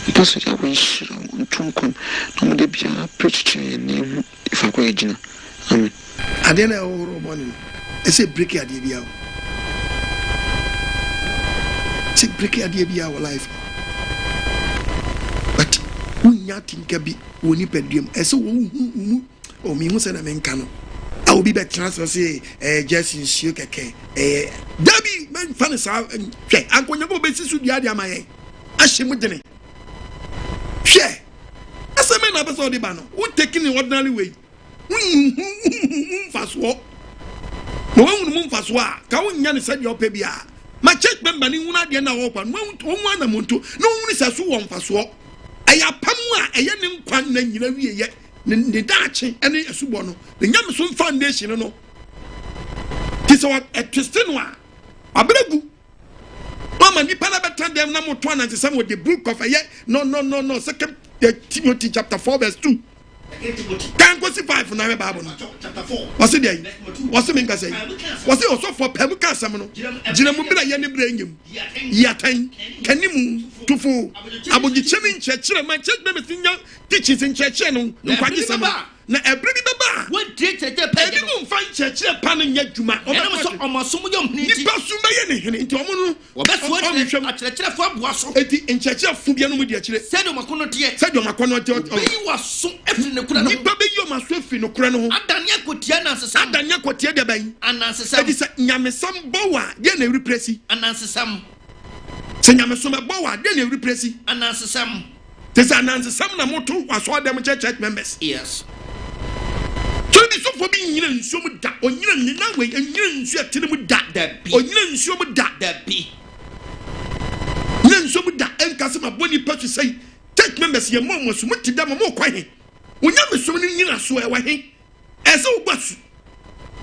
Apostle, I wish on Tunkum, no more be a preacher name if I were Gina. Amen. I didn't know morning. I say break your idea. Break idea our life. But we nothing can be only pedium. As or me who said I mean canon. I will be back transfer say just in sugar cake. Debbie man funny sound and I'm going to go basis with the idea my Ashimudene. Share. As a man episode the banner, who taking the ordinary way. Fast walk. No one moon fast walk. Can you said your baby? My church member in one idea now open. One amuntu. No one is a swan fast walk. I have Pamwa, a young quan, then you know, yet the Dutch and the Asubo. The Yamson Foundation, no. This one a Tristanoa. A bregu. Mama, you can't them number 1 and some with the book of a yet. No. 2 Timothy chapter 4, verse 2. Can't go see 5 from our Bible. Chapter 4. What's it there? What's the main say? Was it also for Pemuka Samano? Jinamubila Yanni bring him. Yatan, can you move to fool? I will be chilling church, my church member teachings in church channel. No, na ebrebe baba what date a pay you find church pan and yet juma almost some young nipa suma ye ne nti omo no obeso akyerɛkyerɛ fo aboaso eti nkyerɛkyerɛ fo bia no mu de akyerɛ sɛdo makono te sɛdo makono te yi waso efiri ne kura no nipa be yi maso efiri ne kura no adane akotia nansesam adane akotia de ban anansesam edi sɛ nyamesam bowa de na represi anansesam sɛ nyamesom bowa de na represi anansesam tesa anansesam na moto waso dem church members. Yes. So be so for being in so much that or you know way and you see a tinum that be or you so much that be. Yen so much that and Casama Bonnie Patch say, take members your mom was much to them more quiet. When you have so many years, so I hate as so much.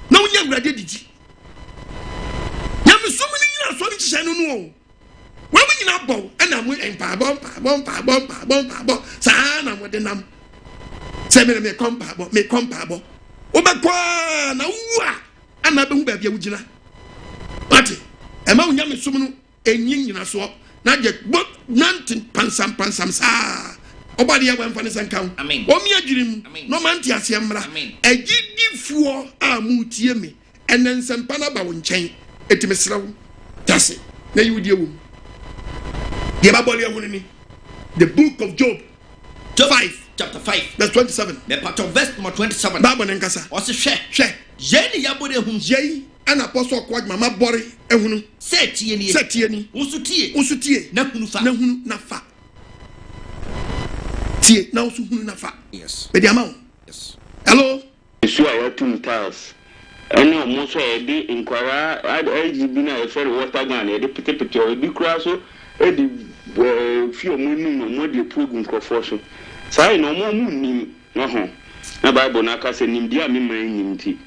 No, you're ready. You have so many years, so much I don't know. When we not bow and I'm waiting, bomb, Sana with the num. Seven may come, Obakwa na uwa ana be hu ba bia wugina ati ema unya mesumu enyin nyina so na je nantin pansam saa obade ya wamfa ne sankan omi adwirim no manti ase mmra agidifuo a mutie me enensempa na ba wo nchen etimesrew tase na yudie wo de ba bole ehunu ni the book of Job 5 chapter 5 verse 27 the part of verse 27 Bible nkasa o se hwe yeni yabode hu yei ana apostle kwad mama bore ehunu setie ni usutie na hunu na fa tie na usuhunu na fa yes be di amount yes hello isu awatum tiles ene omo so e di inkwara IGB na e fere water gun e di pitepete o di kura so e di fi omo nu mo di program crofo so sai no mo nim no ho na Bible na aka se nim dia me man nim ti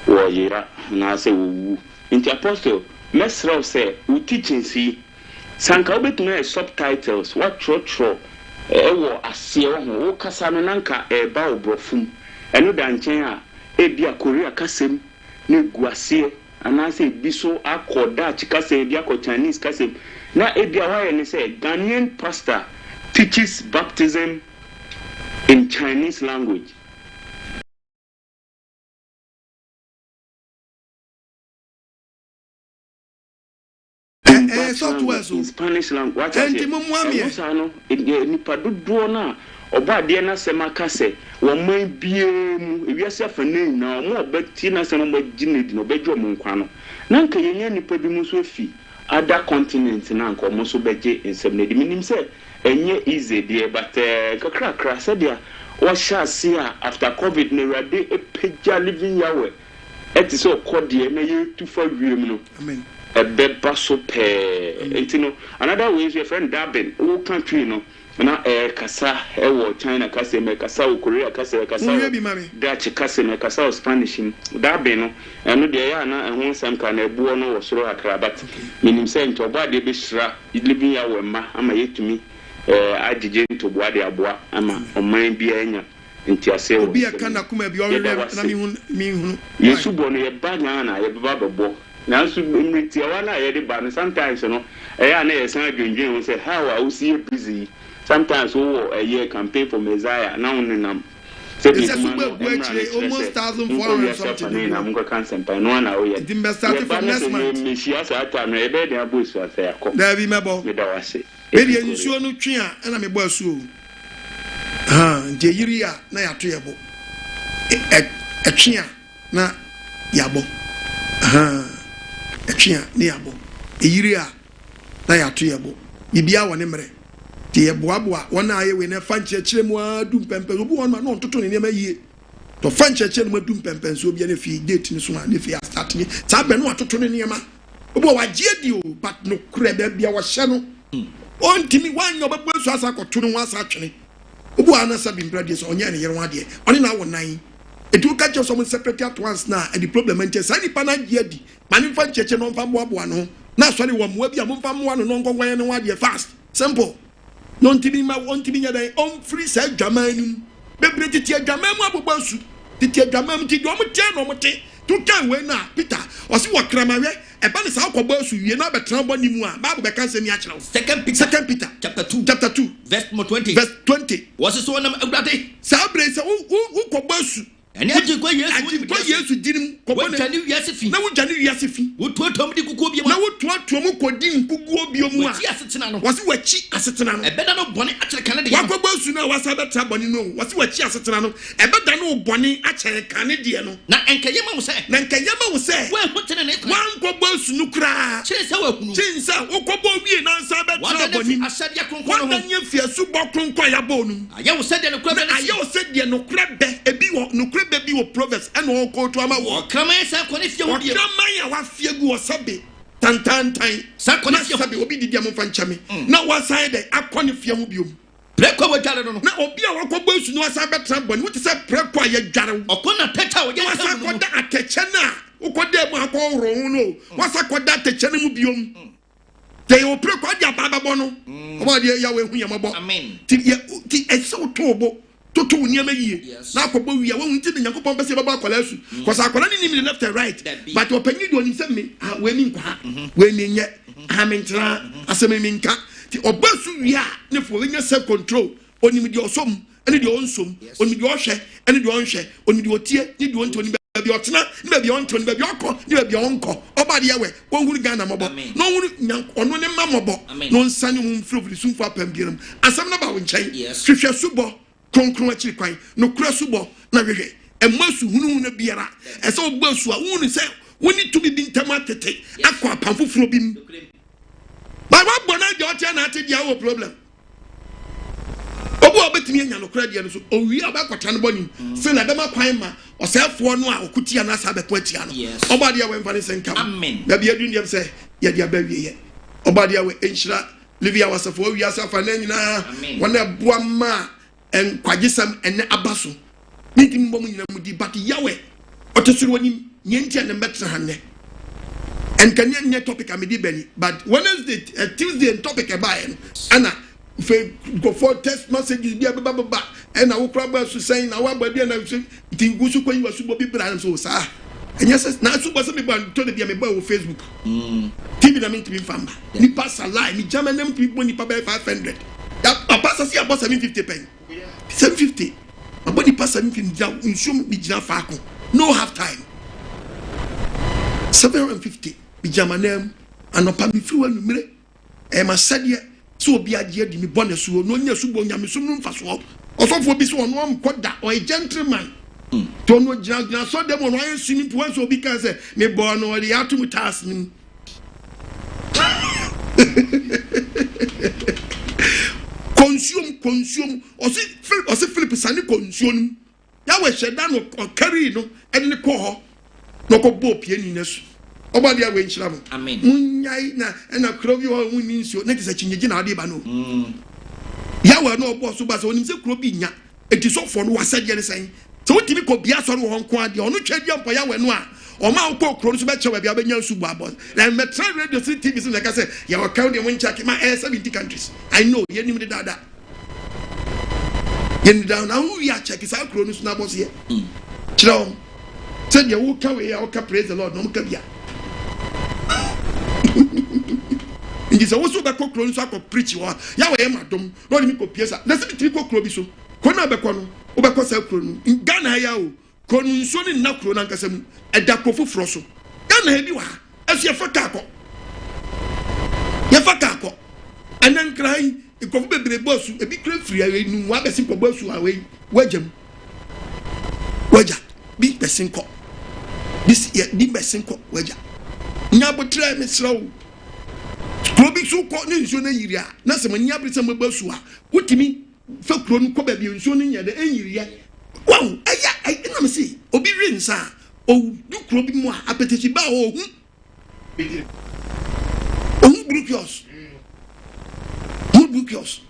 wo yira na se wo nti apostle mesraw say we teaching si sanka obetuna subtitles what tro wo ase wo ho kasa no nanka e ba obrofum eno da nchen a e bia Korea kasem na guase anase biso akoda chikase bia ko Chinese kasem na e bia wa ye ne say Ghanaian pastor teaches baptism in Chinese language. In Spanish language. Obade na sema kase wo man biem ewiase afane na omo obeti na sema mo ginedi no bejo mo nkwa no na nka yenya nipa bi mu so fi other continent na nka omo so beje ensem na di minim se enye easy de but kakra se dia wo sha se after covid na rade epeja living yawe eti so kode na ye tufa wiem no amen ebeba so pe entino another way is your friend Dabin who country no na kasa ewo China kasa me kasa o Korea kasa Dutch kasa me kasa o Spanish Dabin no eno de ya na ehun sam ka na ebuo no wo soro akra but minim se nto oba de be hira living ya wema ama yetumi agije nto boa de aboa ama oman bia nya nti ase wo obi aka na kuma bi o na mi hunu yesu bo no ye ba nya na ye beba bebo na so mriti awa na ye de ba no sometimes no ya na ye san adwendwen wo say how are you see busy sometimes a year campaign for Messiah now on it's a super almost 1,400 something. I'm going to cancel by no one hour yet. The best starting from next month. Messiah's at time, a bed and bush was there. There be my boy. Maybe you show no tree and I'm a boy soon. Jeria, na ya tuyabo. A chia na yabo. A chia niabo. A yiria na ya tuyabo. Ibia wanemre. Tie boaboa wona aye we na fanche kire mu adum pempe obu wona no ntoto ne ma yie to fanche kire mu adum pempe so bia na fi date ni so na fi start ni sa be no atoto ne ma obu wa gie di o but no kure be bia wo hye no ontimi wanyo obu so asa koto no asa twene obu ana sabi mbrade so onye ne yere wade oni na wonan edu ka je so mo separate at once na the problem ente sa ni pa na gie di mani fanche kire no mfa boaboa no na so ne wo mo bia mo mfa mo no ngongwan ne wade fast simple. Non tibi ma won tibi nya dai on free sa dwaman bebre titi dwaman mu abobasu titi dwaman ti do mo tie no mo te to kan we na Peter o si wo kramawe e ba ne sa akobasu wie na betran boni mu a Bible be kan se mi a kire Second Peter chapter 2 verse 20 was so na awrade sa bre se wo kobasu ene agikwa Yesu dirim kobone na wiase na wo dwane wiase fi wo tuatom di kukuo bi na wo tuatom kodi nkuguo bi mu a wati asetena no wase wachi asetena no ebeda no bone akere kan de wakobasu na wasa betra bone no wase wachi asetena no ebeda no bone akere kan de no na enkayema wo se wa hotene ne kwa wankobasu no kra chinsa wa kunu chinsa wokobo wie na nsa betra bone asade kronkron no wadanye fiasu bokronkron ya bonu aye wo se de no kra be aye wo se de no kra be ebi wo no kra be bi wo prophets and wo ko to ama wo kraman sa kone fie wo bi kraman ya wa fie gu wo sabe tantan sa kone fie sabe obi didi am fa nchame na wa sai de akone fie ho biom preko wo dware no na obi a wakọ gbo su no asa betra boni wo te se preko ya dware okona teta wo ya asa koda ateche na ukoda mu akọ ro no wasa koda ateche na mu biom te o preko dia baba bo no oba dia ya we hu yamabo amen ti eso tobo toto uniama yie na akọbọ wi a wo nti de Yakobon pese baba akola su cause akola ni nim left and right but opanyi do onim se me we ni nkwa we ni nyeamentra aseme mi nka ti obasu wi a ne fo nya self control onim de osom ene de onsom onim de ohwe ene de onhwe onim de otie ni de onto ni bi otena ni ba bi onto ni ba bi okọ ni ba bi onko oba de yawe won huru Ghana mobo no huru ono ne mamobo no nsane mu mfrofri sunfo apam biram asem na ba wo nchen hwehwe subo konkron akiri kwan no kura subo na hwehwe emasu hunu na biara ese obasu a hunu se woni to bi ntama tete akọ apam foforo bi m ba wa bona de otia na ate dia wo problem obu obetimi anya no kura dia no so owi abakota no boni se na bema kwan ma osefo no a okutia na asa bepo atia no oba dia we mfane senkam amen na bia dunia se ya dia ba wiye oba dia we enhira livia wasafo wi asafa na nyina wana boa ma en kwagisam ene abaso nitim bom nyina mudi but yawe otesuru woni nyentia na metra hanne en kanya nye topic amedi beni but Wednesday Tuesday topic about ana fe go for text messages bia baba and I will probably saying na wa body na tingusu kwen wasubo bi brand so sa enya se na subo se me ban to de bia me ba wo Facebook TV na me ntimi famba ni pass lie mi jama nem to bi ni pa 500 that pass see about 750 pen 750 my body pass a meeting down in some Bijana Fako. No half time. 750 Bijama name and no pami flew and minute. And my sadia so be a dear me bonus who no near Subo Yamisum for swap. Or some for this one quad or a gentleman. Don't know Jagna saw them on why swimming to one so because me born or the atom task me. Consume or see Philip Sani consume. Yahweh Shedan or carry no and the coho no go bo pianiness. Obadi away in Slam. Amen. Munyai and a crowd you all means your next changing Adibano. Yahweh no boss was on himself Crobinia. It is so for no was said saying. So what typical Bias on one quad or no trade young for Yahweh Noir. Or Mount Cock Cross Betcha where Yaben Subabos. And Metro Radio City is like I said, you are counting when checking my air 70 countries. I know you need that. Yen down now we are checking out Cronus Nabos here. Chrom said you walk away, I can praise the Lord, no cabia. It is also the cock Cronus of preach you are Yahweh, madam, not me copiesa. Let's be triple Crobiso. Kona Becono, Obacosa Cron, in Ghana Yao, Conunson in Nacron and Casem, a Dacofu Frosso. Ghana Hebiwa, as your Fatako. Yafakako, and then crying. The coffee be boss, a big free away, no one simple boss away, Wedgem. Wedger, big Bessinco. This year, big Bessinco, Wedger. Nabo try me slow. Scrubby so caught in Sonia, Nasam and Yabrisam Bosua. What do you mean? Folk grown cobby and Sonia, the area. Wow, I never see. Obedience, sir. Oh, do crobby more appetite bow. Oh, Brucios. Because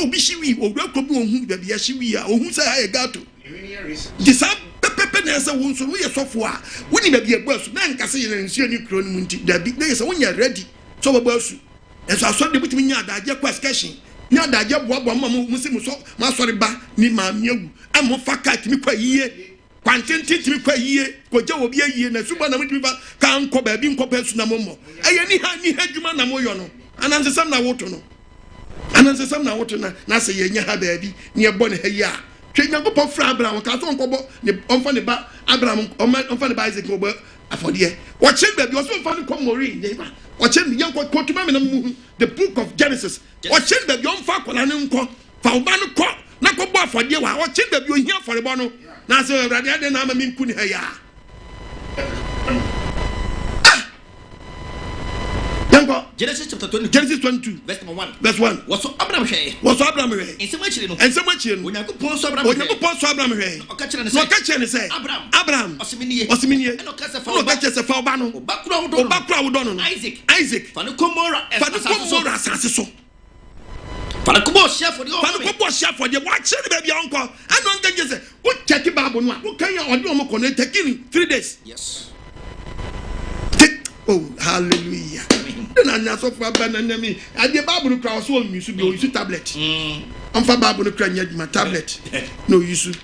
Bishiwi or welcome on the Yashiwi or who say I got to. The same Pepe as a wound, so we are software. When you be a boss, man can say and see any cronin, the big days when you're ready. So a boss. And so I saw the between ya that your question. Now that your Bob Muslim, my sorry back, me, my new. I'm more faka to me quite ye. Quantity to me quite ye. Koja will be a year and a superman can't come back being compared to Namomo. I any had you man Namoyono. And answer some now water no. And answer some now water na say ye ha baby near bonne heya. Train go pop fra Abraham ka so nkobo ne onfa ne ba Abraham onfa ne ba Isaac go afodie. Watch him baby also onfa ne come mori ye ba. Watch him yan ko tuma me na mu the book of Genesis. Watch him baby onfa kola ne nko fa oba no ko na ko bo afodie wa. Watch him baby ohia forebo no na say Awurade ade na ama me nku ne heya. Genesis chapter 22. Genesis 22. Verse 1. Verse 1. What's Abraham say? What's Abraham say? In so much no. And so much no. When you go so Abraham. When you go so Abraham say. No catch and say. Abraham. Osiminie. No catch say fa ba no. Obakura wo don no. Isaac. Fa no komora asase so. Fa no kobo share for the. Watch the baby uncle. I don't think you say. What check Bible no. What can you order mo ko no taking 3 days. Yes. Oh, hallelujah. And I saw for banana. I did Bible crowd so you should go use tablet. I'm for Bible crowd my tablet. No use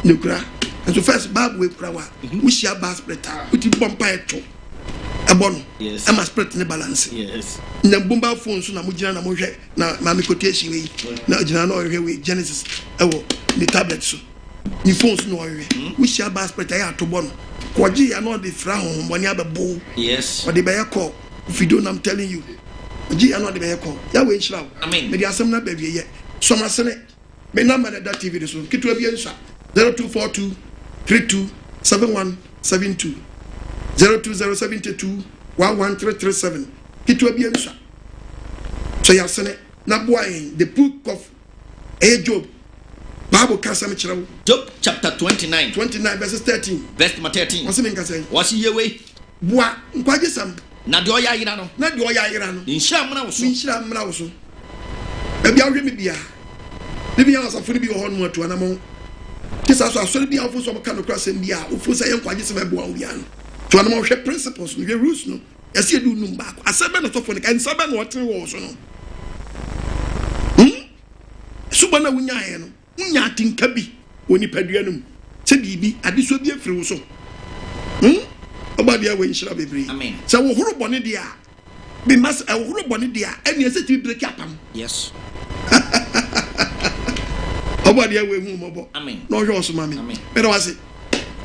no cra. And so first Bible we crowd. We share bas spread. We did bumpire to a bon. Yes. I must spread the balance. Yes. Na bomba phone so na mujina na mohwe na mami quotation we na jina na ohwe we Genesis ewo the tablet so. Ni phones no ohwe. We share bas spread ya to bon. Kwaji ya no the fra hon boni abebo. Yes. What the be call if you don't I'm telling you. Kwaji ya no the be call. Ya we nshira. Amen. Me di asem na ba wie ye. So ma sene. Me number that TV so kitu bi nsa. 0242 32 7172 02072 11337 kitu bi nsa. So ya sene na boy the book of Job. Bible can say Job chapter 29 verses 13 verse 13. What's mean can say? What's ye way? Boa nkwaje sam. Na de oya yira no. Na de oya yira no. Nshira mna woso. Nshira mna woso. E bia hwe me bia. De bia asafo ni bi ho no atu anamo. Kisa so asori bia ofo so ka no kra sem bia ofo say nkwaje sem e boa wo bia no. To anamo hwe principles no hwe rules no. Yesi edu num ba ko. Asebe no sofo ni kan sabe no wotre wo so no. Suba na wunya ye no. Unya tinka bi oni padua num se bibi adeso bi afiri wo so obade awe nshira bebre amen se wo horo bone dia bi mas wo horo bone dia ene se ti break apam yes Obadi we hu mobo. Amen. No hwe oso mami. Bedo wase.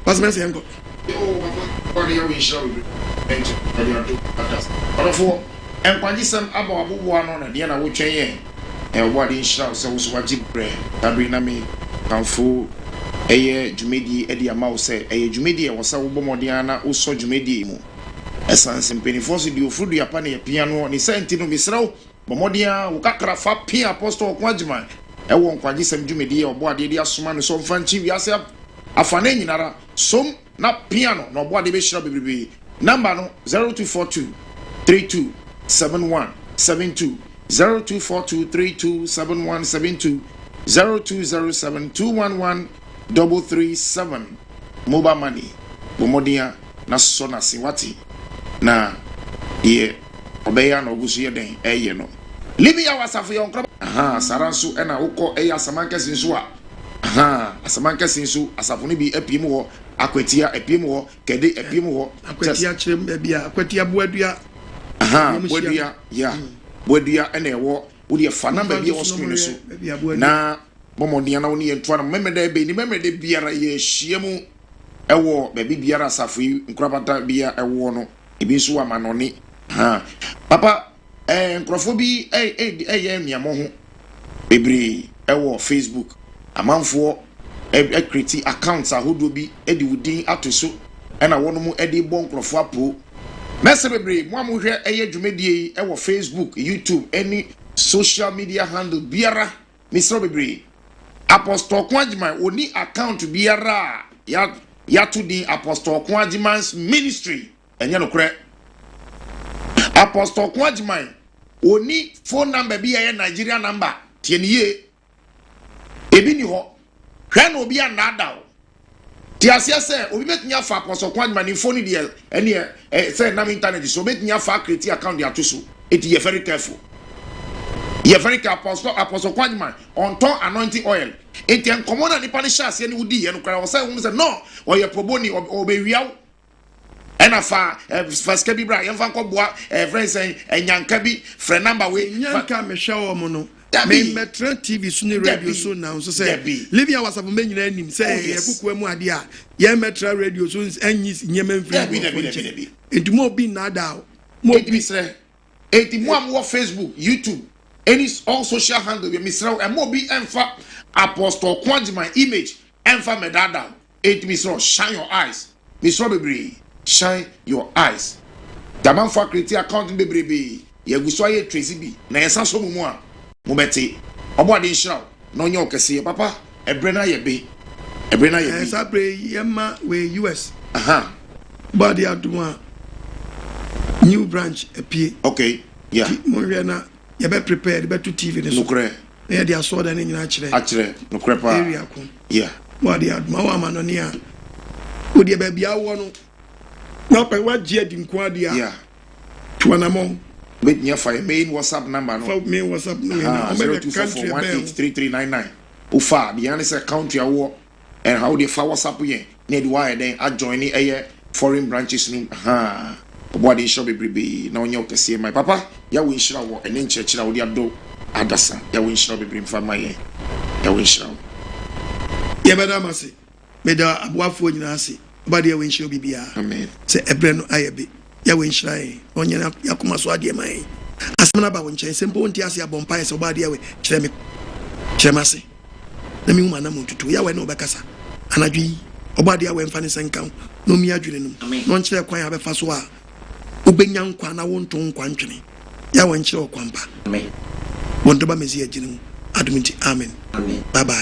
Was me say enko. Obadi we show you. Enti. Orofo enkwagisem aba abubu ano na de na wo twen Obadi show so so wajibre. Tabri na me kanfo eye dwumedi edi ama wo se eye dwumedi e wo sa wo bomodian na wo so dwumedi mu. Essence penifo so di ofrudu ya pa na ya piano ni senti no misrawo bomodian wo kakra fa pia apostle kwagyeman ewo nkwagisem dwumedi e Obadi de asoma no so mfanchi wiase afane nyinara som na piano na Obadi be hira bebrebe number no 0242 327172 0242327172 0207211337 mobile money bomodia na sona siwati na ye obeya na ogusu ye den eye no libi ya wasafo ye onkra saransu ena ukọ eya samanka sinsu asamanka sinsu asafo ni bi epiem ho akwatia epiem ho kede epiem ho akwatia kirem bia akwatia boadua boadua ya boadua ena ewo wodi fa number bi oscreen so na bomodia na woni entwa na memede be ni memede biara ye hyiemu ewo be biara asafo nkrabata bia ewo no ebi so wa manoni papa nkrofo bi ye niamo ho bebre ewo Facebook amanfo create accounts ahodo bi edi wudin atoso ena wono mu edi bon nkrofo apo mese bebre mo amuhwe eye dwumedie ewo Facebook YouTube any social media handle biara misro bebre Apostle Kwagyeman oni account biara ya to the Apostle Kwagyeman's ministry enye nokre Apostle Kwagyeman oni phone number bi ya Nigeria number tieniye ebi ni ho hwe na obi anada o ti asia se obi betnya fa Apostle Kwagyeman ni phone di ene say na internet so betnya fa create account ya to so eti ye very careful. Ye very careful. Apostle Kwagyeman on ton anointing oil eti enkomo na nipa ni shase ni wudi ye no kra o say no o ye proboni o be wiaw ena fa first ka bibra ye fa nkoboa friends enyanka bi friend number we nyanka me hwe o mo no me metra TV so ni radio so now so say Livia was abon nyina anim say ye kuku amu ade a ye metra radio so enyi nyema mfiri enti mo bi na da mo bi sre enti mo am wo Facebook YouTube any all social handle we misraw e mo bi enfa Apostle Kwagyeman image enfa medada enti misraw shine your eyes misraw bebre shine your eyes daman for create account bebrebe ye guso aye tracy bi na yesa so mu a mo beti Obadi nshiraw na onye okese papa ebre na ye be esa pre yema we US body aduma new branch apie okay yeah mo hwe na you be prepared be to TV ne so nokre na dia so da ne nyina akire nokre pa area ko yeah body aduma wa manoni a odi be bia wo no na pe wa gie di nko ade a yeah tuanamo bet nya fa main WhatsApp number no fa main WhatsApp no na o me country 02441833399 ufa biane se country awo and how they fa WhatsApp yen na di why then adjoin ni foreign branches no Obadi shop bebrebe na onye okese my papa ya we nshira wo ene nchechira wo di ado adasa ya we nshira bebrebe mfa maye ya we nshira ye beda mase meda aboafo nyina ase Obadi ya we nshira bibia amen se ebre no ayebe ya we nshira onye na yakoma so ade mai asem ba wo nchen sempo nti ase abompa ese Obadi ya we kiremase na mi huma na montutu ya we na obekasa anadwi Obadi ya we mfa ne senkan no mi adwene no no nkyere kwan abefa so a ubenya nkwa na wonto nkwa ntwene ya wankyere okwampa amen wonto ba mezi agine adumenti amen bye bye.